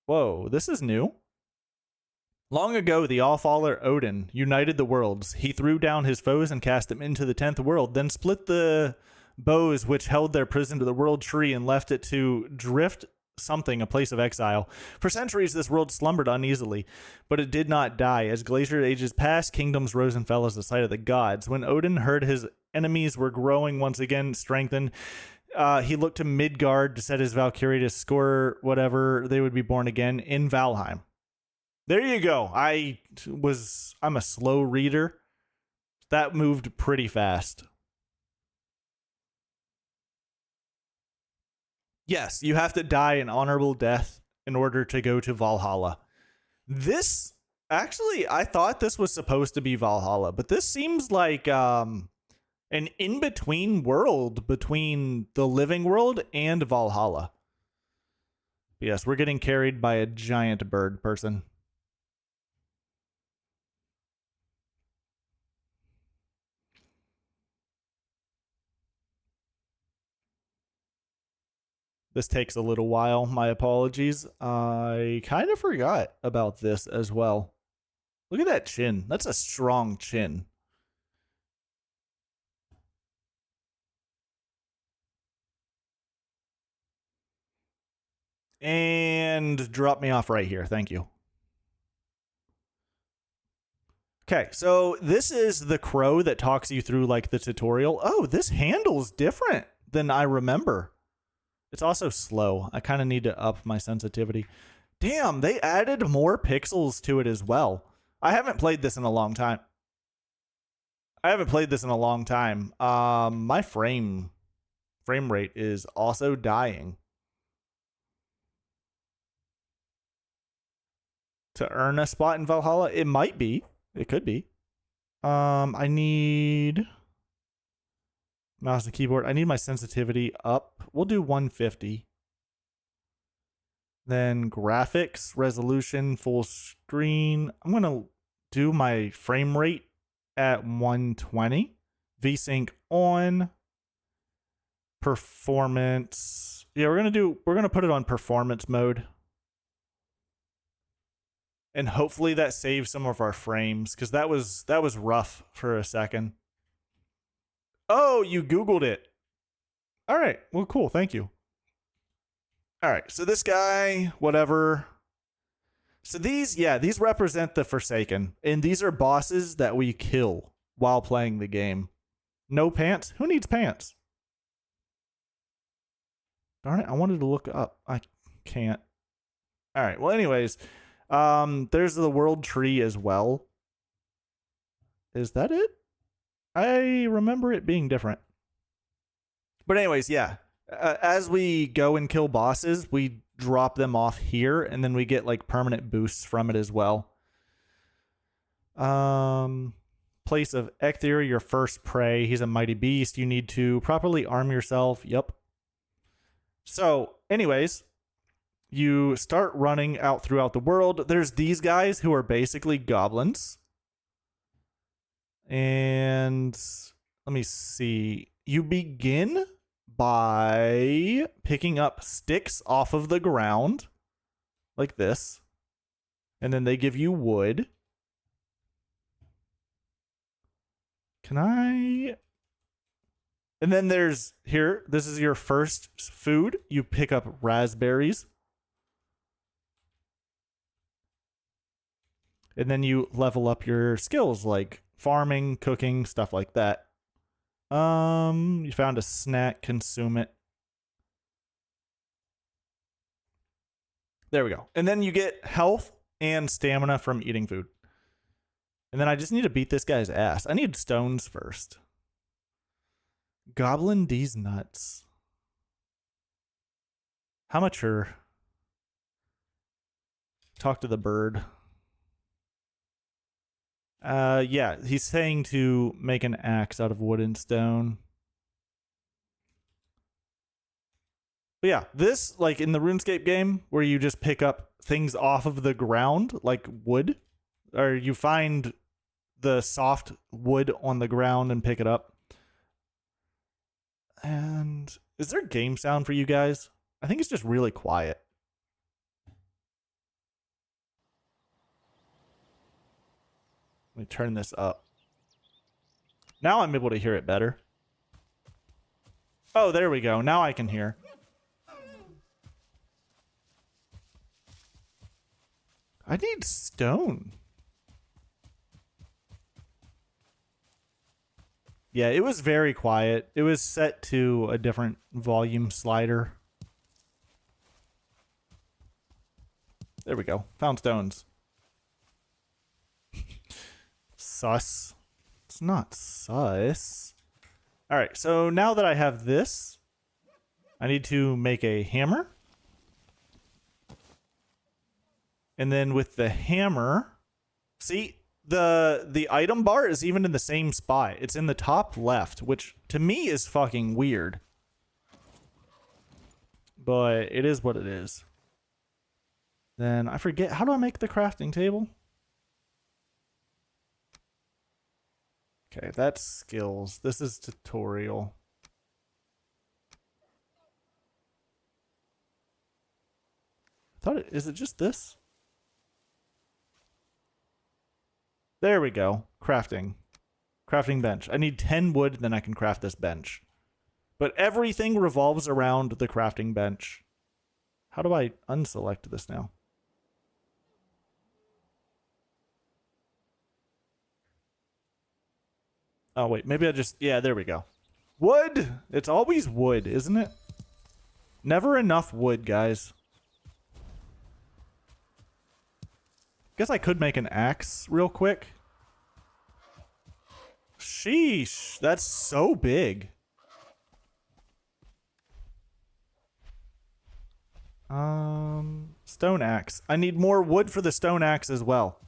Whoa, this is new. Long ago, the Allfather Odin united the worlds. He threw down his foes and cast them into the 10th world, then split the bows which held their prison to the world tree and left it to drift something, a place of exile. For centuries, this world slumbered uneasily, but it did not die. As glacier ages passed, kingdoms rose and fell as the sight of the gods. When Odin heard his enemies were growing once again, strengthened, he looked to Midgard to set his Valkyrie to score whatever they would be born again in Valheim. There you go. I'm a slow reader. That moved pretty fast. Yes, you have to die an honorable death in order to go to Valhalla. This, actually, I thought this was supposed to be Valhalla, but this seems like an in-between world between the living world and Valhalla. But yes, we're getting carried by a giant bird person. This takes a little while. My apologies. I kind of forgot about this as well. Look at that chin. That's a strong chin. And drop me off right here. Thank you. Okay, so this is the crow that talks you through like the tutorial. Oh, this handle's different than I remember. It's also slow. I kind of need to up my sensitivity. Damn, they added more pixels to it as well. I haven't played this in a long time. My frame rate is also dying. To earn a spot in Valhalla? It might be. It could be. I need mouse and keyboard. I need my sensitivity up. We'll do 150. Then graphics, resolution, full screen. I'm going to do my frame rate at 120. VSync on. Performance. Yeah, we're going to put it on performance mode. And hopefully that saves some of our frames, because that was rough for a second. Oh, you Googled it. All right. Well, cool. Thank you. All right. So this guy, whatever. So these represent the Forsaken. And these are bosses that we kill while playing the game. No pants? Who needs pants? Darn it. I wanted to look up. I can't. All right. Well, anyways. There's the world tree as well. Is that it? I remember it being different. But anyways, yeah. As we go and kill bosses, we drop them off here, and then we get like permanent boosts from it as well. Place of Ecthir, your first prey. He's a mighty beast. You need to properly arm yourself. Yep. So, anyways, you start running out throughout the world. There's these guys who are basically goblins. And let me see. You begin by picking up sticks off of the ground like this. And then they give you wood. Can I... And then there's here. This is your first food. You pick up raspberries. And then you level up your skills like farming, cooking, stuff like that. You found a snack, consume it. There we go. And then you get health and stamina from eating food. And then I just need to beat this guy's ass. I need stones first. Goblin D's nuts. How mature? Talk to the bird. Yeah, he's saying to make an axe out of wood and stone. But yeah, this, like in the RuneScape game, where you just pick up things off of the ground, like wood, or you find the soft wood on the ground and pick it up. And is there game sound for you guys? I think it's just really quiet. Let me turn this up. Now I'm able to hear it better. Oh, there we go. Now I can hear. I need stone. Yeah, it was very quiet. It was set to a different volume slider. There we go. Found stones. Sus. It's not sus. All right, so now that I have this, I need to make a hammer. And then with the hammer, see, the item bar is even in the same spot. It's in the top left, which to me is fucking weird. But it is what it is. Then I forget, how do I make the crafting table? Okay, that's skills. This is tutorial. I thought is it just this? There we go. Crafting. Crafting bench. I need 10 wood, then I can craft this bench. But everything revolves around the crafting bench. How do I unselect this now? Oh, wait. Maybe I just... Yeah, there we go. Wood! It's always wood, isn't it? Never enough wood, guys. Guess I could make an axe real quick. Sheesh. That's so big. Stone axe. I need more wood for the stone axe as well.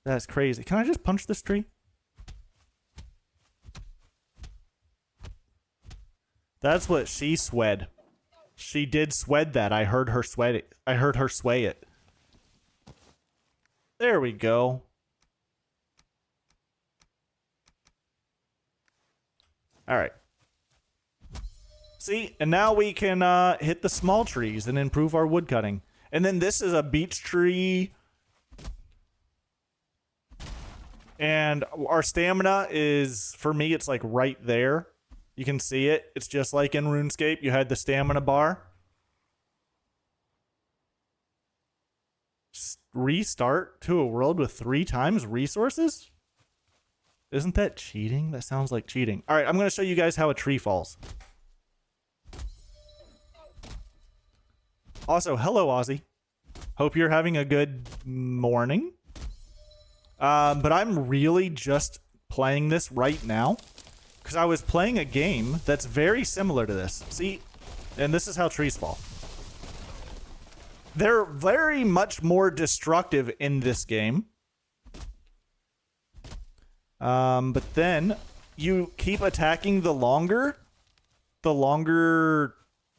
That's crazy. Can I just punch this tree? That's what she swed. She did swed that. I heard her sweat it. I heard her sway it. There we go. All right. See, and now we can hit the small trees and improve our wood cutting. And then this is a beech tree. And our stamina is, for me, it's like right there. You can see it. It's just like in RuneScape. You had the stamina bar. Restart to a world with 3 times resources? Isn't that cheating? That sounds like cheating. All right, I'm going to show you guys how a tree falls. Also, hello, Ozzy. Hope you're having a good morning. But I'm really just playing this right now because I was playing a game that's very similar to this. See? And this is how trees fall. They're very much more destructive in this game. But then you keep attacking the longer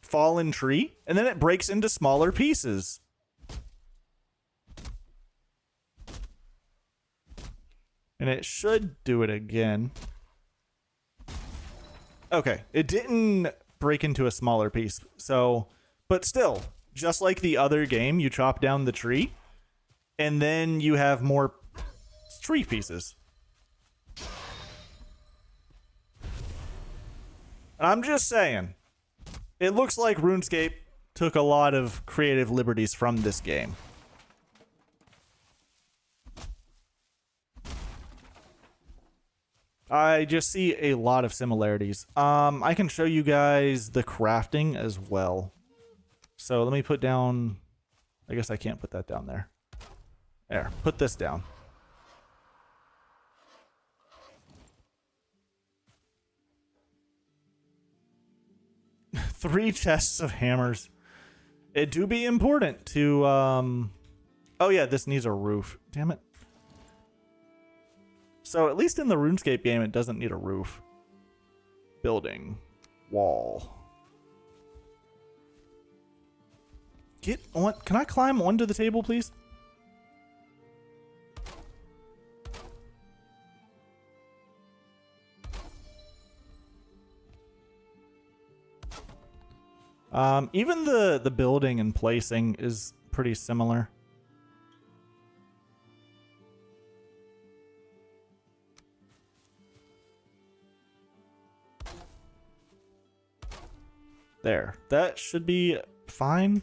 fallen tree, and then it breaks into smaller pieces. And it should do it again. Okay, it didn't break into a smaller piece. So, but still, just like the other game, you chop down the tree, and then you have more tree pieces. I'm just saying, it looks like RuneScape took a lot of creative liberties from this game. I just see a lot of similarities. I can show you guys the crafting as well. So let me put down, I guess I can't put that down there. There, put this down. Three chests of hammers. It do be important to, oh yeah, this needs a roof. Damn it. So at least in the RuneScape game, it doesn't need a roof. Building. Wall. Get on. Can I climb onto the table, please? Even the building and placing is pretty similar. There. That should be fine.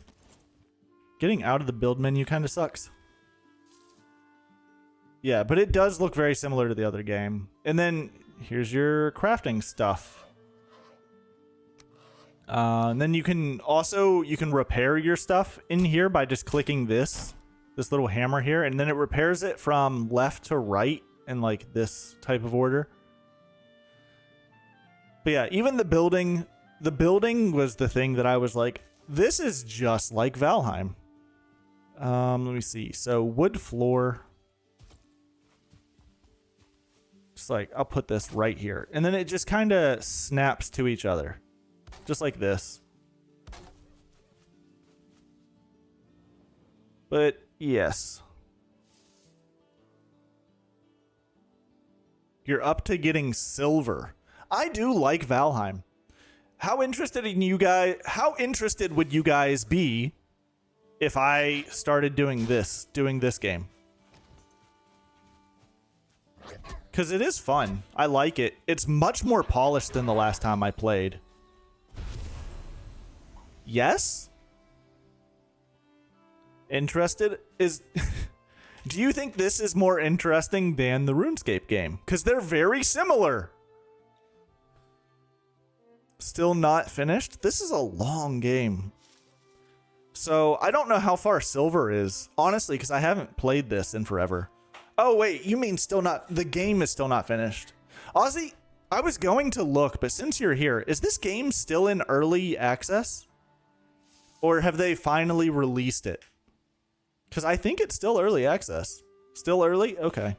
Getting out of the build menu kind of sucks. Yeah, but it does look very similar to the other game. And then here's your crafting stuff. And then you can repair your stuff in here by just clicking this little hammer here, and then it repairs it from left to right in like this type of order. But yeah, even the building was the thing that I was like, this is just like Valheim. Let me see. So wood floor. Just like, I'll put this right here. And then it just kind of snaps to each other. Just like this. But yes. You're up to getting silver. I do like Valheim. How interested would you guys be if I started doing this game? Because it is fun. I like it. It's much more polished than the last time I played. Yes? Interested? Do you think this is more interesting than the RuneScape game? Because they're very similar. Still not finished? This is a long game. So I don't know how far silver is, honestly, because I haven't played this in forever. Oh, wait, you mean still not... The game is still not finished. Ozzy, I was going to look, but since you're here, is this game still in early access? Or have they finally released it? Because I think it's still early access. Still early? Okay.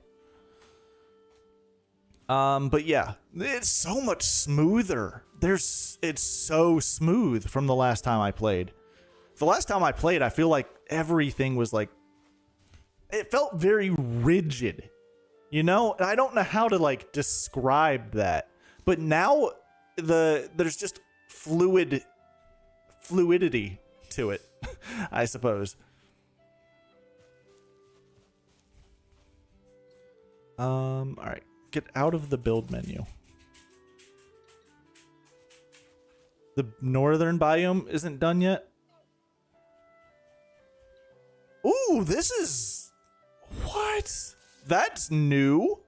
But yeah, it's so much smoother. It's so smooth from the last time I played. The last time I played, I feel like everything was like... It felt very rigid. You know? And I don't know how to like describe that. But now there's just fluidity to it, I suppose. All right, get out of the build menu. The northern biome isn't done yet. Ooh, this is what? That's new.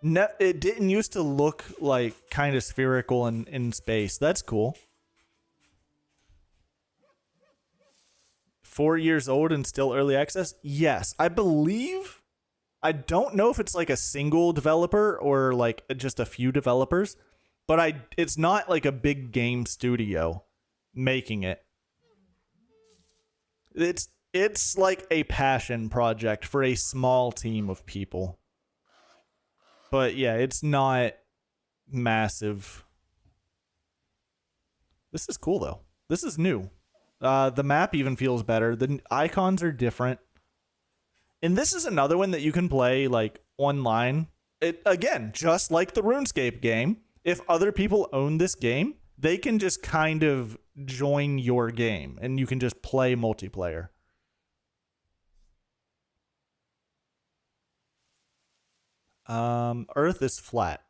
It didn't used to look like kind of spherical in space. That's cool. 4 years old and still early access? Yes, I believe. I don't know if it's like a single developer or like just a few developers, but it's not like a big game studio making it. It's like a passion project for a small team of people. But yeah, it's not massive. This is cool though. This is new. The map even feels better. The icons are different. And this is another one that you can play like online. Again, just like the RuneScape game. If other people own this game, they can just kind of join your game and you can just play multiplayer. Earth is flat.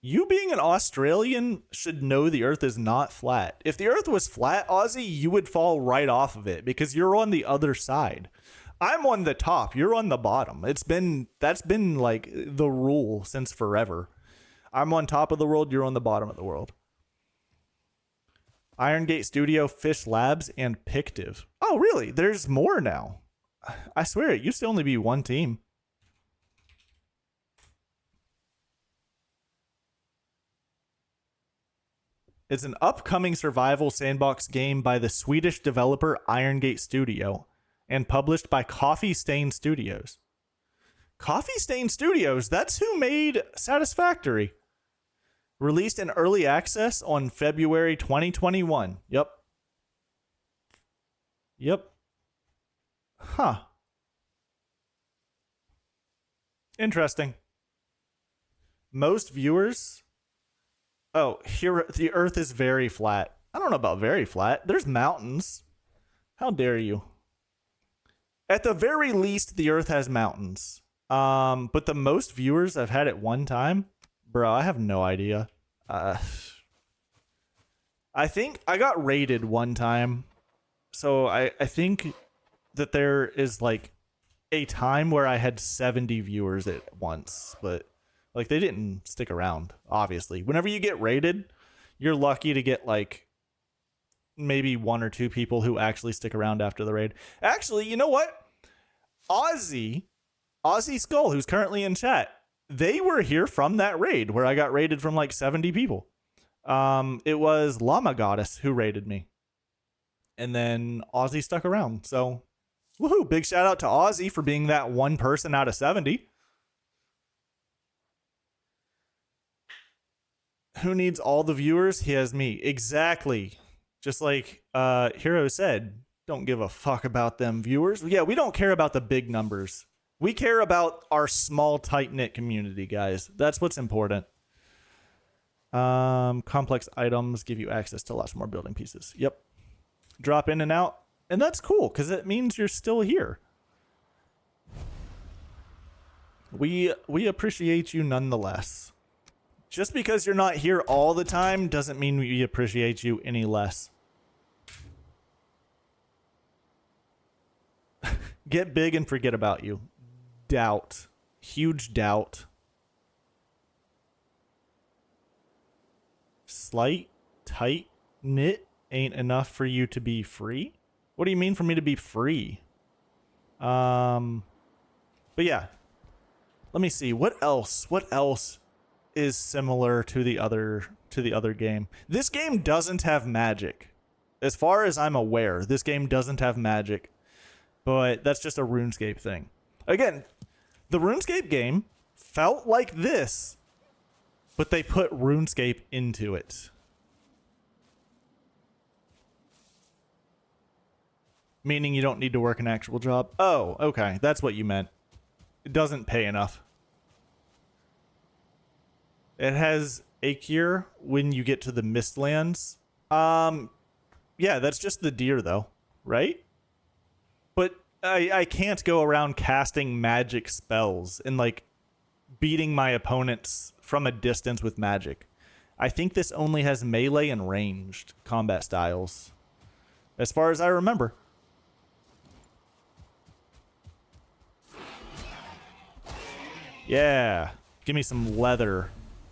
You being an Australian should know the Earth is not flat. If the Earth was flat, Aussie, you would fall right off of it because you're on the other side. I'm on the top. You're on the bottom. That's been like the rule since forever. I'm on top of the world. You're on the bottom of the world. Iron Gate Studio, Fish Labs, and Pictive. Oh, really? There's more now. I swear it used to only be one team. It's an upcoming survival sandbox game by the Swedish developer Iron Gate Studio and published by Coffee Stain Studios. Coffee Stain Studios, that's who made Satisfactory. Released in early access on February 2021. Yep. Huh. Interesting. Most viewers... Oh, here the Earth is very flat. I don't know about very flat. There's mountains. How dare you? At the very least, the Earth has mountains. But the most viewers I've had at one time, bro, I have no idea. I think I got raided one time. So I think that there is like a time where I had 70 viewers at once, but like they didn't stick around, obviously. Whenever you get raided, you're lucky to get like maybe one or two people who actually stick around after the raid. Actually, you know what? Aussie Skull, who's currently in chat, they were here from that raid where I got raided from like 70 people. It was Llama Goddess who raided me. And then Aussie stuck around. So, woohoo, big shout out to Aussie for being that one person out of 70. Who needs all the viewers? He has me. Exactly. Just like Hero said, don't give a fuck about them viewers. Yeah, we don't care about the big numbers. We care about our small, tight-knit community, guys. That's what's important. Complex items give you access to lots more building pieces. Yep. Drop in and out. And that's cool, because it means you're still here. We appreciate you nonetheless. Just because you're not here all the time doesn't mean we appreciate you any less. Get big and forget about you. Doubt. Huge doubt. Slight, tight, knit ain't enough for you to be free? What do you mean for me to be free? But yeah. Let me see. What else? What else is similar to the other game? This game doesn't have magic. As far as I'm aware, this game doesn't have magic. But that's just a RuneScape thing. Again, the RuneScape game felt like this, but they put RuneScape into it. Meaning you don't need to work an actual job. Oh, okay. That's what you meant. It doesn't pay enough. It has a cure when you get to the Mistlands. Yeah, that's just the deer though, right? But I can't go around casting magic spells and like beating my opponents from a distance with magic. I think this only has melee and ranged combat styles, as far as I remember. Yeah, give me some leather.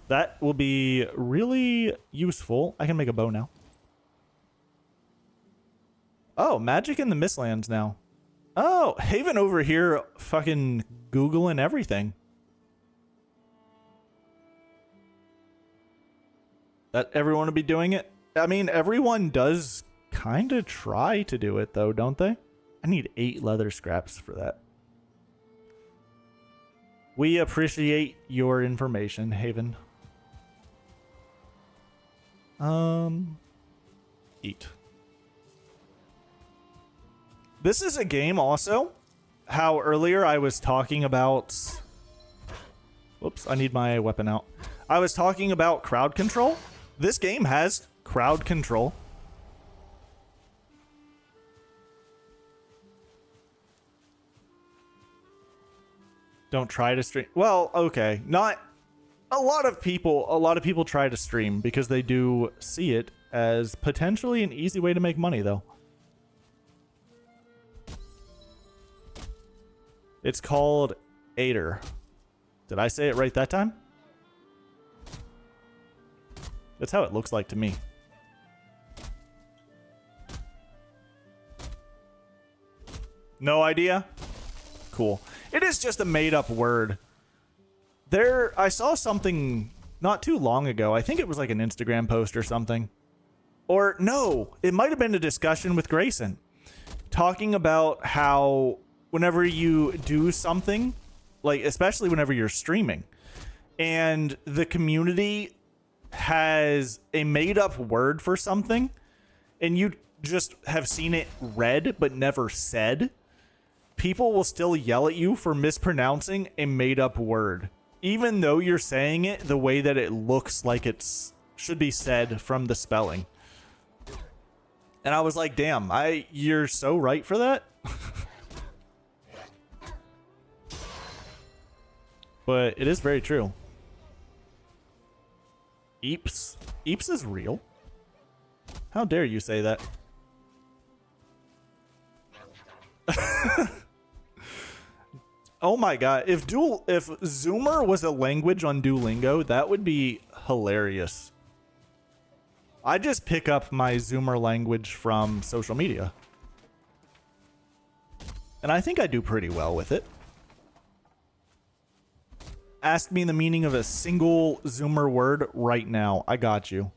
That will be really useful. I can make a bow now. Oh, magic in the Mistlands now. Oh, Haven over here fucking Googling everything. That everyone will be doing it? I mean, everyone does kind of try to do it though, don't they? I need 8 leather scraps for that. We appreciate your information, Haven. Eat. This is a game also, how earlier I was talking about... Whoops, I need my weapon out. I was talking about crowd control. This game has crowd control. Don't try to stream. Well, okay. Not a lot of people try to stream because they do see it as potentially an easy way to make money though. It's called Ader. Did I say it right that time? That's how it looks like to me. No idea? Cool. It is just a made-up word. I saw something not too long ago. I think it was like an Instagram post or something. Or no, it might have been a discussion with Grayson. Talking about how whenever you do something, like especially whenever you're streaming, and the community has a made-up word for something, and you just have seen it read but never said, people will still yell at you for mispronouncing a made-up word, even though you're saying it the way that it looks like it's should be said from the spelling. And I was like, damn, you're so right for that. But it is very true. Eeps. Eeps is real. How dare you say that? Oh my god, if Zoomer was a language on Duolingo, that would be hilarious. I just pick up my Zoomer language from social media. And I think I do pretty well with it. Ask me the meaning of a single Zoomer word right now. I got you.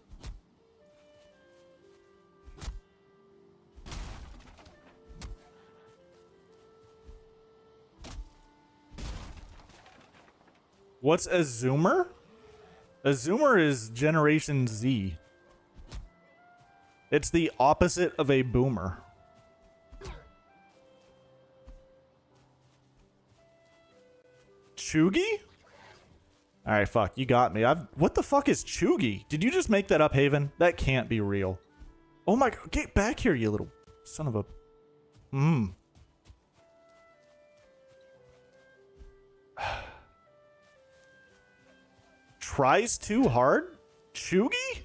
What's a Zoomer? A Zoomer is Generation Z. It's the opposite of a boomer. Chugi? Alright, fuck. You got me. What the fuck is Chugi? Did you just make that up, Haven? That can't be real. Oh my god. Get back here, you little son of a... Tries too hard? Chugi?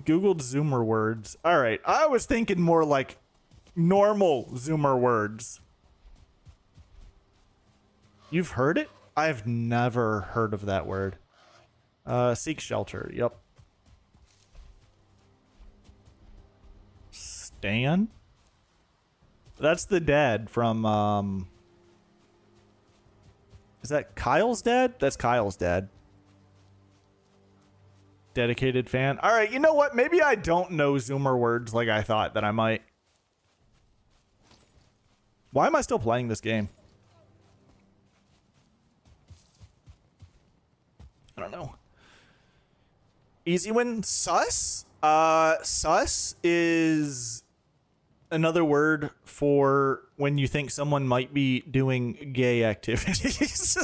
Googled Zoomer words. Alright, I was thinking more like normal Zoomer words. You've heard it? I've never heard of that word. Seek shelter. Yep. Stan? That's the dad from, is that Kyle's dad? That's Kyle's dad. Dedicated fan. All right, you know what? Maybe I don't know Zoomer words like I thought that I might. Why am I still playing this game? I don't know. Easy win. Sus? Sus is another word for when you think someone might be doing gay activities.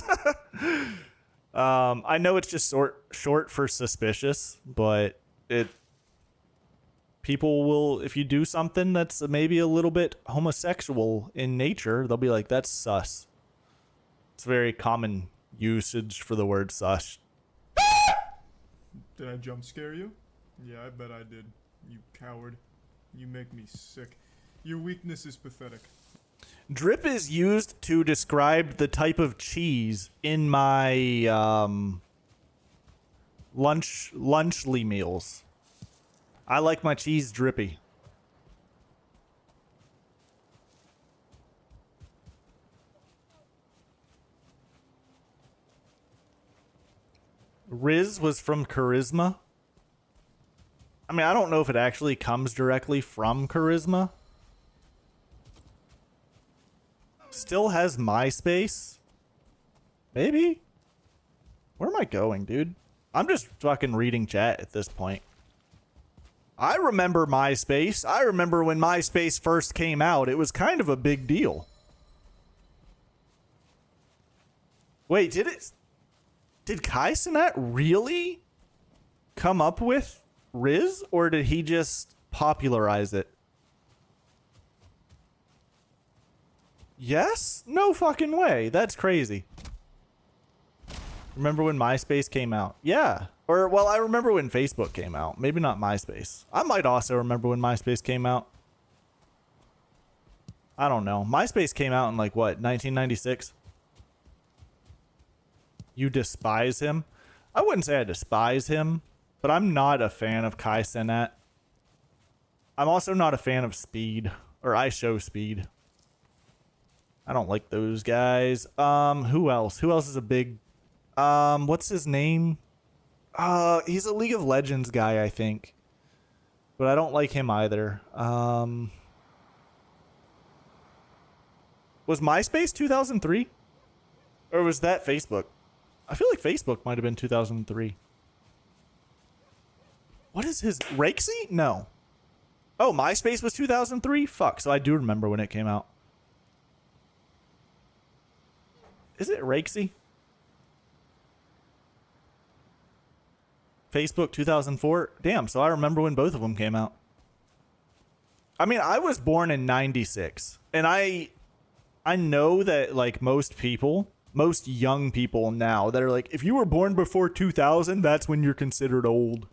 I know it's just short for suspicious, but people will, if you do something that's maybe a little bit homosexual in nature, they'll be like, that's sus. It's very common usage for the word sus.
Did I jump scare you? Yeah, I bet I did. You coward. You make me sick. Your weakness is pathetic.
Drip is used to describe the type of cheese in my lunchly meals. I like my cheese drippy. Riz was from Charisma. I mean, I don't know if it actually comes directly from Charisma. Still has MySpace? Maybe? Where am I going, dude? I'm just fucking reading chat at this point. I remember MySpace. I remember when MySpace first came out. It was kind of a big deal. Wait, did Kai Cenat really come up with Riz, or did he just popularize it? Yes? No fucking way. That's crazy. Remember when MySpace came out? Yeah. Or, well, I remember when Facebook came out. Maybe not MySpace. I might also remember when MySpace came out. I don't know. MySpace came out in like what, 1996? You despise him? I wouldn't say I despise him, but I'm not a fan of Kai Cenat. I'm also not a fan of Speed, or I Show Speed. I don't like those guys. Who else? Who else is a big, what's his name? He's a League of Legends guy, I think. But I don't like him either. Was MySpace 2003? Or was that Facebook? I feel like Facebook might have been 2003. What is his... Rakesy? No. Oh, MySpace was 2003? Fuck, so I do remember when it came out. Is it Rakesy? Facebook 2004? Damn, so I remember when both of them came out. I mean, I was born in 96. And I know that, like, most young people now that are like, if you were born before 2000, that's when you're considered old.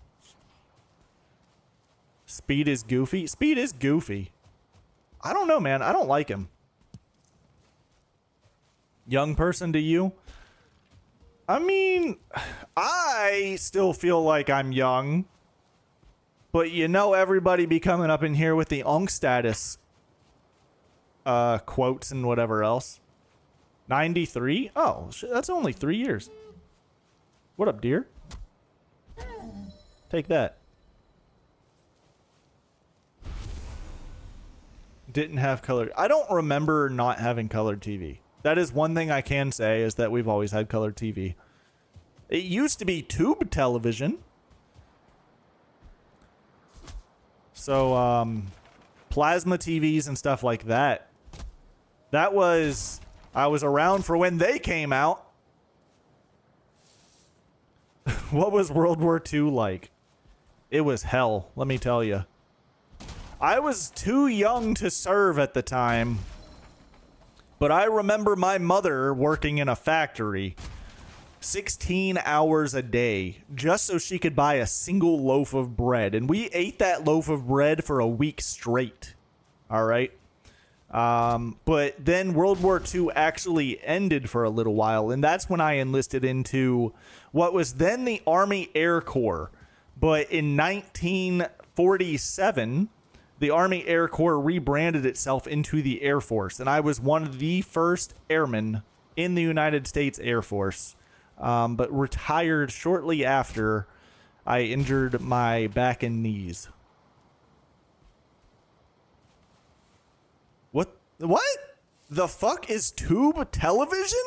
Speed is goofy. Speed is goofy. I don't know, man. I don't like him. Young person to you? I mean, I still feel like I'm young. But you know everybody be coming up in here with the onk status quotes and whatever else. 93? Oh, shit, that's only 3 years. What up, dear? Take that. Didn't have colored. I don't remember not having colored TV. That is one thing I can say, is that we've always had colored TV. It used to be tube television. So, plasma TVs and stuff like that. That was... I was around for when they came out. What was World War II like? It was hell, let me tell you. I was too young to serve at the time. But I remember my mother working in a factory 16 hours a day just so she could buy a single loaf of bread. And we ate that loaf of bread for a week straight. All right. But then World War II actually ended for a little while. And that's when I enlisted into what was then the Army Air Corps. But in 1947, the Army Air Corps rebranded itself into the Air Force. And I was one of the first airmen in the United States Air Force. But retired shortly after I injured my back and knees. What the fuck is tube television?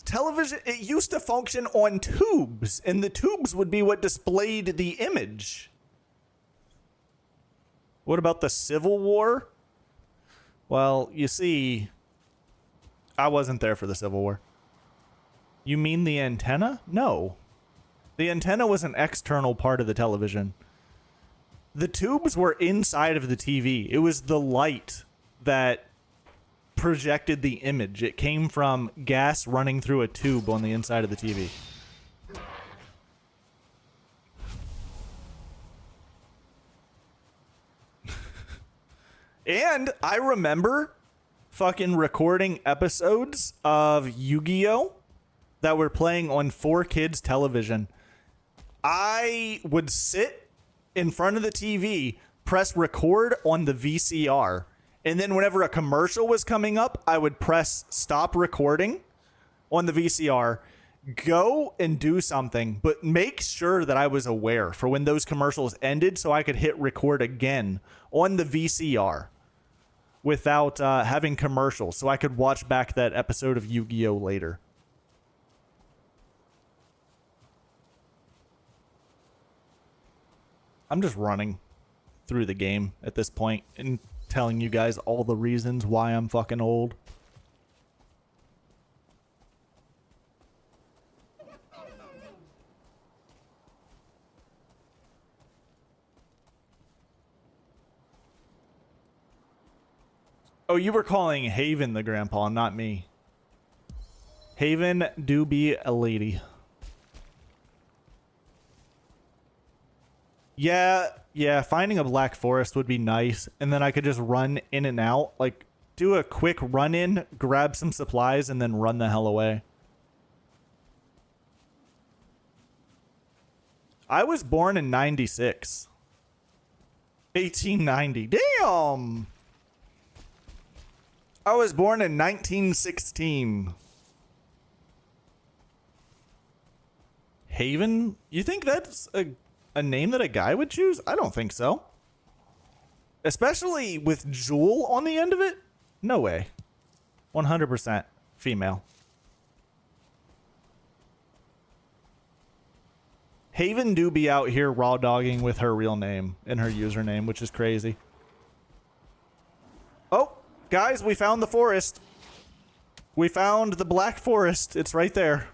Television, it used to function on tubes, and the tubes would be what displayed the image. What about the Civil War? Well, you see, I wasn't there for the Civil War. You mean the antenna? No. The antenna was an external part of the television. The tubes were inside of the TV. It was the light that projected the image. It came from gas running through a tube on the inside of the TV. And I remember fucking recording episodes of Yu-Gi-Oh! That were playing on 4Kids television. I would sit in front of the TV, press record on the VCR, and then whenever a commercial was coming up, I would press stop recording on the VCR, go and do something, but make sure that I was aware for when those commercials ended so I could hit record again on the VCR without having commercials, so I could watch back that episode of Yu-Gi-Oh! Later. I'm just running through the game at this point and telling you guys all the reasons why I'm fucking old. Oh, you were calling Haven the grandpa, not me. Haven do be a lady. Yeah, finding a black forest would be nice, and then I could just run in and out, like do a quick run in, grab some supplies, and then run the hell away. I was born in 96. 1890. Damn! I was born in 1916. Haven? You think that's a name that a guy would choose? I don't think so. Especially with Jewel on the end of it? No way. 100% female. Haven do be out here raw dogging with her real name and her username, which is crazy. Oh, guys, we found the forest. We found the black forest. It's right there.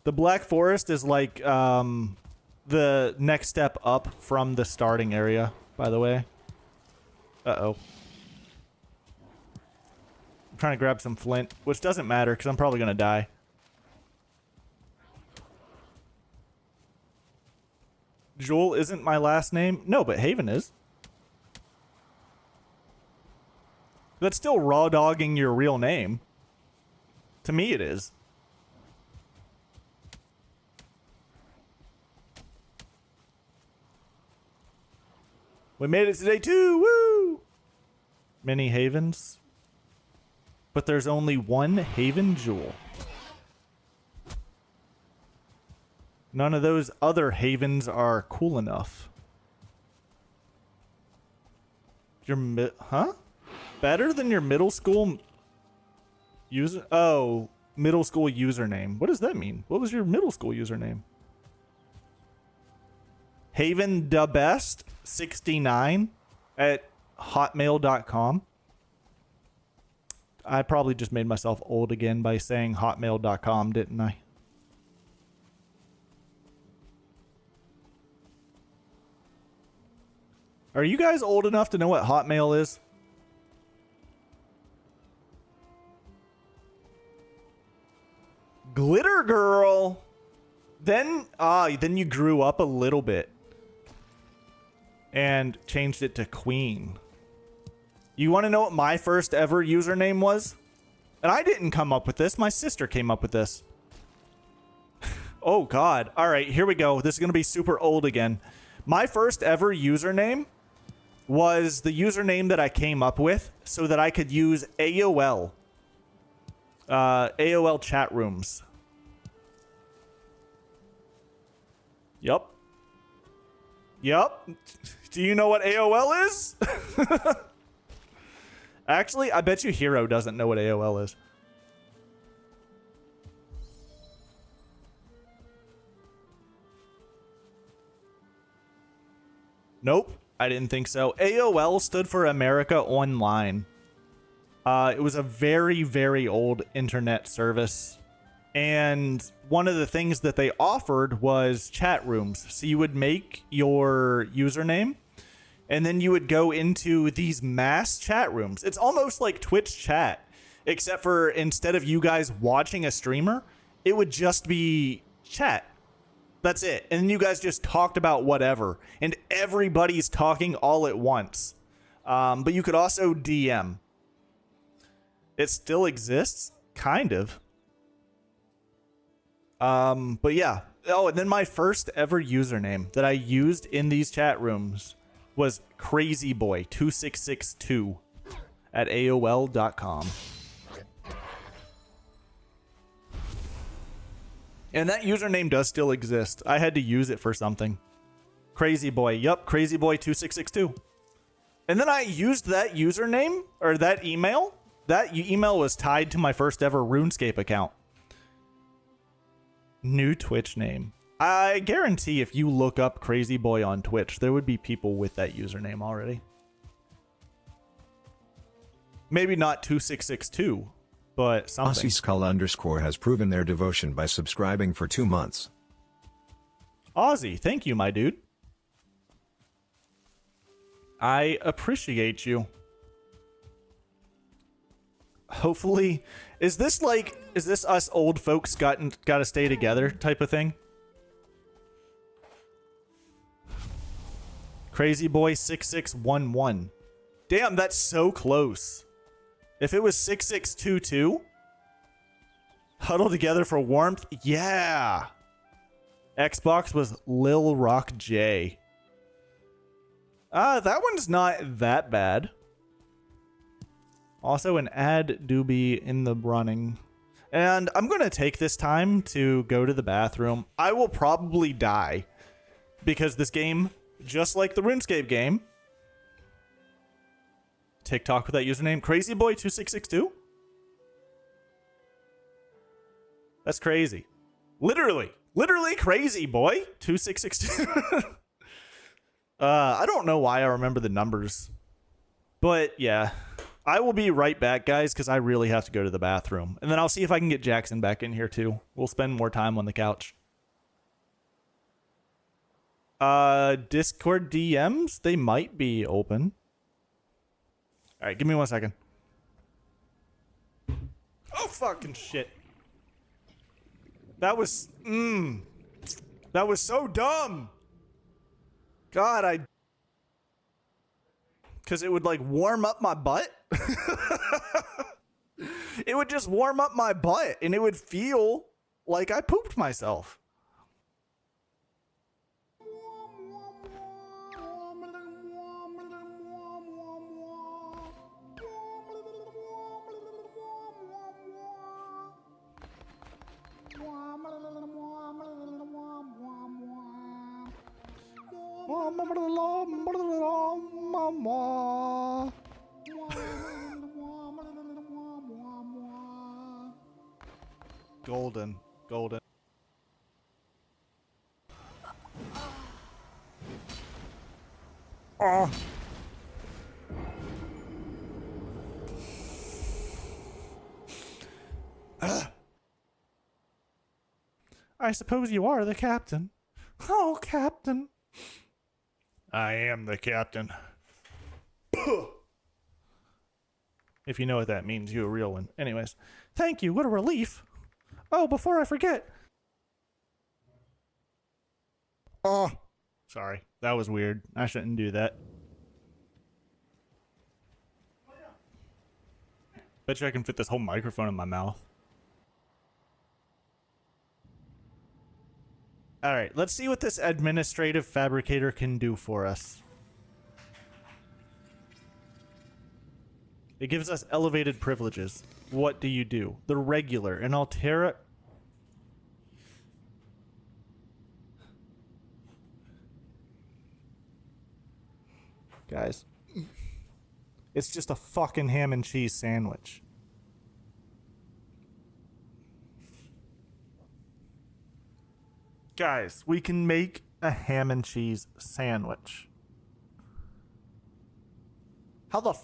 The black forest is like the next step up from the starting area, by the way. Uh-oh. I'm trying to grab some flint, which doesn't matter because I'm probably going to die. Joel isn't my last name? No, but Haven is. That's still raw dogging your real name. To me, it is. We made it to day 2. Woo! Many havens. But there's only one Haven Jewel. None of those other havens are cool enough. Huh? Better than your middle school user? Oh, middle school username. What does that mean? What was your middle school username? Haven the best 69 at hotmail.com. I probably just made myself old again by saying hotmail.com, didn't I? Are you guys old enough to know what Hotmail is? Glitter Girl. Then you grew up a little bit and changed it to Queen. You want to know what my first ever username was? And I didn't come up with this. My sister came up with this. Oh, God. All right, here we go. This is going to be super old again. My first ever username was the username that I came up with so that I could use AOL. AOL chat rooms. Yup. Do you know what AOL is? Actually, I bet you Hero doesn't know what AOL is. Nope, I didn't think so. AOL stood for America Online. It was a very, very old internet service. And one of the things that they offered was chat rooms. So you would make your username, and then you would go into these mass chat rooms. It's almost like Twitch chat, except for instead of you guys watching a streamer, it would just be chat. That's it. And then you guys just talked about whatever. And everybody's talking all at once. But you could also DM. It still exists? Kind of. But yeah. Oh, and then my first ever username that I used in these chat rooms was crazyboy2662 at AOL.com. And that username does still exist. I had to use it for something. Crazyboy. Yup, crazyboy2662. And then I used that username, or that email. That email was tied to my first ever RuneScape account. New Twitch name. I guarantee if you look up Crazyboy on Twitch, there would be people with that username already. Maybe not 2662, but something.
Aussie Skull _ has proven their devotion by subscribing for 2 months.
Aussie, thank you, my dude. I appreciate you. Hopefully, is this us old folks gotta stay together type of thing? Crazy Boy 6611. Damn, that's so close. If it was 6622, huddle together for warmth. Yeah. Xbox was Lil Rock J. That one's not that bad. Also, an ad do be in the running. And I'm going to take this time to go to the bathroom. I will probably die because this game, just like the RuneScape game, TikTok with that username, crazyboy2662. That's crazy. Literally crazy boy 2662. I don't know why I remember the numbers, but yeah, I will be right back, guys, because I really have to go to the bathroom, and then I'll see if I can get Jackson back in here too. We'll spend more time on the couch. Discord DMs, they might be open. All right, give me 1 second. Oh, fucking shit. That was so dumb. God, because it would like warm up my butt. It would just warm up my butt and it would feel like I pooped myself. Golden. Oh. I suppose you are the captain. Oh, captain. I am the captain. If you know what that means, you a real one. Anyways, thank you. What a relief. Oh, before I forget. Oh, sorry. That was weird. I shouldn't do that. Bet you I can fit this whole microphone in my mouth. All right, let's see what this administrative fabricator can do for us. It gives us elevated privileges. What do you do? The regular. And Altera... Guys. It's just a fucking ham and cheese sandwich. Guys, we can make a ham and cheese sandwich. How the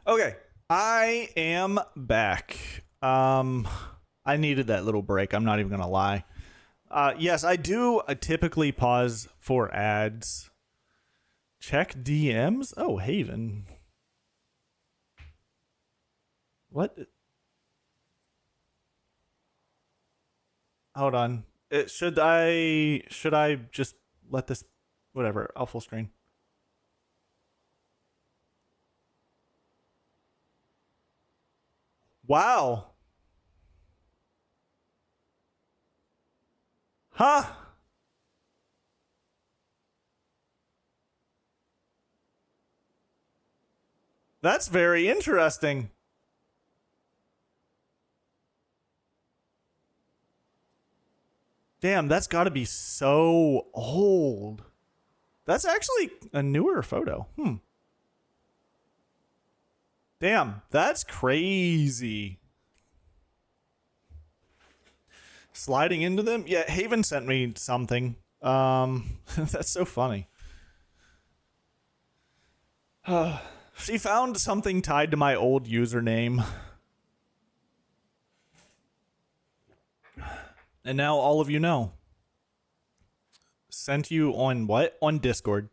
Okay, I am back. I needed that little break. I'm not even gonna lie. Yes, I do typically pause for ads. Check DMs. Oh, Haven. What? Hold on. Should I just let this? Whatever. I'll full screen. Wow. Huh? That's very interesting. Damn, that's got to be so old. That's actually a newer photo. Damn, that's crazy. Sliding into them? Yeah, Haven sent me something. That's so funny. She found something tied to my old username. And now all of you know. Sent you on what? On Discord.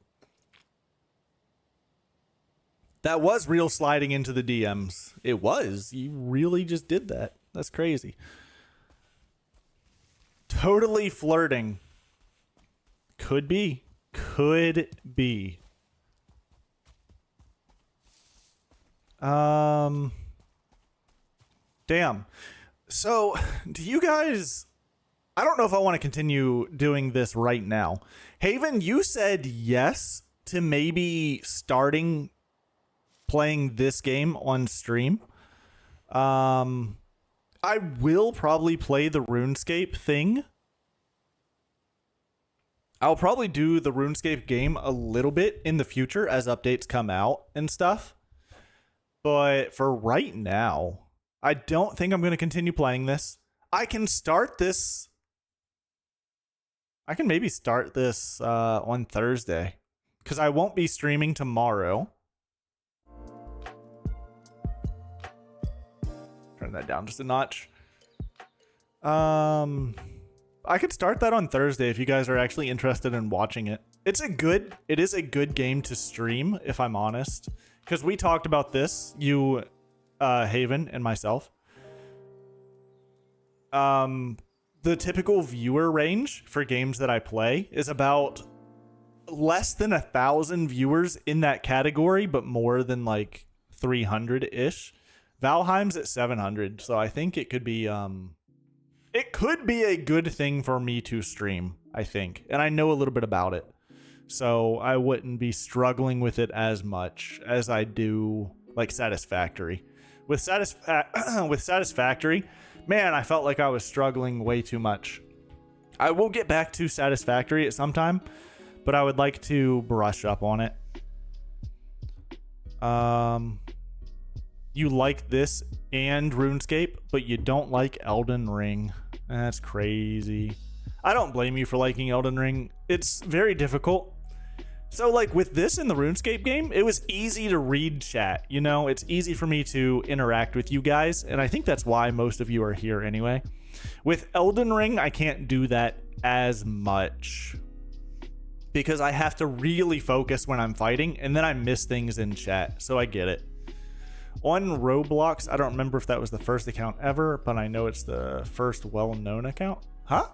That was real sliding into the DMs. It was. You really just did that. That's crazy. Totally flirting. Could be. Could be. Damn. So, do you guys... I don't know if I want to continue doing this right now. Haven, you said yes to maybe starting playing this game on stream. I will probably play the RuneScape thing. I'll probably do the RuneScape game a little bit in the future as updates come out and stuff. But for right now, I don't think I'm going to continue playing this. I can start this. I can maybe start this on Thursday because I won't be streaming tomorrow. Turn that down just a notch. I could start that on Thursday if you guys are actually interested in watching it. It is a good game to stream, if I'm honest. Because we talked about this, you, Haven, and myself. The typical viewer range for games that I play is about less than 1,000 viewers in that category, but more than like 300-ish. Valheim's at 700, so I think it could be a good thing for me to stream, I think. And I know a little bit about it. So I wouldn't be struggling with it as much as I do like Satisfactory. With Satisfactory, man, I felt like I was struggling way too much. I will get back to Satisfactory at some time, but I would like to brush up on it. You like this and RuneScape, but you don't like Elden Ring. That's crazy. I don't blame you for liking Elden Ring. It's very difficult. So like with this in the RuneScape game, it was easy to read chat, you know? It's easy for me to interact with you guys, and I think that's why most of you are here anyway. With Elden Ring, I can't do that as much because I have to really focus when I'm fighting, and then I miss things in chat, so I get it. On Roblox, I don't remember if that was the first account ever, but I know it's the first well-known account. Huh?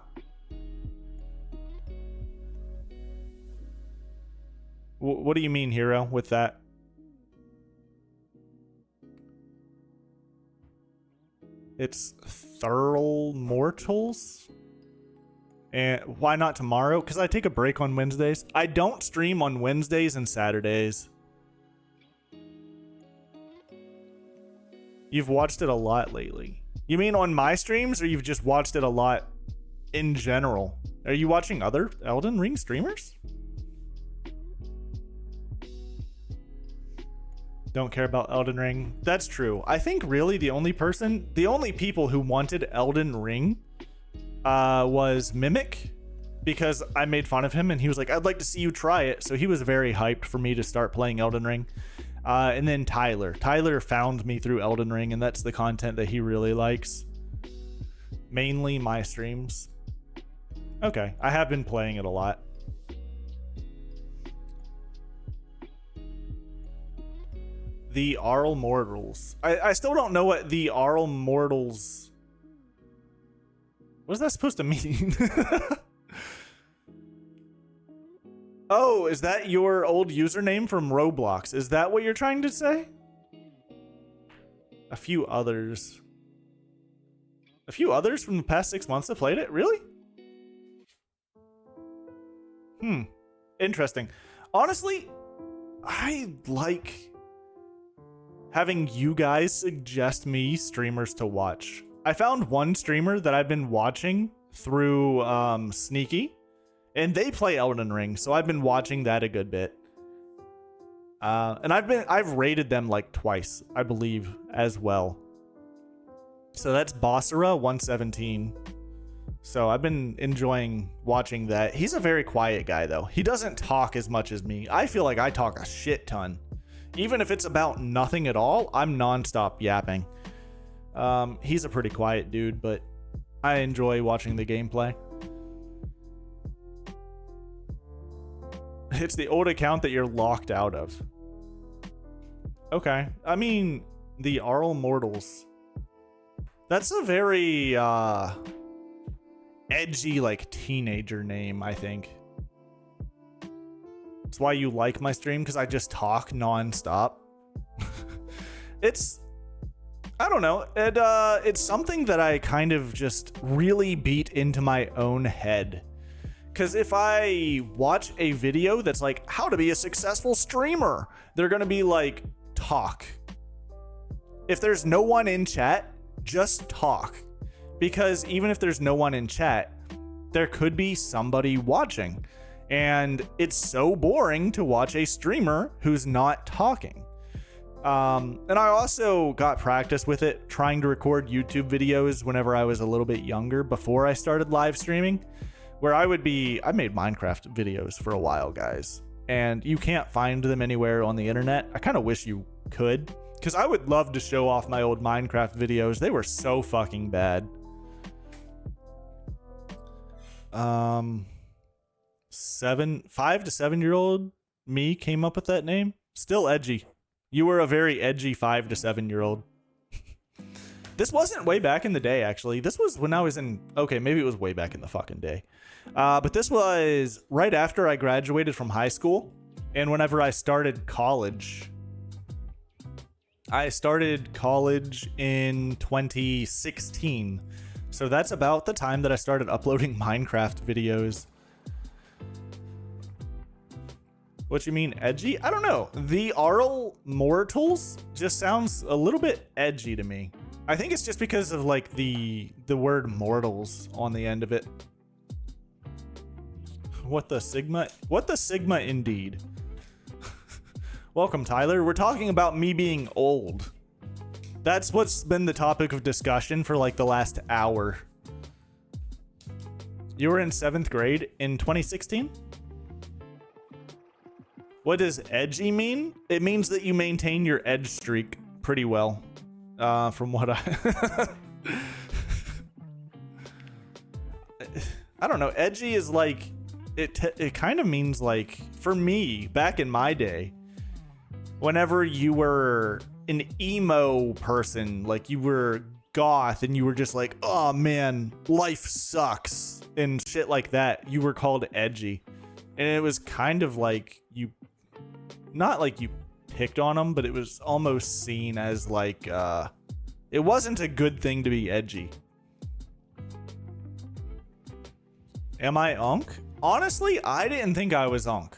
What do you mean, Hero, with that? It's Thurl Mortals? And why not tomorrow? Because I take a break on Wednesdays. I don't stream on Wednesdays and Saturdays. You've watched it a lot lately. You mean on my streams, or you've just watched it a lot in general? Are you watching other Elden Ring streamers? Don't care about Elden Ring. That's true. I think really the only people who wanted Elden Ring was Mimic, because I made fun of him and he was like, I'd like to see you try it. So he was very hyped for me to start playing Elden Ring. And then Tyler found me through Elden Ring, and that's the content that he really likes. Mainly my streams. Okay, I have been playing it a lot. The Arl Mortals. I still don't know what the Arl Mortals... What is that supposed to mean? Oh, is that your old username from Roblox? Is that what you're trying to say? A few others. A few others from the past 6 months have played it? Really? Interesting. Honestly, I like having you guys suggest me streamers to watch. I found one streamer that I've been watching through Sneaky, and they play Elden Ring, so I've been watching that a good bit. And I've rated them like twice, I believe, as well. So that's Bossera 117. So I've been enjoying watching that. He's a very quiet guy, though. He doesn't talk as much as me. I feel like I talk a shit ton. Even if it's about nothing at all, I'm nonstop yapping. He's a pretty quiet dude, but I enjoy watching the gameplay. It's the old account that you're locked out of. Okay. I mean, the Arl Mortals. That's a very, edgy, like, teenager name, I think. It's why you like my stream, because I just talk nonstop. I don't know. It's something that I kind of just really beat into my own head. Because if I watch a video that's like, how to be a successful streamer, they're going to be like, talk. If there's no one in chat, just talk. Because even if there's no one in chat, there could be somebody watching. And it's so boring to watch a streamer who's not talking. And I also got practice with it, trying to record YouTube videos whenever I was a little bit younger, before I started live streaming, where I made Minecraft videos for a while, guys, and you can't find them anywhere on the internet. I kind of wish you could, because I would love to show off my old Minecraft videos. They were so fucking bad. 5 to 7 year old me came up with that name. Still edgy. You were a very edgy 5 to 7 year old. This wasn't way back in the day, actually. This was when I was in... Okay, maybe it was way back in the fucking day. But this was right after I graduated from high school. And whenever I started college... I started college in 2016. So that's about the time that I started uploading Minecraft videos. What you mean, edgy? I don't know. The Arl Mortals just sounds a little bit edgy to me. I think it's just because of like the word mortals on the end of it. What the Sigma? What the Sigma indeed. Welcome, Tyler. We're talking about me being old. That's what's been the topic of discussion for like the last hour. You were in 7th grade in 2016? What does edgy mean? It means that you maintain your edge streak pretty well. From what I don't know. Edgy is like it kind of means like, for me back in my day, whenever you were an emo person, like you were goth and you were just like, oh man, life sucks and shit like that, you were called edgy. And it was kind of like you, not like you picked on them, but it was almost seen as like it wasn't a good thing to be edgy. Am I unk? Honestly, I didn't think I was unk,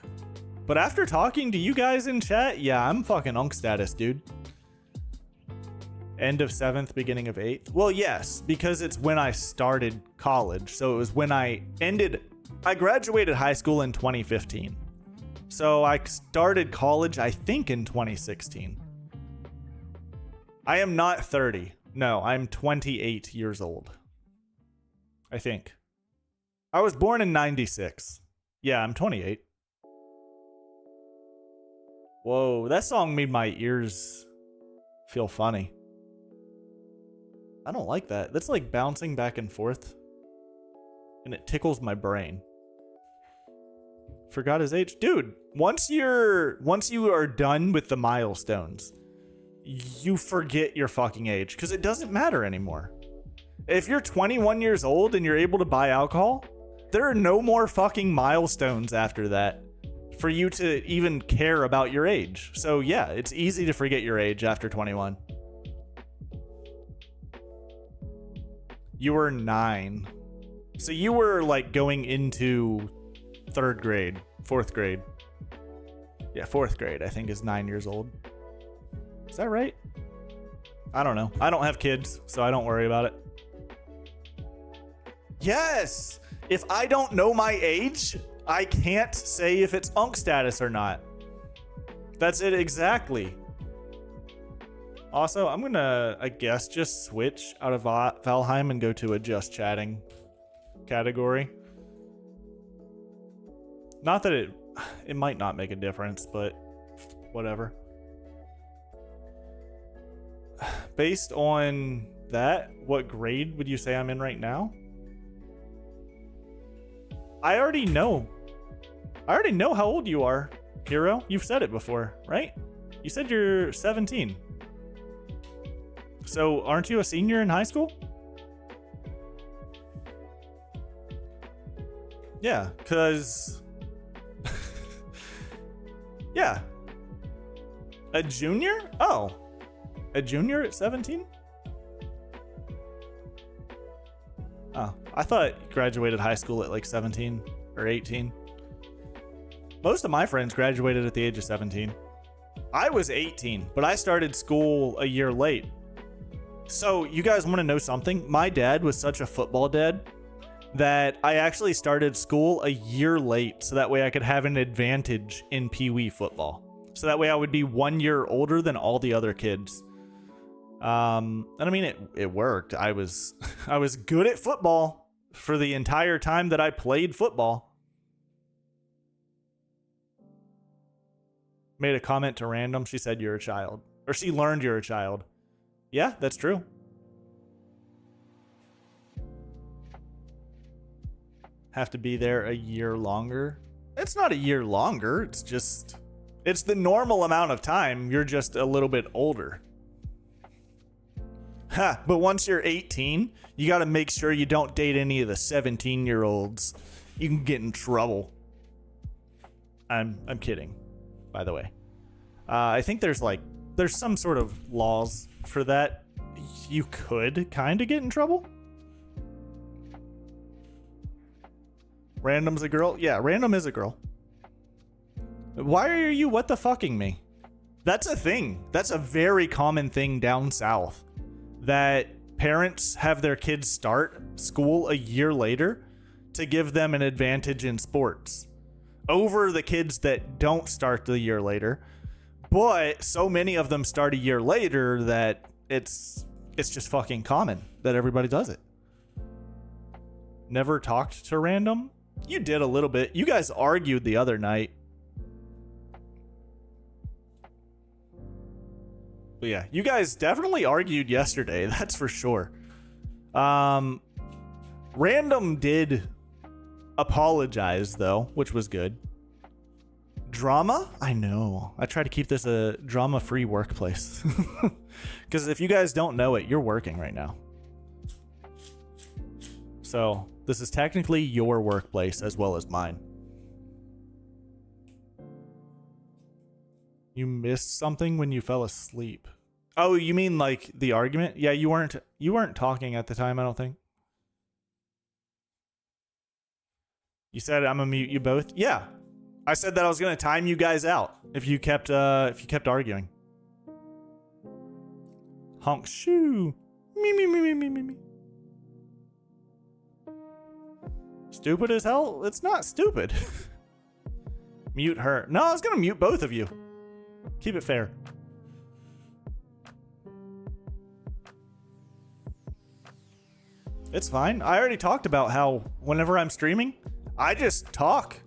but after talking to you guys in chat, yeah, I'm fucking unk status, dude. End of 7th, beginning of 8th. Well, yes, because it's when I started college, so it was when I graduated high school in 2015. So I started college, I think, in 2016. I am not 30. No, I'm 28 years old. I think. I was born in 96. Yeah, I'm 28. Whoa, that song made my ears feel funny. I don't like that. That's like bouncing back and forth. And it tickles my brain. Forgot his age. Dude, once you are done with the milestones, you forget your fucking age, because it doesn't matter anymore. If you're 21 years old and you're able to buy alcohol, there are no more fucking milestones after that for you to even care about your age. So yeah, it's easy to forget your age after 21. You were 9. So you were like going into 3rd grade, 4th grade. Yeah, 4th grade, I think, is 9 years old. Is that right? I don't know. I don't have kids, so I don't worry about it. Yes! If I don't know my age, I can't say if it's unk status or not. That's it exactly. Also, I'm gonna, I guess, just switch out of Valheim and go to a just chatting category. Not that it might not make a difference, but whatever. Based on that, what grade would you say I'm in right now? I already know how old you are, Hero. You've said it before, right? You said you're 17. So aren't you a senior in high school? Yeah, because Yeah. A junior? Oh. A junior at 17? Oh, I thought you graduated high school at like 17 or 18. Most of my friends graduated at the age of 17. I was 18, but I started school a year late. So you guys want to know something? My dad was such a football dad that I actually started school a year late so that way I could have an advantage in Pee Wee football. So that way I would be 1 year older than all the other kids. And I mean, it worked. I was good at football for the entire time that I played football. Made a comment to random. She said, "You're a child." Or she learned you're a child. Yeah, that's true. Have to be there a year longer. It's not a year longer. It's the normal amount of time. You're just a little bit older. Ha, but once you're 18, you got to make sure you don't date any of the 17-year-olds. You can get in trouble. I'm kidding, by the way. I think there's some sort of laws for that. You could kind of get in trouble. Random's a girl? Yeah, random is a girl. Why are you what the fucking me? That's a thing. That's a very common thing down south. That parents have their kids start school a year later to give them an advantage in sports over the kids that don't start the year later. But so many of them start a year later that it's just fucking common that everybody does it. Never talked to random? You did a little bit. You guys argued the other night. But yeah, you guys definitely argued yesterday, that's for sure. Random did apologize though, which was good. Drama? I know. I try to keep this a drama-free workplace. Because if you guys don't know it, you're working right now. So this is technically your workplace as well as mine. You missed something when you fell asleep. Oh, you mean like the argument? Yeah, you weren't talking at the time, I don't think. You said I'm gonna mute you both? Yeah. I said that I was gonna time you guys out if you kept arguing. Honk shoo. Me me me me me me me. Stupid as hell? It's not stupid. Mute her. No, I was gonna mute both of you. Keep it fair. It's fine. I already talked about how whenever I'm streaming, I just talk.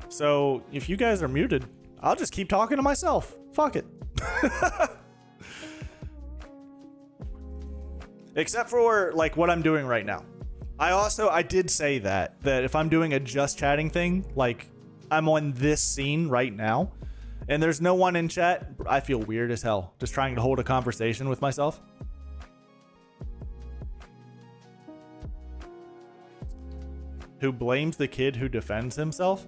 So if you guys are muted, I'll just keep talking to myself. Fuck it. Except for like what I'm doing right now. I did say that if I'm doing a just chatting thing, like I'm on this scene right now, and there's no one in chat, I feel weird as hell just trying to hold a conversation with myself. Who blames the kid who defends himself?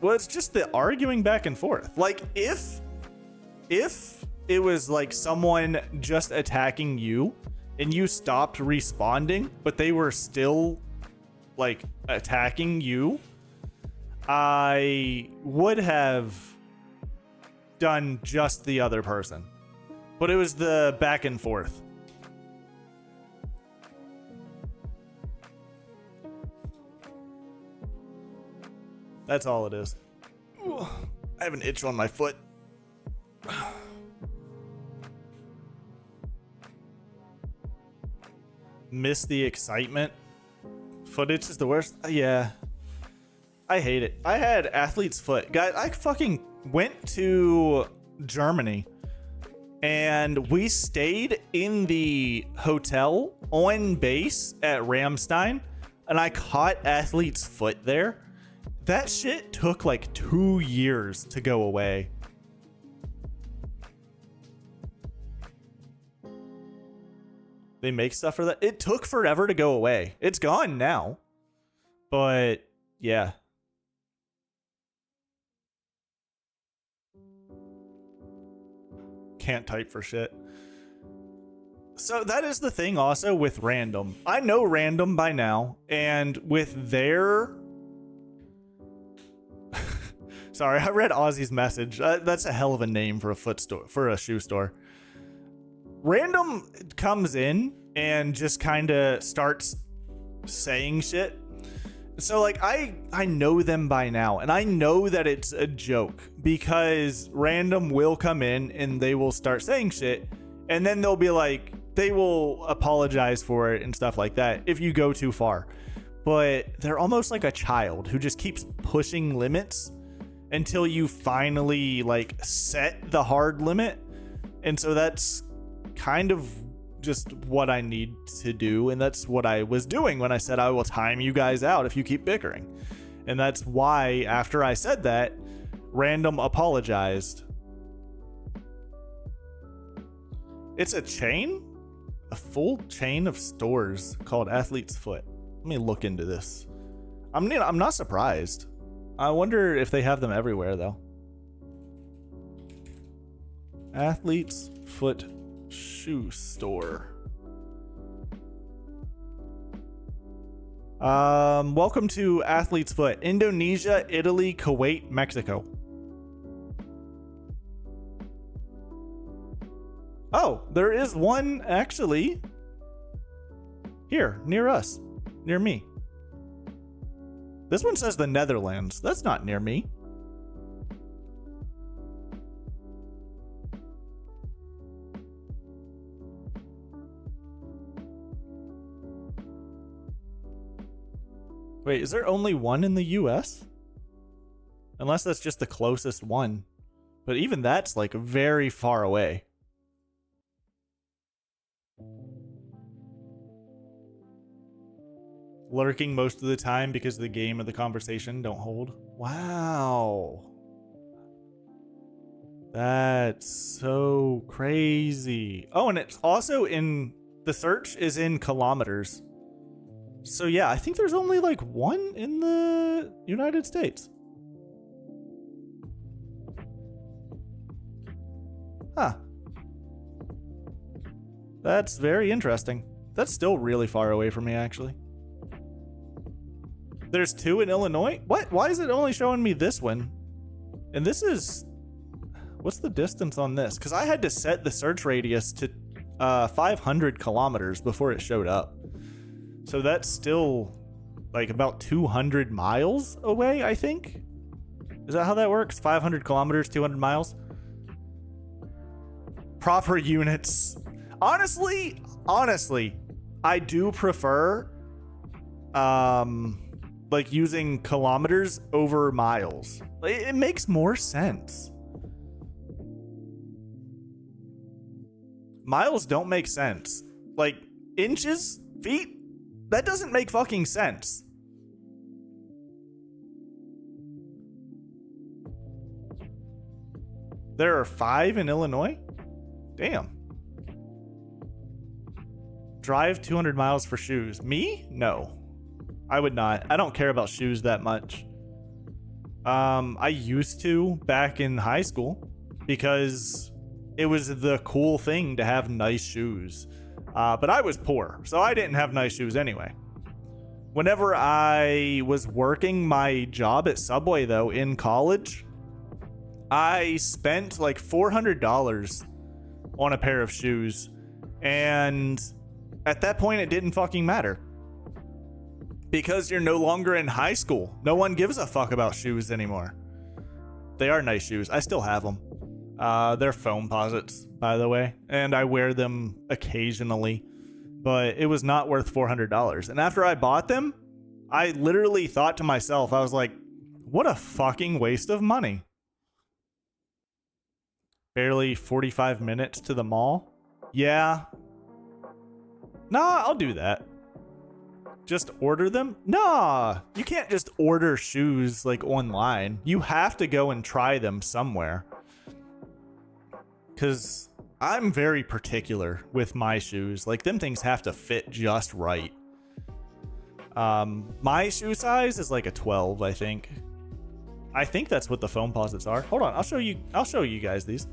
Well, it's just the arguing back and forth. Like if it was like someone just attacking you and you stopped responding, but they were still like attacking you, I would have done just the other person. But it was the back and forth. That's all it is. Ooh, I have an itch on my foot. Miss the excitement. Footage is the worst. Yeah. I hate it. I had athlete's foot. Guys, I fucking went to Germany and we stayed in the hotel on base at Ramstein and I caught athlete's foot there. That shit took like 2 years to go away. They make stuff for that. It took forever to go away. It's gone now. But yeah. can't type for shit. So that is the thing also with random. I know random by now, and with their... Sorry, I read Ozzy's message. That's a hell of a name for a foot store, for a shoe store. Random comes in and just kind of starts saying shit. So like I know them by now, and I know that it's a joke because random will come in and they will start saying shit, and then they'll be like, they will apologize for it and stuff like that if you go too far. But they're almost like a child who just keeps pushing limits until you finally like set the hard limit. And so that's kind of just what I need to do, and that's what I was doing when I said I will time you guys out if you keep bickering. And that's why after I said that, random apologized. It's a chain? A full chain of stores called Athlete's Foot. Let me look into this. I'm not surprised. I wonder if they have them everywhere though. Athlete's Foot shoe store. Welcome to Athlete's Foot. Indonesia, Italy, Kuwait, Mexico. Oh, there is one actually here near us, near me. This one says the Netherlands. That's not near me. Wait, is there only one in the US? Unless that's just the closest one. But even that's like very far away. Lurking most of the time because the game or the conversation don't hold. Wow. That's so crazy. Oh, and it's also in... The search is in kilometers. So yeah, I think there's only like one in the United States. Huh. That's very interesting. That's still really far away from me, actually. There's two in Illinois? What? Why is it only showing me this one? And this is... What's the distance on this? Because I had to set the search radius to 500 kilometers before it showed up. So that's still like about 200 miles away, I think. Is that how that works? 500 kilometers, 200 miles? Proper units. Honestly, I do prefer like using kilometers over miles. It makes more sense. Miles don't make sense. Like inches, feet, that doesn't make fucking sense. There are 5 in Illinois? Damn. Drive 200 miles for shoes. Me? No. I would not. I don't care about shoes that much. I used to back in high school because it was the cool thing to have nice shoes. But I was poor, so I didn't have nice shoes anyway. Whenever I was working my job at Subway, though, in college, I spent like $400 on a pair of shoes. And at that point, it didn't fucking matter. Because you're no longer in high school. No one gives a fuck about shoes anymore. They are nice shoes. I still have them. They're foam posits, by the way, and I wear them occasionally, but it was not worth $400. And after I bought them, I literally thought to myself, I was like, what a fucking waste of money. Barely 45 minutes to the mall. Yeah. Nah, I'll do that. Just order them? Nah, you can't just order shoes like online. You have to go and try them somewhere. Because I'm very particular with my shoes. Like, them things have to fit just right. My shoe size is like a 12, I think. I think that's what the foam posits are. Hold on, I'll show you guys these.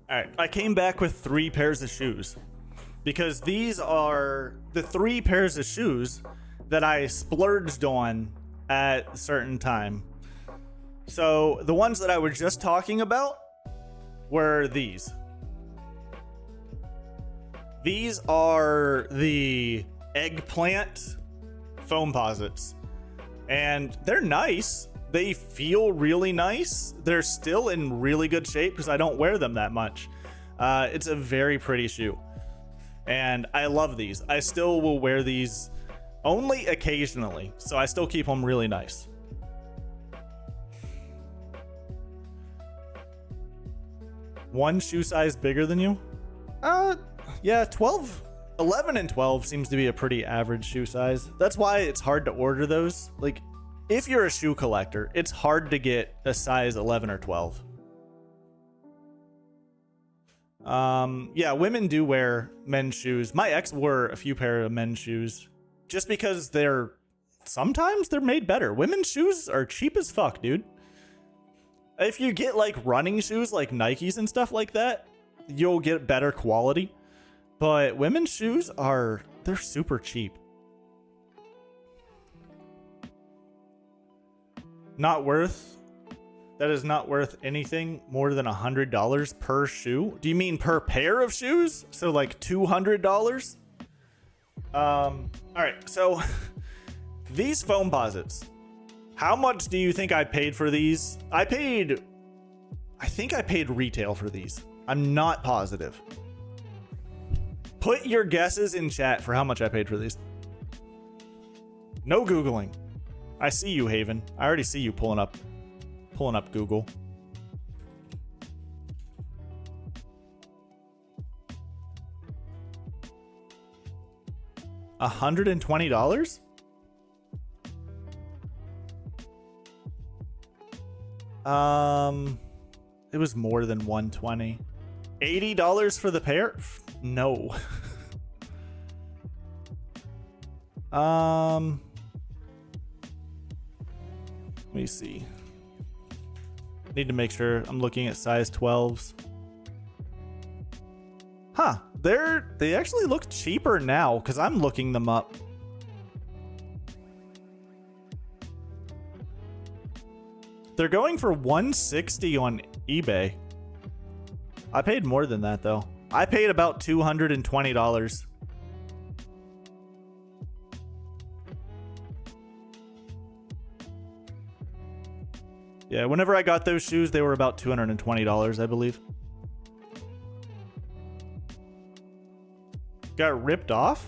All right, I came back with 3 pairs of shoes because these are the 3 pairs of shoes that I splurged on at a certain time. So the ones that I was just talking about were these. These are the eggplant foam posits, and they're nice. They feel really nice. They're still in really good shape because I don't wear them that much. It's a very pretty shoe, and I love these. I still will wear these only occasionally, so I still keep them really nice. One shoe size bigger than you? Yeah, 11 and 12 seems to be a pretty average shoe size. That's why it's hard to order those. Like, if you're a shoe collector, it's hard to get a size 11 or 12. Yeah, women do wear men's shoes. My ex wore a few pair of men's shoes just because sometimes they're made better. Women's shoes are cheap as fuck, dude. If you get like running shoes like Nikes and stuff like that, you'll get better quality. But women's shoes they're super cheap. That is not worth anything more than $100 per shoe. Do you mean per pair of shoes? So like $200? All right, so these foam posits. How much do you think I paid for these? I think I paid retail for these. I'm not positive. Put your guesses in chat for how much I paid for these. No Googling. I see you, Haven. I already see you pulling up Google. $120? It was more than 120. $80 for the pair? No. Let me see. Need to make sure I'm looking at size 12s. Huh, they actually look cheaper now because I'm looking them up. They're going for $160 on eBay. I paid more than that though. I paid about $220. Yeah, whenever I got those shoes, they were about $220, I believe. Got ripped off?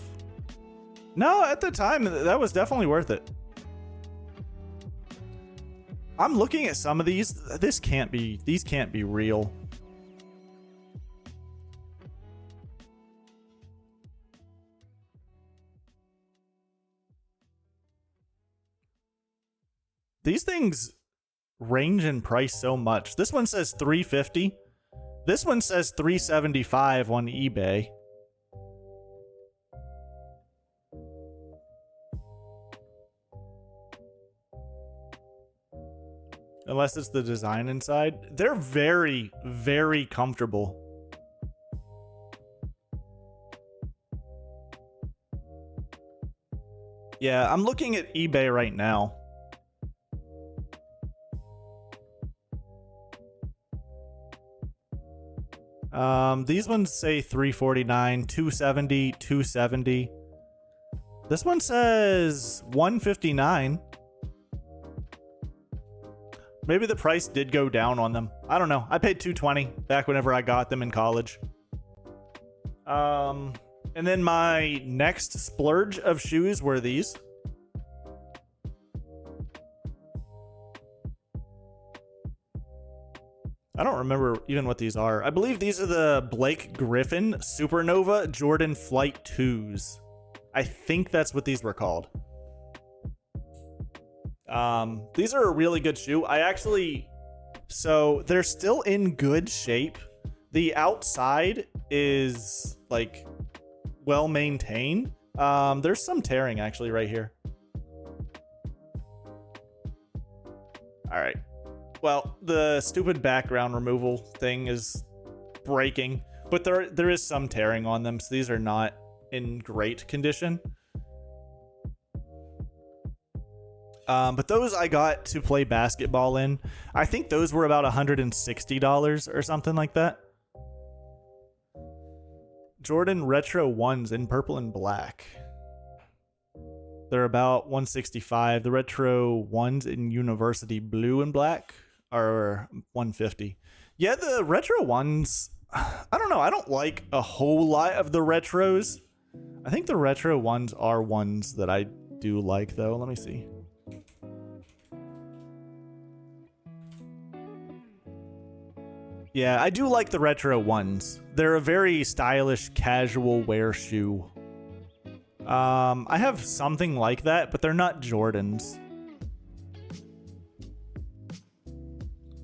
No, at the time, that was definitely worth it. I'm looking at some of these. These can't be real. These things range in price so much. This one says $350. This one says $375 on eBay. Unless it's the design inside. They're very, very comfortable. Yeah, I'm looking at eBay right now. These ones say $349, $270, $270. This one says $159. Maybe the price did go down on them. I don't know. I paid $220 back whenever I got them in college. And then my next splurge of shoes were these. I don't remember even what these are. I believe these are the Blake Griffin Supernova Jordan Flight 2s. I think that's what these were called. These are a really good shoe. So they're still in good shape. The outside is like well maintained. There's some tearing actually right here. All right. Well, the stupid background removal thing is breaking, but there is some tearing on them, so these are not in great condition. But those I got to play basketball in. I think those were about $160 or something like that. Jordan Retro 1s in purple and black. They're about $165. The Retro 1s in University blue and black are $150. Yeah, the Retro 1s, I don't know. I don't like a whole lot of the Retros. I think the Retro 1s are ones that I do like, though. Let me see. Yeah, I do like the Retro 1s. They're a very stylish, casual wear shoe. I have something like that, but they're not Jordans.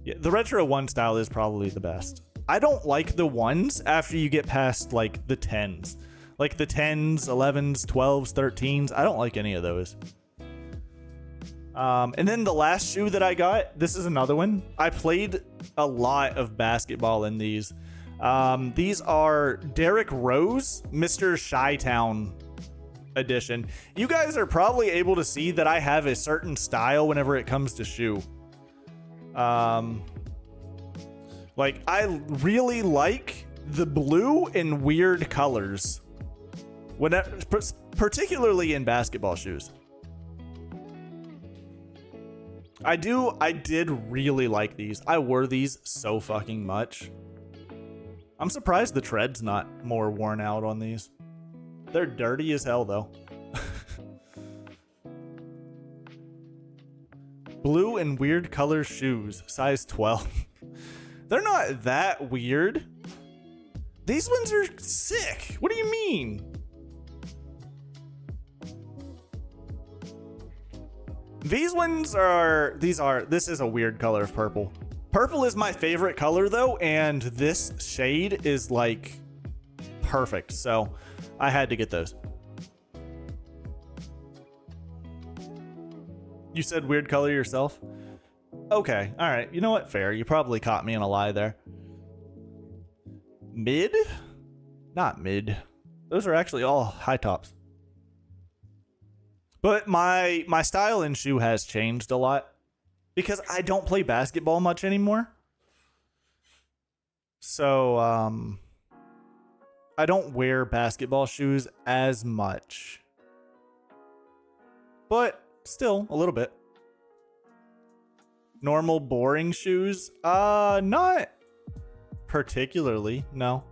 Yeah, the Retro 1 style is probably the best. I don't like the 1s after you get past, like, the 10s. Like, the 10s, 11s, 12s, 13s. I don't like any of those. And then the last shoe that I got, this is another one. I played a lot of basketball in these. These are Derrick Rose, Mr. Chi-Town edition. You guys are probably able to see that I have a certain style whenever it comes to shoe. Like, I really like the blue and weird colors, particularly in basketball shoes. I did really like these. I wore these so fucking much. I'm surprised the tread's not more worn out on these. They're dirty as hell, though. Blue and weird color shoes, size 12. They're not that weird. These ones are sick. What do you mean? This is a weird color of purple. Purple is my favorite color though, and this shade is like perfect. So I had to get those. You said weird color yourself? Okay, all right. You know what? Fair. You probably caught me in a lie there. Mid? Not mid. Those are actually all high tops. But my style in shoe has changed a lot because I don't play basketball much anymore. So I don't wear basketball shoes as much. But still a little bit. Normal boring shoes? Not particularly, no.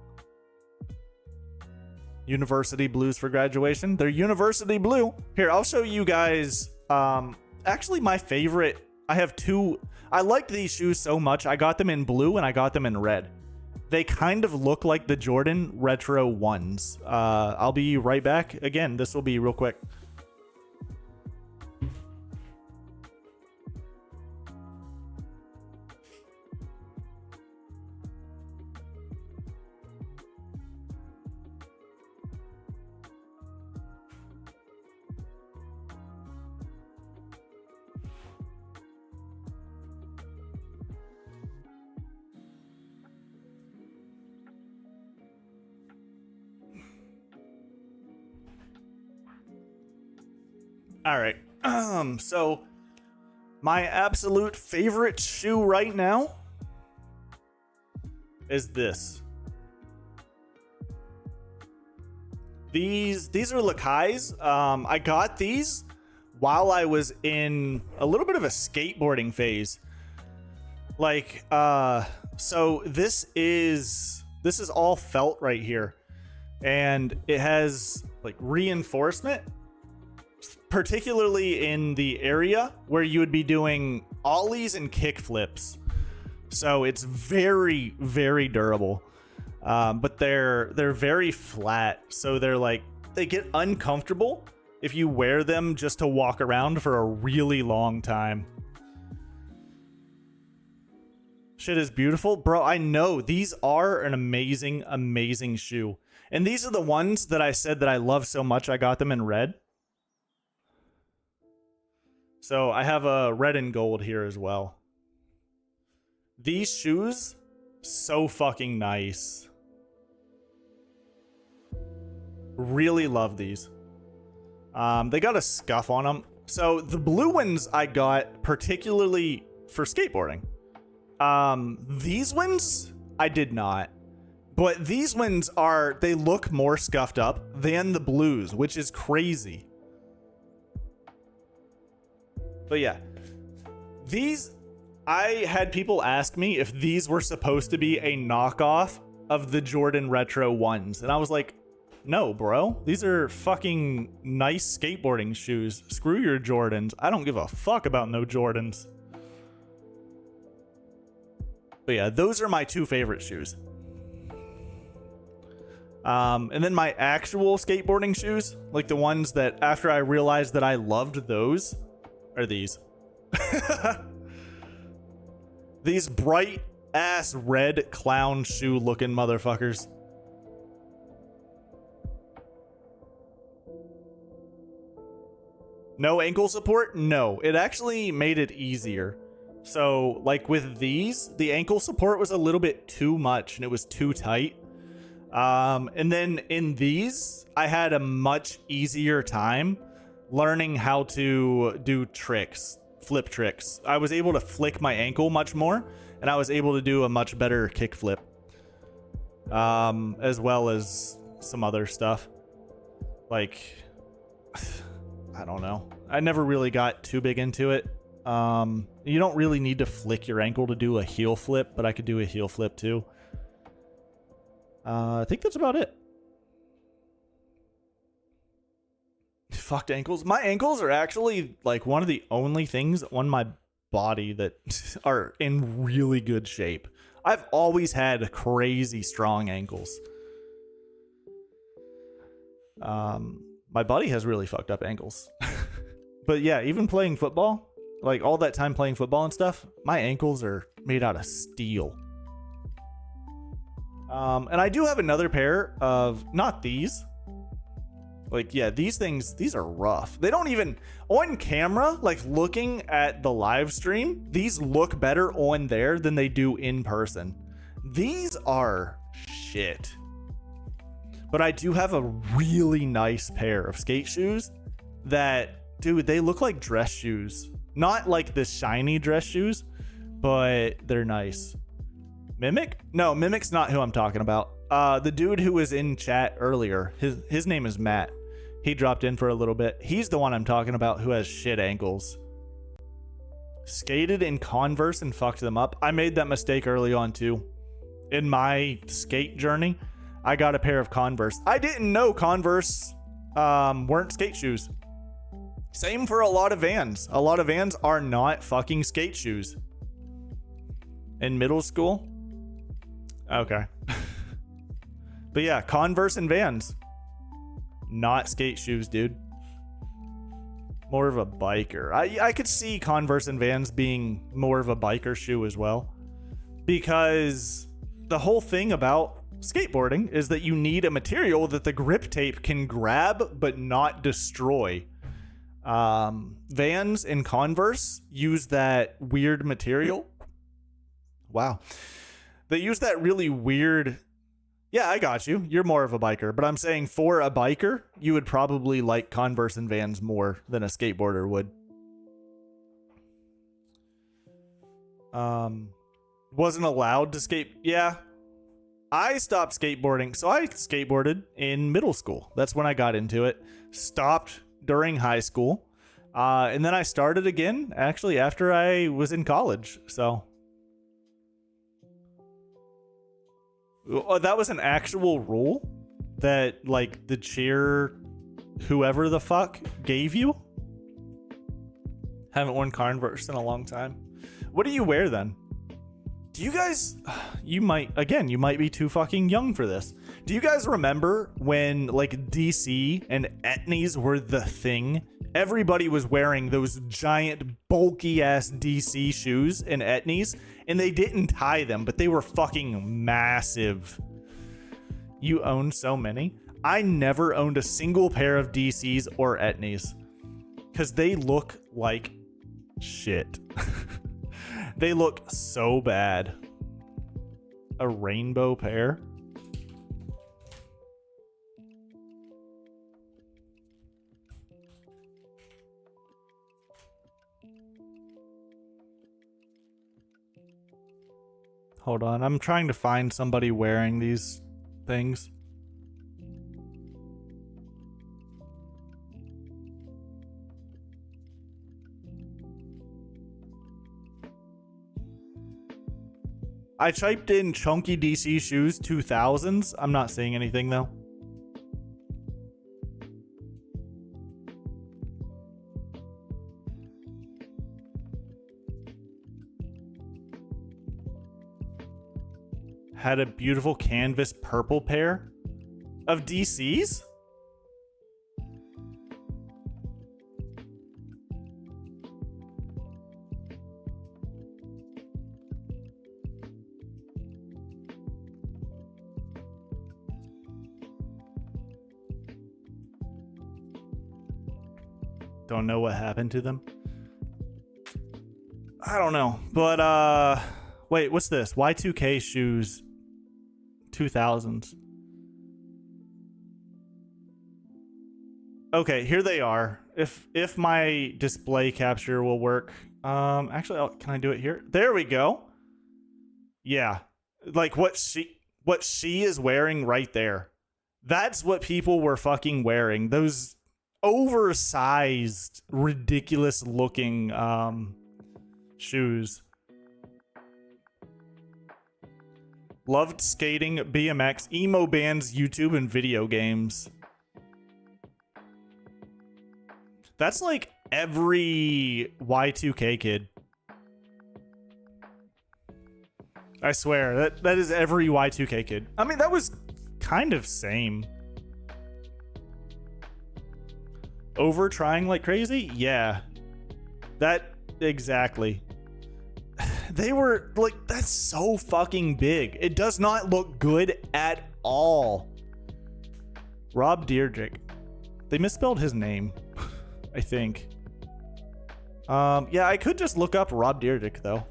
University blues for graduation. They're university blue. Here, I'll show you guys. Actually, my favorite. I have two. I liked these shoes so much. I got them in blue and I got them in red. They kind of look like the Jordan Retro 1s. I'll be right back. Again, this will be real quick. All right. So my absolute favorite shoe right now is this. These are Lakai's. I got these while I was in a little bit of a skateboarding phase. Like, so this is all felt right here, and it has like reinforcement, particularly in the area where you would be doing ollies and kick flips. So it's very, very durable. But they're very flat. So they get uncomfortable if you wear them just to walk around for a really long time. Shit is beautiful. Bro, I know these are an amazing, amazing shoe. And these are the ones that I said that I love so much I got them in red. So I have a red and gold here as well. These shoes, so fucking nice. Really love these. They got a scuff on them. So the blue ones I got particularly for skateboarding. These ones I did not. But these ones they look more scuffed up than the blues, which is crazy. But yeah, I had people ask me if these were supposed to be a knockoff of the Jordan Retro ones. And I was like, no, bro. These are fucking nice skateboarding shoes. Screw your Jordans. I don't give a fuck about no Jordans. But yeah, those are my two favorite shoes. And then my actual skateboarding shoes, like the ones that after I realized that I loved those, are these. These bright ass red clown shoe looking motherfuckers. No ankle support? No, it actually made it easier. So like with these, the ankle support was a little bit too much and it was too tight. And then in these, I had a much easier time learning how to do tricks, flip tricks. I was able to flick my ankle much more, and I was able to do a much better kick flip, as well as some other stuff. Like, I don't know. I never really got too big into it. You don't really need to flick your ankle to do a heel flip, but I could do a heel flip too. I think that's about it. Fucked ankles. My ankles are actually like one of the only things on my body that are in really good shape. I've always had crazy strong ankles. My buddy has really fucked up ankles. But yeah, even playing football, like all that time playing football and stuff, my ankles are made out of steel. And I do have another pair of, not these. Like, yeah, these are rough. They don't even, on camera, like looking at the live stream, these look better on there than they do in person. These are shit. But I do have a really nice pair of skate shoes that, dude, they look like dress shoes. Not like the shiny dress shoes, but they're nice. Mimic? No, Mimic's not who I'm talking about. The dude who was in chat earlier, his name is Matt. He dropped in for a little bit. He's the one I'm talking about who has shit ankles. Skated in Converse and fucked them up. I made that mistake early on too. In my skate journey, I got a pair of Converse. I didn't know Converse weren't skate shoes. Same for a lot of Vans. A lot of Vans are not fucking skate shoes. In middle school? Okay. But yeah, Converse and Vans. Not skate shoes, dude. More of a biker. I could see Converse and Vans being more of a biker shoe as well. Because the whole thing about skateboarding is that you need a material that the grip tape can grab but not destroy. Vans and Converse use that weird material. Wow. They use that really weird... Yeah, I got you. You're more of a biker. But I'm saying for a biker, you would probably like Converse and Vans more than a skateboarder would. Wasn't allowed to skate... Yeah. I stopped skateboarding. So I skateboarded in middle school. That's when I got into it. Stopped during high school. And then I started again, actually, after I was in college. So... that was an actual rule that, like, the cheer, whoever the fuck, gave you? Haven't worn Converse in a long time. What do you wear then? Do you guys... You might be too fucking young for this. Do you guys remember when, like, DC and Etnies were the thing? Everybody was wearing those giant, bulky-ass DC shoes in Etnies, and they didn't tie them, but they were fucking massive. You own so many? I never owned a single pair of DCs or Etnies, because they look like shit. They look so bad. A rainbow pair? Hold on, I'm trying to find somebody wearing these things. I typed in chunky DC shoes 2000s. I'm not seeing anything though. Had a beautiful canvas purple pair of DCs? Don't know what happened to them. I don't know. But wait, what's this? Y2K shoes 2000s. Okay, here they are. If my display capture will work. Actually, can I do it here? There we go. Yeah. Like what she is wearing right there. That's what people were fucking wearing. Those oversized, ridiculous looking shoes. Loved skating, BMX, emo bands, YouTube, and video games. That's like every Y2K kid. I swear, that is every Y2K kid. I mean, that was kind of same. Over trying like crazy? Yeah. That, exactly. They were like, that's so fucking big. It does not look good at all. Rob Deerdrick. They misspelled his name, I think. Yeah, I could just look up Rob Deerdrick though.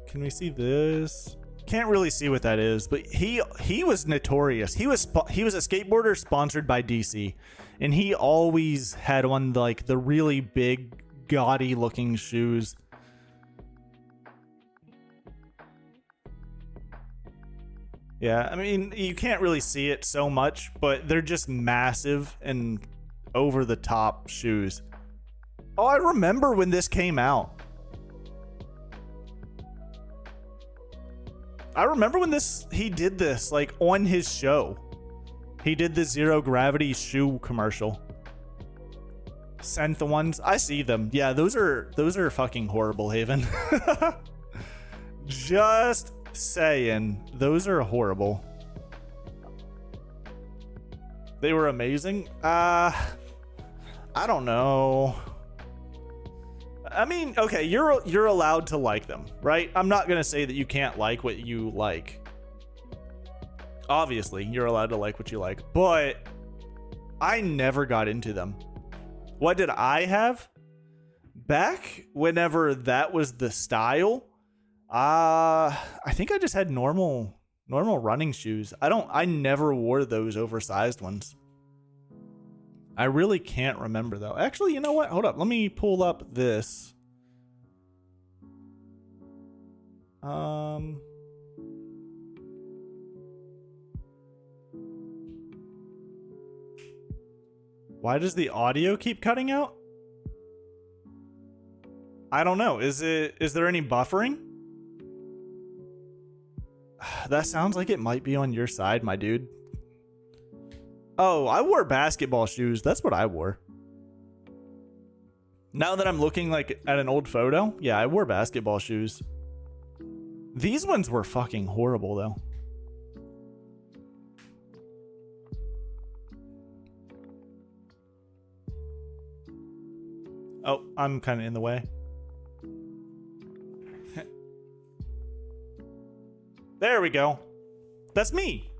Can we see this? Can't really see what that is, but he was notorious. He was a skateboarder sponsored by DC, and he always had on like the really big, gaudy looking shoes. Yeah, I mean, you can't really see it so much, but they're just massive and over the top shoes. Oh, I remember when this came out. I remember when he did this, like, on his show. He did the Zero Gravity shoe commercial. Sent the ones. I see them. Yeah, those are fucking horrible, Haven. Just saying. Those are horrible. They were amazing. I don't know. I mean, okay, you're allowed to like them, right? I'm not gonna say that you can't like what you like. Obviously, you're allowed to like what you like, but I never got into them. What did I have? Back whenever that was the style, I think I just had normal running shoes. I never wore those oversized ones. I really can't remember though. Actually, you know what? Hold up. Let me pull up this. Why does the audio keep cutting out? I don't know. Is there any buffering? That sounds like it might be on your side, my dude. Oh, I wore basketball shoes. That's what I wore. Now that I'm looking like at an old photo, yeah, I wore basketball shoes. These ones were fucking horrible though. Oh, I'm kind of in the way. There we go. That's me.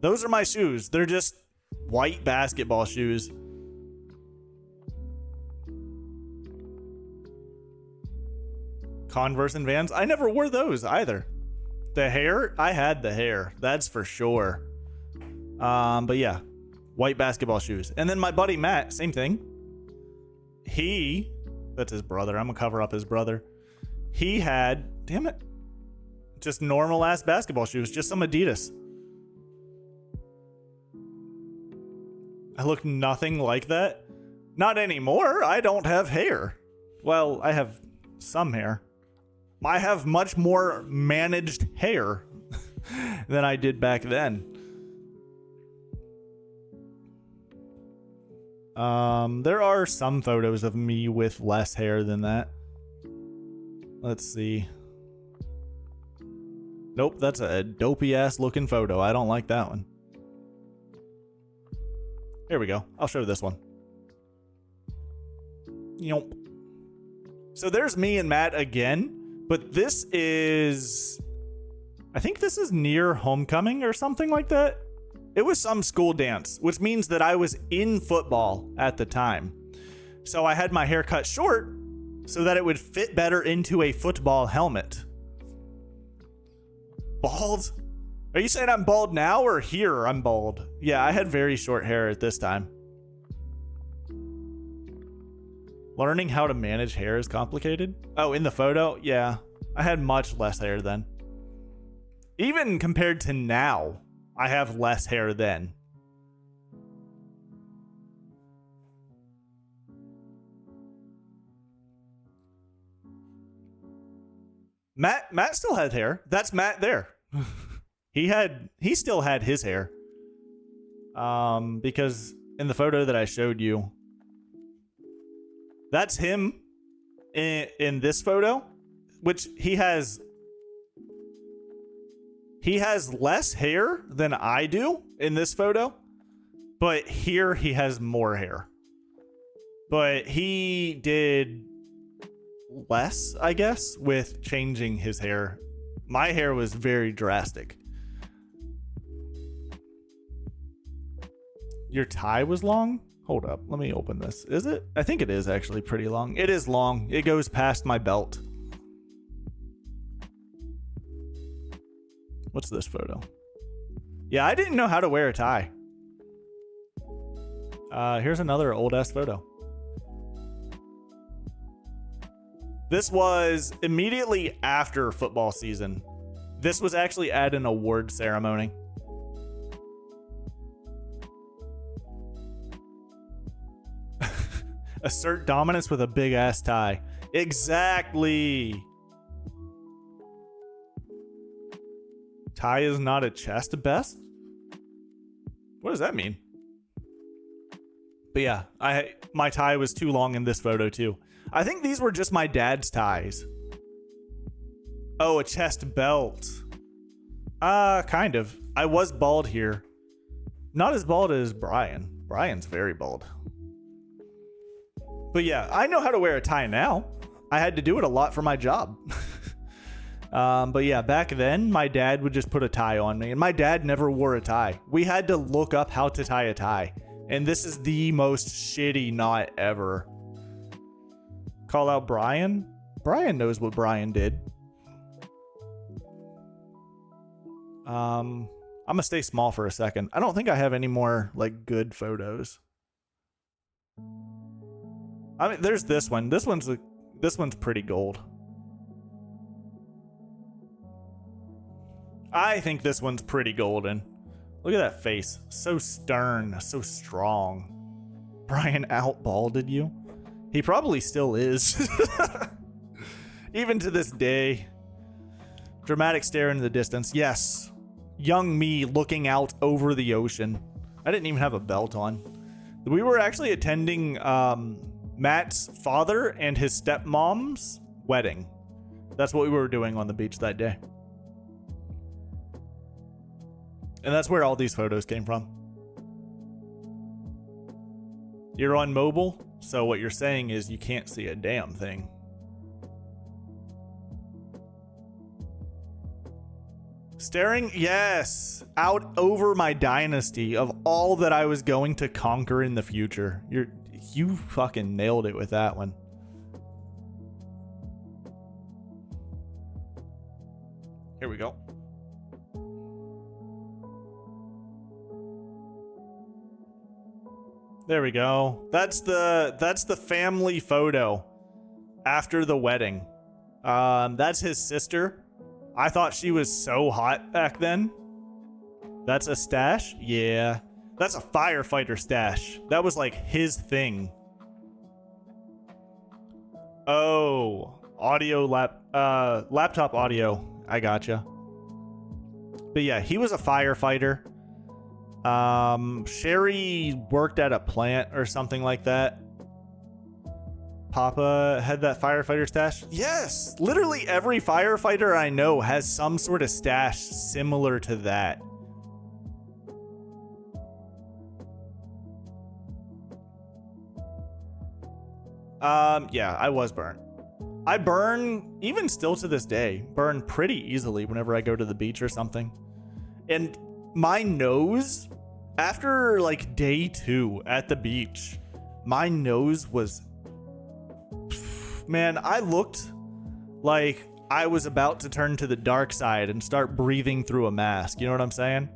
Those are my shoes. They're just white basketball shoes. Converse and Vans. I never wore those either. The hair, I had the hair. That's for sure. But yeah, white basketball shoes. And then my buddy Matt, same thing. That's his brother. I'm gonna cover up his brother. He had, damn it, just normal ass basketball shoes, just some Adidas. I look nothing like that. Not anymore. I don't have hair. Well, I have some hair. I have much more managed hair than I did back then. There are some photos of me with less hair than that. Let's see. Nope, that's a dopey ass looking photo. I don't like that one. Here we go. I'll show this one. Yep. So there's me and Matt again, but this is, I think this is near homecoming or something like that. It was some school dance, which means that I was in football at the time. So I had my hair cut short so that it would fit better into a football helmet. Bald? Are you saying I'm bald now or here I'm bald? Yeah, I had very short hair at this time. Learning how to manage hair is complicated. Oh, in the photo? Yeah, I had much less hair then. Even compared to now, I have less hair then. Matt still had hair. That's Matt there. He still had his hair. Because in the photo that I showed you, that's him in this photo, which he has less hair than I do in this photo, but here he has more hair. But he did less, I guess, with changing his hair. My hair was very drastic. Your tie was long? Hold up, let me open this. Is it? I think it is actually pretty long. It is long. It goes past my belt. What's this photo? Yeah, I didn't know how to wear a tie. Here's another old ass photo. This was immediately after football season. This was actually at an award ceremony. Assert dominance with a big ass tie. Exactly. Tie is not a chest best? What does that mean? But yeah, my tie was too long in this photo too. I think these were just my dad's ties. Oh, a chest belt. Kind of. I was bald here. Not as bald as Brian. Brian's very bald. But yeah, I know how to wear a tie now. I had to do it a lot for my job. But yeah, back then, my dad would just put a tie on me. And my dad never wore a tie. We had to look up how to tie a tie. And this is the most shitty knot ever. Call out Brian? Brian knows what Brian did. I'm gonna stay small for a second. I don't think I have any more, like, good photos. I mean, there's this one. This one's pretty gold. I think this one's pretty golden. Look at that face. So stern, so strong. Brian outbalded you? He probably still is. Even to this day. Dramatic stare into the distance. Yes. Young me looking out over the ocean. I didn't even have a belt on. We were actually attending Matt's father and his stepmom's wedding. That's what we were doing on the beach that day. And that's where all these photos came from. You're on mobile, so what you're saying is you can't see a damn thing. Staring, yes, out over my dynasty of all that I was going to conquer in the future. You fucking nailed it with that one. Here we go. There we go. That's the family photo after the wedding. That's his sister. I thought she was so hot back then. That's a stash? Yeah. That's a firefighter stash. That was like his thing. Oh, laptop audio. I gotcha. But yeah, he was a firefighter. Sherry worked at a plant or something like that. Papa had that firefighter stash. Yes, literally every firefighter I know has some sort of stash similar to that. Yeah, I was burnt. I burn, even still to this day, burn pretty easily whenever I go to the beach or something. And my nose, after like day 2 at the beach, my nose was, man, I looked like I was about to turn to the dark side and start breathing through a mask. You know what I'm saying?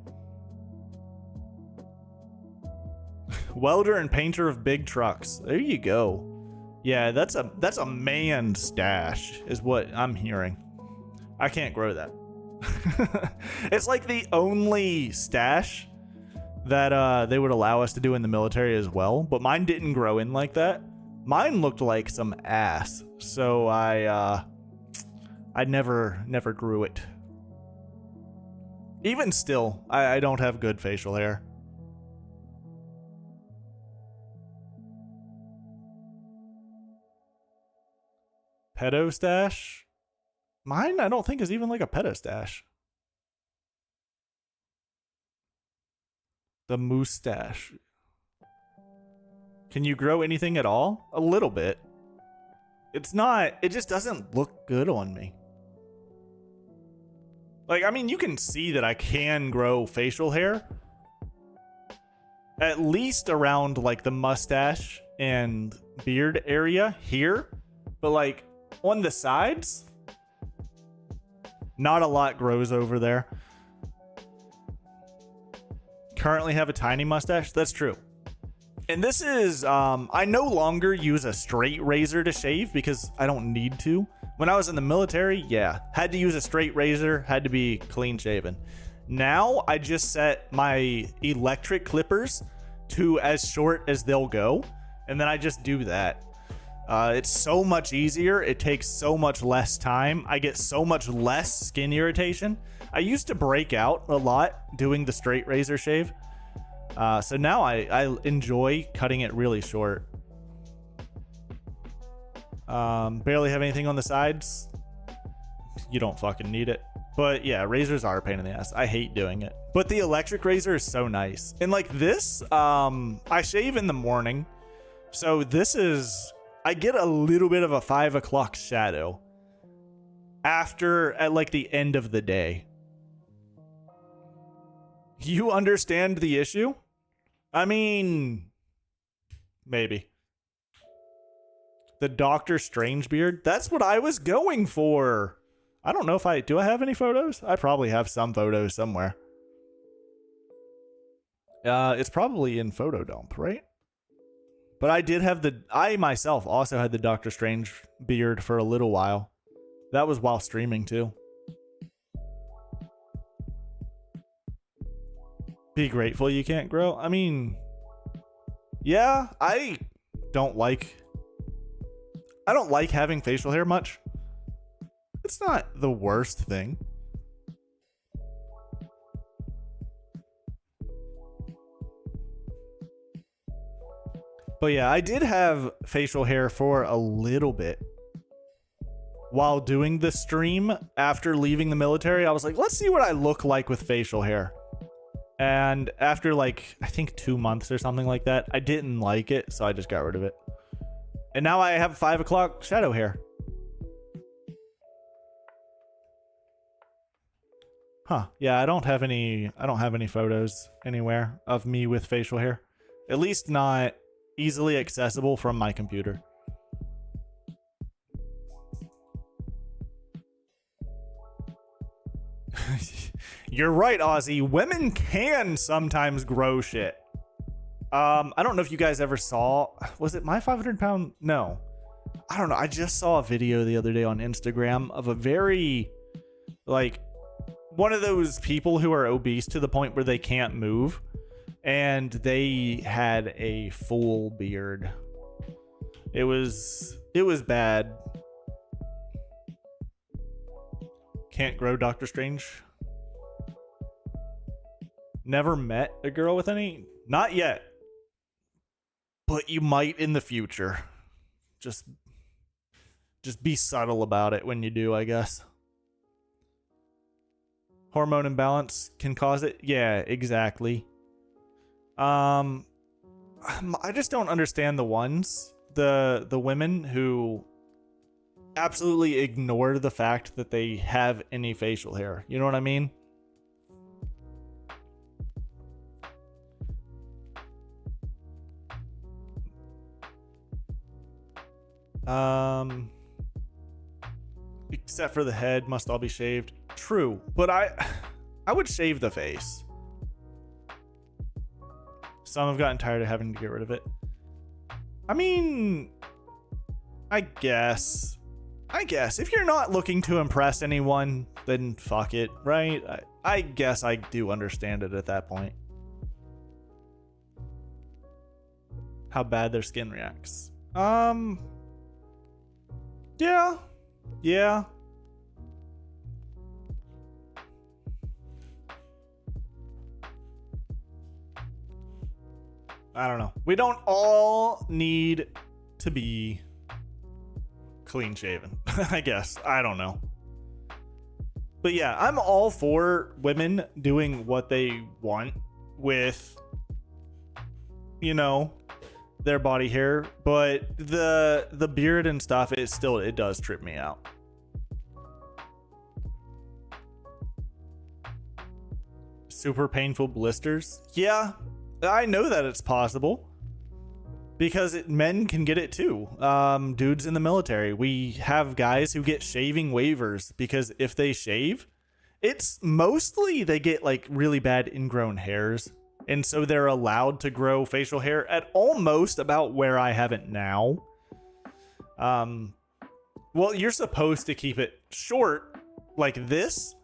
Welder and painter of big trucks. There you go. Yeah, that's a man stash is what I'm hearing. I can't grow that. It's like the only stash that they would allow us to do in the military as well, but mine didn't grow in like that. Mine looked like some ass, so I never grew it. Even still, I don't have good facial hair. Pedo stash? Mine, I don't think is even like a pedo stash. The moustache. Can you grow anything at all? A little bit. It's not, it just doesn't look good on me. Like, I mean, you can see that I can grow facial hair. At least around like the mustache and beard area here. But like on the sides, not a lot grows over there. Currently have a tiny mustache. That's true. And this is, I no longer use a straight razor to shave because I don't need to. When I was in the military, yeah, had to use a straight razor, had to be clean shaven. Now I just set my electric clippers to as short as they'll go, and then I just do that. It's so much easier. It takes so much less time. I get so much less skin irritation. I used to break out a lot doing the straight razor shave. So now I enjoy cutting it really short. Barely have anything on the sides. You don't fucking need it. But yeah, razors are a pain in the ass. I hate doing it. But the electric razor is so nice. And like this, I shave in the morning. So this is, I get a little bit of a 5 o'clock shadow after at like the end of the day. You understand the issue? I mean, maybe. The Doctor Strange beard? That's what I was going for. I don't know if do I have any photos? I probably have some photos somewhere. It's probably in photo dump, right? But I did have I myself also had the Doctor Strange beard for a little while. That was while streaming too. Be grateful you can't grow. I mean, yeah, I don't like having facial hair much. It's not the worst thing. But yeah, I did have facial hair for a little bit. While doing the stream after leaving the military, I was like, let's see what I look like with facial hair. And after like, I think 2 months or something like that, I didn't like it, so I just got rid of it. And now I have 5 o'clock shadow hair. Huh. Yeah, I don't have any photos anywhere of me with facial hair. At least not easily accessible from my computer. You're right, Ozzy. Women can sometimes grow shit. I don't know if you guys ever saw, was it My 500 Pound? No. I don't know. I just saw a video the other day on Instagram of a very, like, one of those people who are obese to the point where they can't move, and they had a full beard. It was bad. Can't grow Doctor Strange. Never met a girl with any? Not yet. But you might in the future. Just be subtle about it when you do, I guess. Hormone imbalance can cause it? Yeah, exactly. I just don't understand the ones, the women who absolutely ignore the fact that they have any facial hair. You know what I mean? Except for the head, must all be shaved. True, but I would shave the face. Some have gotten tired of having to get rid of it. I mean, I guess if you're not looking to impress anyone, then fuck it, right? I guess I do understand it at that point. How bad their skin reacts. Yeah. I don't know. We don't all need to be clean shaven, I guess. I don't know. But yeah, I'm all for women doing what they want with, you know, their body hair, but the beard and stuff, it does trip me out. Super painful blisters. Yeah, I know that it's possible because men can get it too. Dudes in the military, we have guys who get shaving waivers because if they shave, it's mostly they get like really bad ingrown hairs. And so they're allowed to grow facial hair at almost about where I have it now. Well, you're supposed to keep it short like this,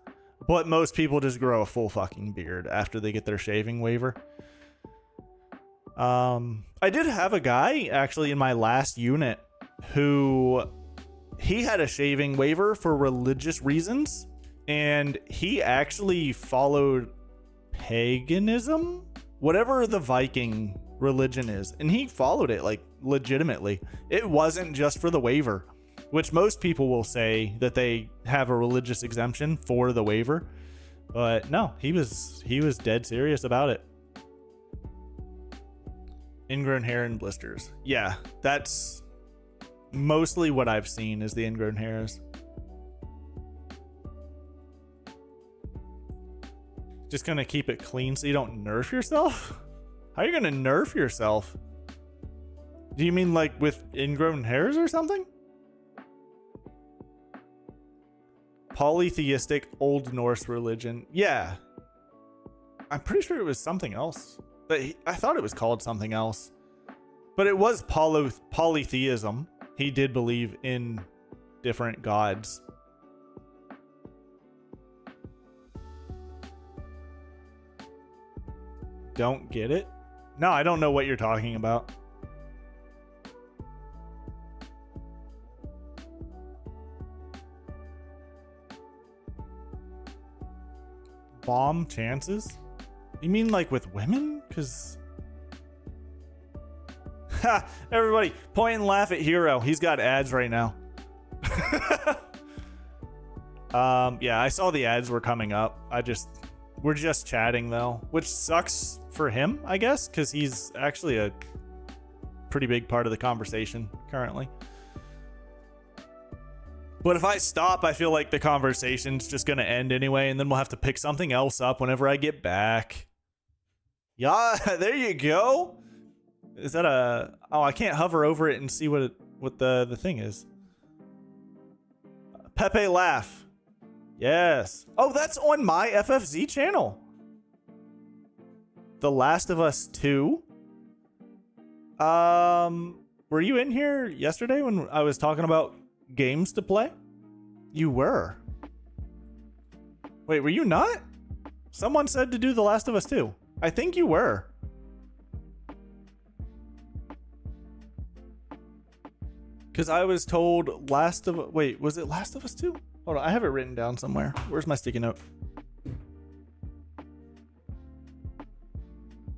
but most people just grow a full fucking beard after they get their shaving waiver. I did have a guy actually in my last unit who he had a shaving waiver for religious reasons, and he actually followed paganism, whatever the Viking religion is, and he followed it like legitimately. It wasn't just for the waiver, which most people will say that they have a religious exemption for the waiver, but no, he was dead serious about it. Ingrown hair and blisters. Yeah, that's mostly what I've seen is the ingrown hairs. Just gonna keep it clean so you don't nerf yourself? How are you gonna nerf yourself? Do you mean like with ingrown hairs or something? Polytheistic Old Norse religion. Yeah. I'm pretty sure it was something else. But I thought it was called something else. But it was polytheism. He did believe in different gods. Don't get it? No, I don't know what you're talking about. Bomb chances? You mean like with women? Because... Ha! Everybody, point and laugh at Hero. He's got ads right now. Yeah, I saw the ads were coming up. We're just chatting though, which sucks for him, I guess, because he's actually a pretty big part of the conversation currently. But if I stop, I feel like the conversation's just gonna end anyway, and then we'll have to pick something else up whenever I get back. Yeah, there you go. Is that a... Oh, I can't hover over it and see what the thing is. Pepe Laugh. Yes. Oh, that's on my FFZ channel. The Last of Us 2. Were you in here yesterday when I was talking about games to play? You were. Wait, were you not? Someone said to do The Last of Us 2. I think you were. Because I was told Wait, was it Last of Us 2? Hold on, I have it written down somewhere. Where's my sticky note?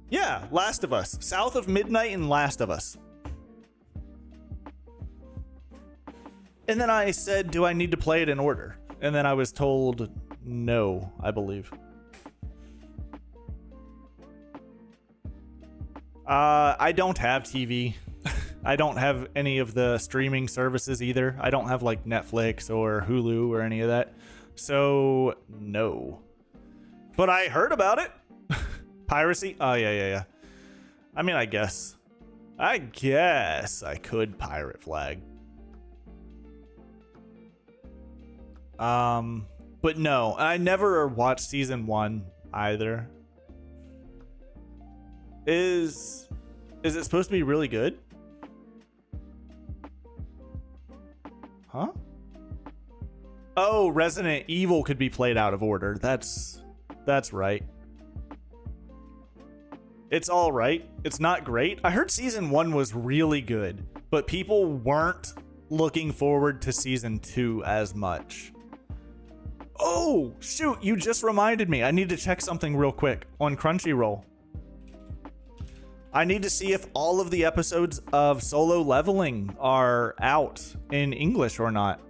Yeah, Last of Us. South of Midnight and Last of Us. And then I said, do I need to play it in order? And then I was told no, I believe. I don't have TV. I don't have any of the streaming services either. I don't have like Netflix or Hulu or any of that. So, no. But I heard about it. Piracy? Oh, yeah. I mean, I guess I could pirate Flag. But no, I never watched season 1 either. Is it supposed to be really good? Huh? Oh, Resident Evil could be played out of order. That's right. It's all right. It's not great. I heard season 1 was really good, but people weren't looking forward to season 2 as much. Oh, shoot. You just reminded me. I need to check something real quick on Crunchyroll. I need to see if all of the episodes of Solo Leveling are out in English or not.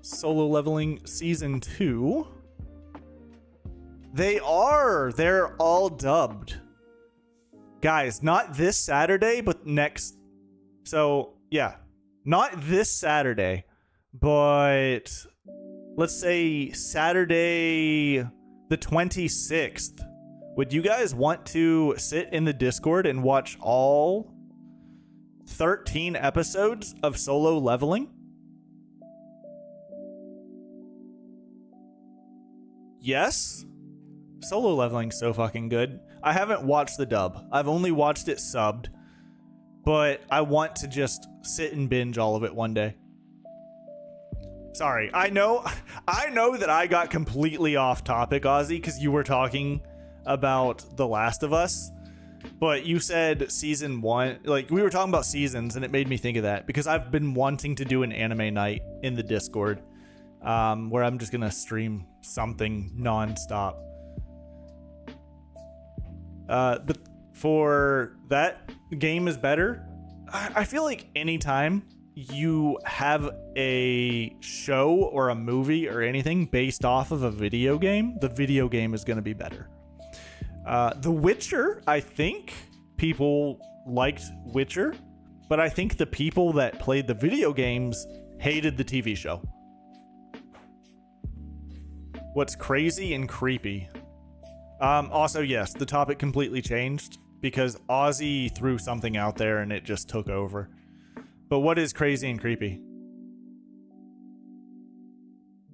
Solo Leveling Season 2. They are. They're all dubbed. Guys, not this Saturday, but next. So, yeah. Not this Saturday, but let's say Saturday the 26th. Would you guys want to sit in the Discord and watch all 13 episodes of Solo Leveling? Yes? Solo Leveling's so fucking good. I haven't watched the dub. I've only watched it subbed. But I want to just sit and binge all of it one day. Sorry, I know that I got completely off topic, Ozzy, because you were talking about The Last of Us, but you said season 1, like we were talking about seasons, and it made me think of that because I've been wanting to do an anime night in the Discord, where I'm just gonna stream something nonstop. But for that, game is better. I feel like anytime you have a show or a movie or anything based off of a video game, the video game is gonna be better. The Witcher, I think people liked Witcher, but I think the people that played the video games hated the TV show. What's crazy and creepy. Also, yes, the topic completely changed because Ozzy threw something out there and it just took over. But what is crazy and creepy?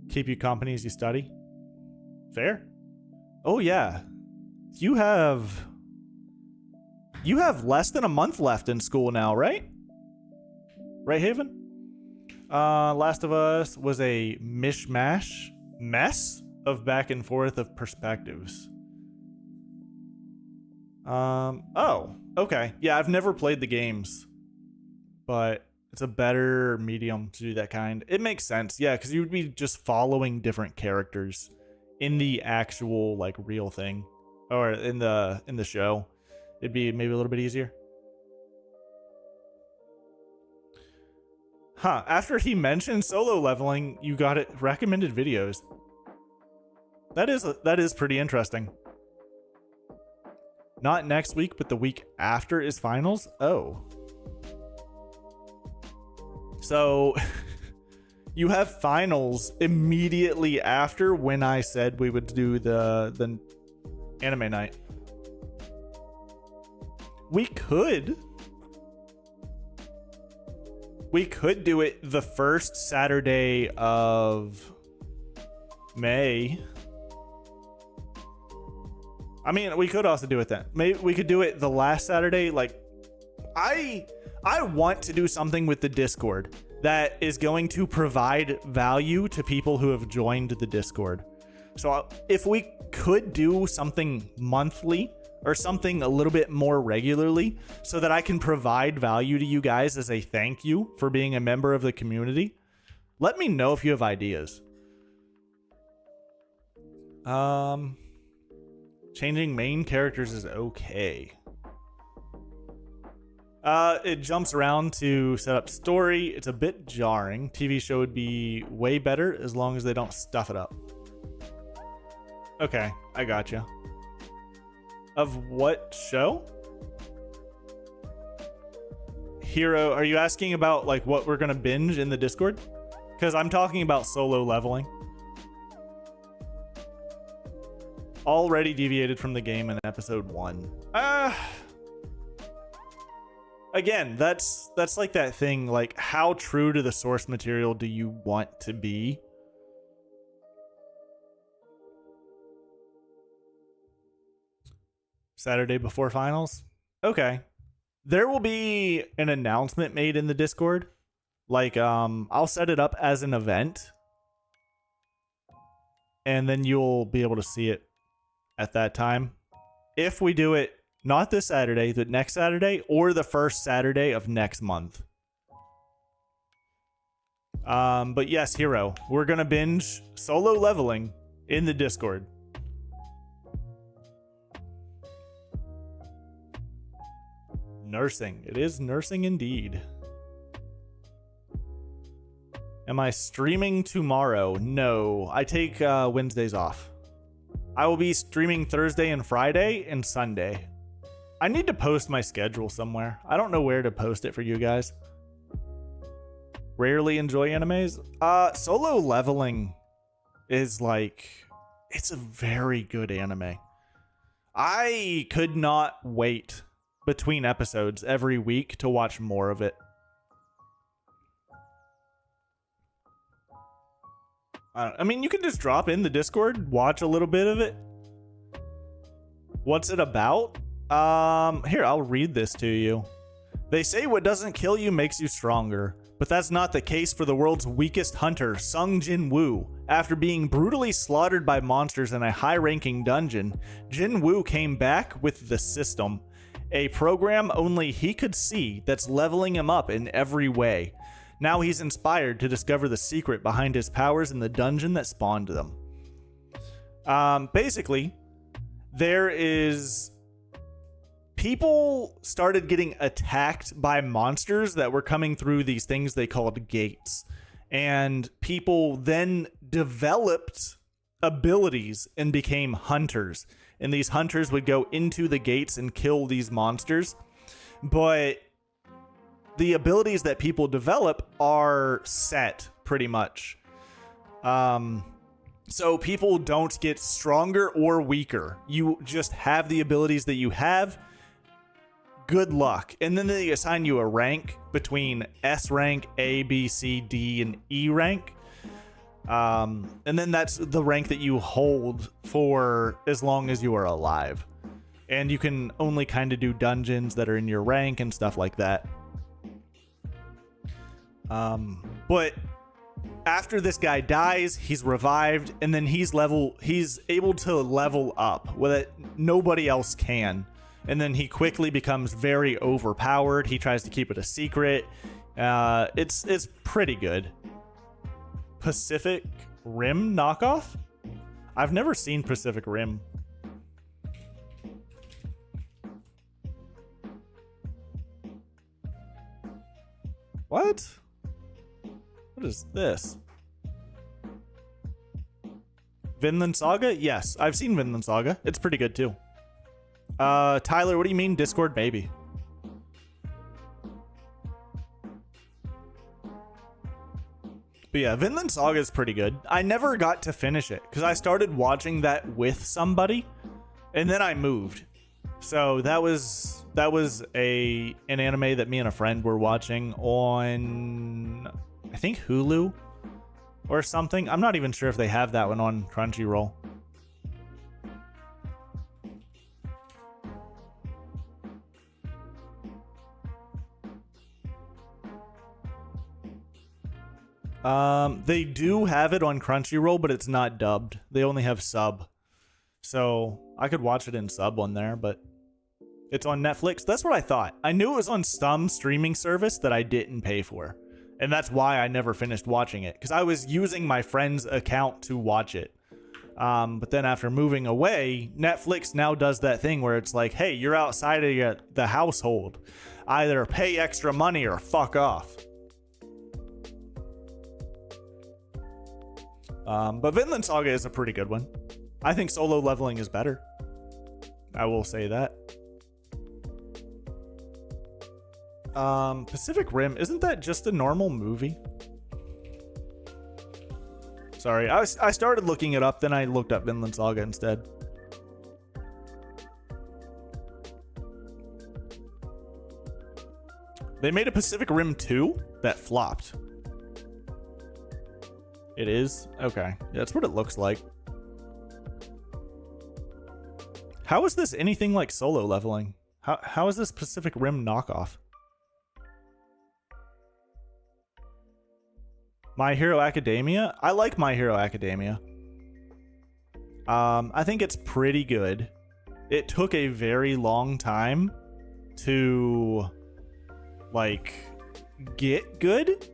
Keep you company as you study? Fair? Oh, yeah. You have less than a month left in school now, right? Right, Haven? Last of Us was a mess of back and forth of perspectives. Oh, okay. Yeah, I've never played the games, but it's a better medium to do that kind. It makes sense. Yeah, because you would be just following different characters in the actual, like, real thing. Or in the show, it'd be maybe a little bit easier. Huh, after he mentioned Solo Leveling, you got it recommended videos. That is pretty interesting. Not next week, but the week after is finals? Oh. So you have finals immediately after when I said we would do the anime night. We could do it the first Saturday of May. I mean, we could also do it then. Maybe we could do it the last Saturday. Like, I want to do something with the Discord that is going to provide value to people who have joined the Discord. So if we could do something monthly or something a little bit more regularly so that I can provide value to you guys as a thank you for being a member of the community, let me know if you have ideas. Changing main characters is okay. It jumps around to set up story. It's a bit jarring. TV show would be way better as long as they don't stuff it up. Okay, I gotcha. Of what show? Hero, are you asking about like what we're gonna binge in the Discord? Because I'm talking about solo leveling. Already deviated from the game in episode 1. Again, that's like that thing, like how true to the source material do you want to be? Saturday before finals? Okay. There will be an announcement made in the Discord. Like, I'll set it up as an event. And then you'll be able to see it at that time. If we do it, not this Saturday, the next Saturday, or the first Saturday of next month. But yes, Hero, we're gonna binge solo leveling in the Discord. Nursing. It is nursing indeed. Am I streaming tomorrow? No, I take Wednesdays off. I will be streaming Thursday and Friday and Sunday. I need to post my schedule somewhere. I don't know where to post it for you guys. Rarely enjoy animes. Solo leveling is like, it's a very good anime. I could not wait between episodes every week to watch more of it. I mean, you can just drop in the Discord, watch a little bit of it. What's it about? Here, I'll read this to you. They say what doesn't kill you makes you stronger, but that's not the case for the world's weakest hunter, Sung Jin Woo. After being brutally slaughtered by monsters in a high-ranking dungeon, Jin Woo came back with the system, a program only he could see that's leveling him up in every way. Now he's inspired to discover the secret behind his powers in the dungeon that spawned them. Basically, people started getting attacked by monsters that were coming through these things they called gates. And people then developed abilities and became hunters. And these hunters would go into the gates and kill these monsters. But the abilities that people develop are set pretty much. So people don't get stronger or weaker. You just have the abilities that you have. Good luck. And then they assign you a rank between S rank, A, B, C, D, and E rank. And then that's the rank that you hold for as long as you are alive. And you can only kind of do dungeons that are in your rank and stuff like that. But after this guy dies, he's revived, and then he's able to level up with nobody else can. And then he quickly becomes very overpowered. He tries to keep it a secret. It's pretty good. Pacific Rim knockoff? I've never seen Pacific Rim. What? What is this? Vinland Saga? Yes, I've seen Vinland Saga. It's pretty good too. Tyler, what do you mean Discord baby? But yeah, Vinland Saga is pretty good. I never got to finish it because I started watching that with somebody and then I moved. So that was an anime that me and a friend were watching on, I think, Hulu or something. I'm not even sure if they have that one on Crunchyroll. They do have it on Crunchyroll, but it's not dubbed. They only have sub. So I could watch it in sub on there, but it's on Netflix. That's what I thought. I knew it was on some streaming service that I didn't pay for. And that's why I never finished watching it, because I was using my friend's account to watch it. But then after moving away, Netflix now does that thing where it's like, hey, you're outside of the household. Either pay extra money or fuck off. But Vinland Saga is a pretty good one. I think solo leveling is better. I will say that. Pacific Rim, isn't that just a normal movie? Sorry, I started looking it up, then I looked up Vinland Saga instead. They made a Pacific Rim 2 that flopped. It is? Okay. Yeah, that's what it looks like. How is this anything like solo leveling? How is this Pacific Rim knockoff? My Hero Academia? I like My Hero Academia. I think it's pretty good. It took a very long time to, like, get good.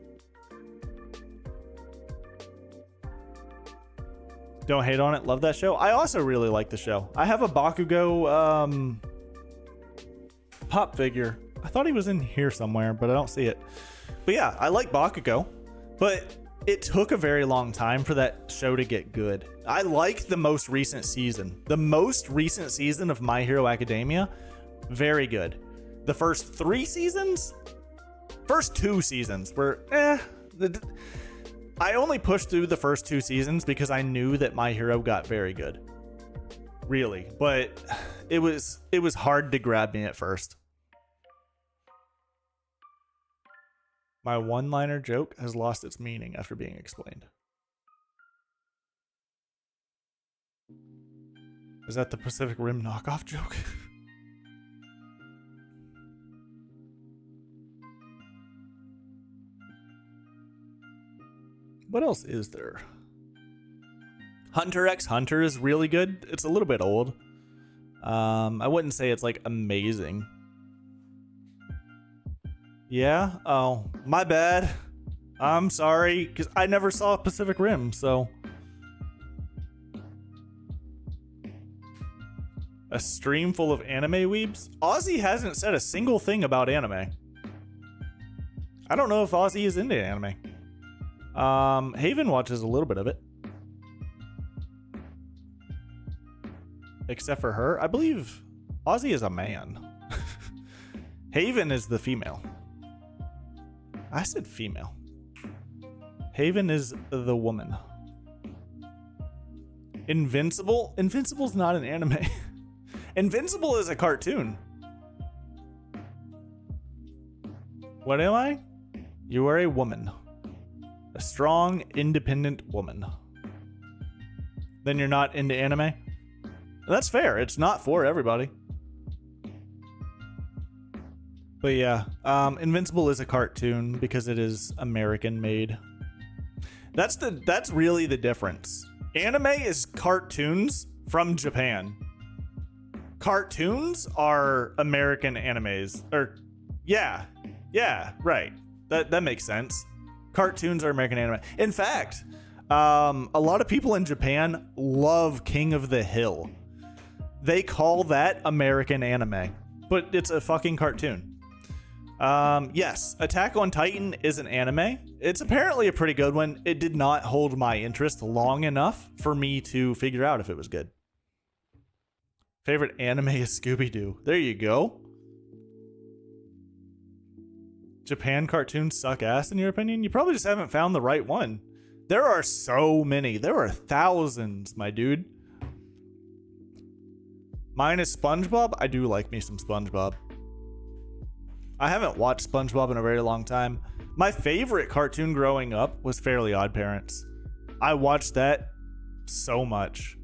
Don't hate on it. Love that show. I also really like the show. I have a Bakugo pop figure. I thought he was in here somewhere, but I don't see it. But yeah, I like Bakugo. But it took a very long time for that show to get good. I like the most recent season. The most recent season of My Hero Academia, very good. The first 3 seasons? First 2 seasons were I only pushed through the first 2 seasons because I knew that My Hero got very good. Really. But it was hard to grab me at first. My one-liner joke has lost its meaning after being explained. Is that the Pacific Rim knockoff joke? What else is there? Hunter x Hunter is really good. It's a little bit old. I wouldn't say it's like amazing. Yeah? Oh, my bad. I'm sorry, because I never saw Pacific Rim, so. A stream full of anime weebs? Ozzy hasn't said a single thing about anime. I don't know if Ozzy is into anime. Haven watches a little bit of it. Except for her. I believe Ozzy is a man. Haven is the female. I said female. Haven is the woman. Invincible? Invincible's not an anime. Invincible is a cartoon. What am I? You are a woman. A strong, independent woman. Then you're not into anime? That's fair. It's not for everybody. But yeah, Invincible is a cartoon because it is American made. That's really the difference. Anime is cartoons from Japan. Cartoons are American animes. Or yeah, right. That makes sense. Cartoons are American anime. In fact, a lot of people in Japan love King of the Hill. They call that American anime, but it's a fucking cartoon. Yes, Attack on Titan is an anime. It's apparently a pretty good one. It did not hold my interest long enough for me to figure out if it was good. Favorite anime is Scooby-Doo. There you go. Japan cartoons suck ass in your opinion? You probably just haven't found the right one. There are so many. There are thousands, my dude. Minus SpongeBob. I do like me some SpongeBob. I haven't watched SpongeBob in a very long time. My favorite cartoon growing up was Fairly Odd Parents. I watched that so much.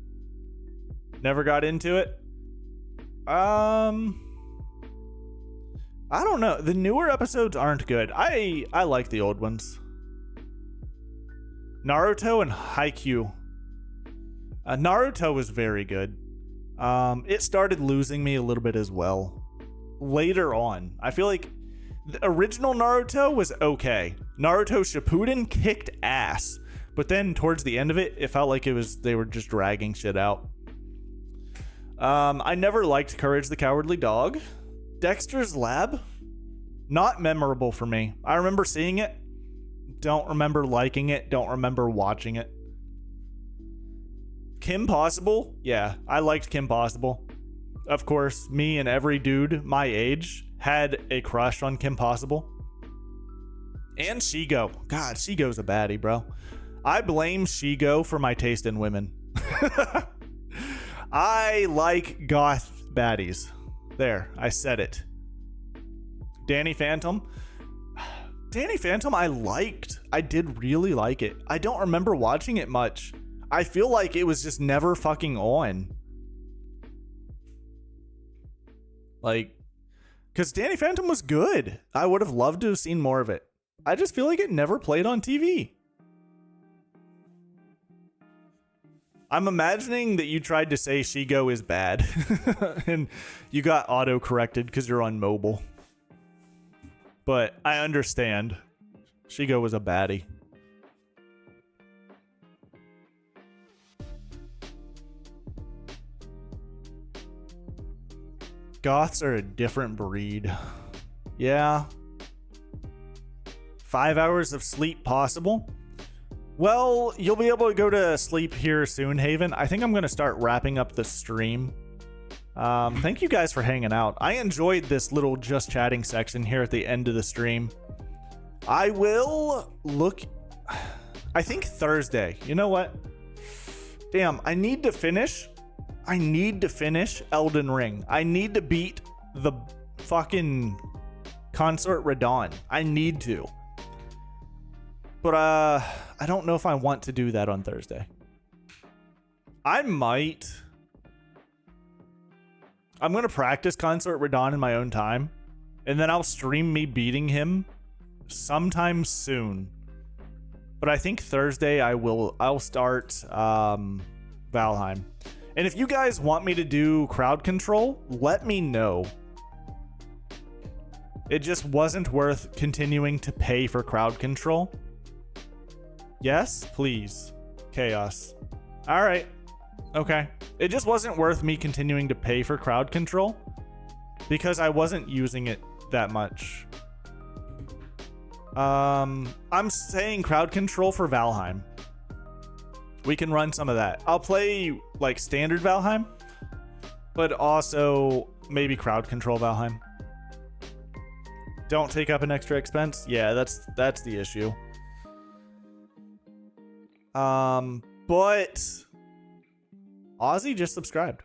Never got into it. I don't know. The newer episodes aren't good. I like the old ones. Naruto and Haikyuu. Naruto was very good. It started losing me a little bit as well. Later on, I feel like the original Naruto was okay. Naruto Shippuden kicked ass, but then towards the end of it, it felt like they were just dragging shit out. I never liked Courage the Cowardly Dog. Dexter's Lab, not memorable for me. I remember seeing it, don't remember liking it, don't remember watching it. Kim Possible, yeah, I liked Kim Possible. Of course, me and every dude my age had a crush on Kim Possible. And Shigo. God, Shigo's a baddie, bro. I blame Shigo for my taste in women. I like goth baddies. There, I said it. Danny Phantom. Danny Phantom I liked. I did really like it. I don't remember watching it much. I feel like it was just never fucking on. Like, because Danny Phantom was good. I would have loved to have seen more of it. I just feel like it never played on TV. I'm imagining that you tried to say Shigo is bad and you got auto-corrected because you're on mobile. But I understand. Shigo was a baddie. Goths are a different breed. Yeah. 5 hours of sleep possible? Well, you'll be able to go to sleep here soon, Haven. I think I'm going to start wrapping up the stream. Thank you guys for hanging out. I enjoyed this little just chatting section here at the end of the stream. I will look... I think Thursday. You know what? Damn, I need to finish Elden Ring. I need to beat the fucking Consort Radon. I need to. But I don't know if I want to do that on Thursday. I might. I'm going to practice Consort Radon in my own time. And then I'll stream me beating him sometime soon. But I think Thursday I'll start Valheim. And if you guys want me to do crowd control, let me know. It just wasn't worth continuing to pay for crowd control. Yes, please. Chaos. All right. Okay. It just wasn't worth me continuing to pay for crowd control because I wasn't using it that much. I'm saying crowd control for Valheim. We can run some of that. I'll play like standard Valheim, but also maybe crowd control Valheim. Don't take up an extra expense. Yeah, that's the issue. But Ozzy just subscribed.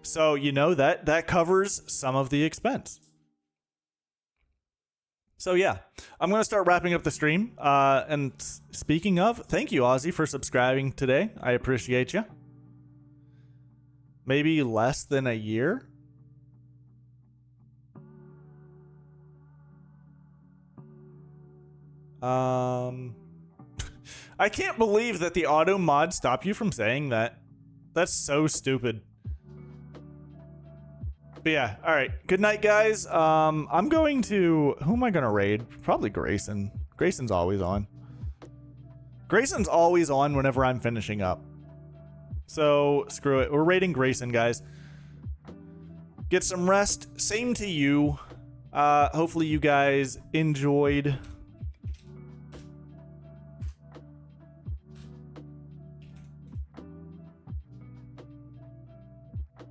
So, you know, that covers some of the expense. So yeah, I'm going to start wrapping up the stream. And speaking of, thank you, Ozzy, for subscribing today. I appreciate you. Maybe less than a year. I can't believe that the auto mod stopped you from saying that. That's so stupid. But yeah, all right. Good night, guys. I'm going to... Who am I going to raid? Probably Grayson. Grayson's always on. Grayson's always on whenever I'm finishing up. So, screw it. We're raiding Grayson, guys. Get some rest. Same to you. Hopefully you guys enjoyed...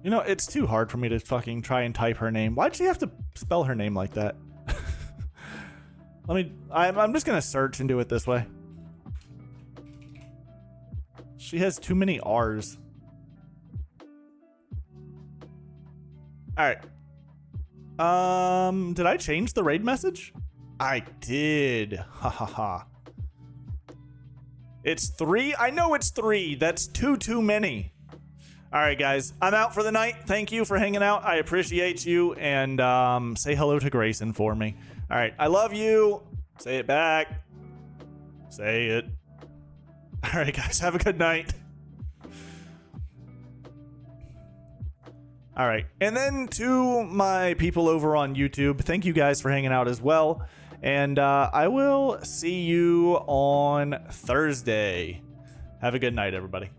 You know, it's too hard for me to fucking try and type her name. Why'd she have to spell her name like that? I'm just gonna search and do it this way. She has too many R's. Alright. Did I change the raid message? I did. Ha ha ha. It's 3? I know it's 3. That's too many. Alright, guys. I'm out for the night. Thank you for hanging out. I appreciate you. And say hello to Grayson for me. Alright. I love you. Say it back. Say it. Alright, guys. Have a good night. All right. And then to my people over on YouTube, thank you guys for hanging out as well. And I will see you on Thursday. Have a good night, everybody.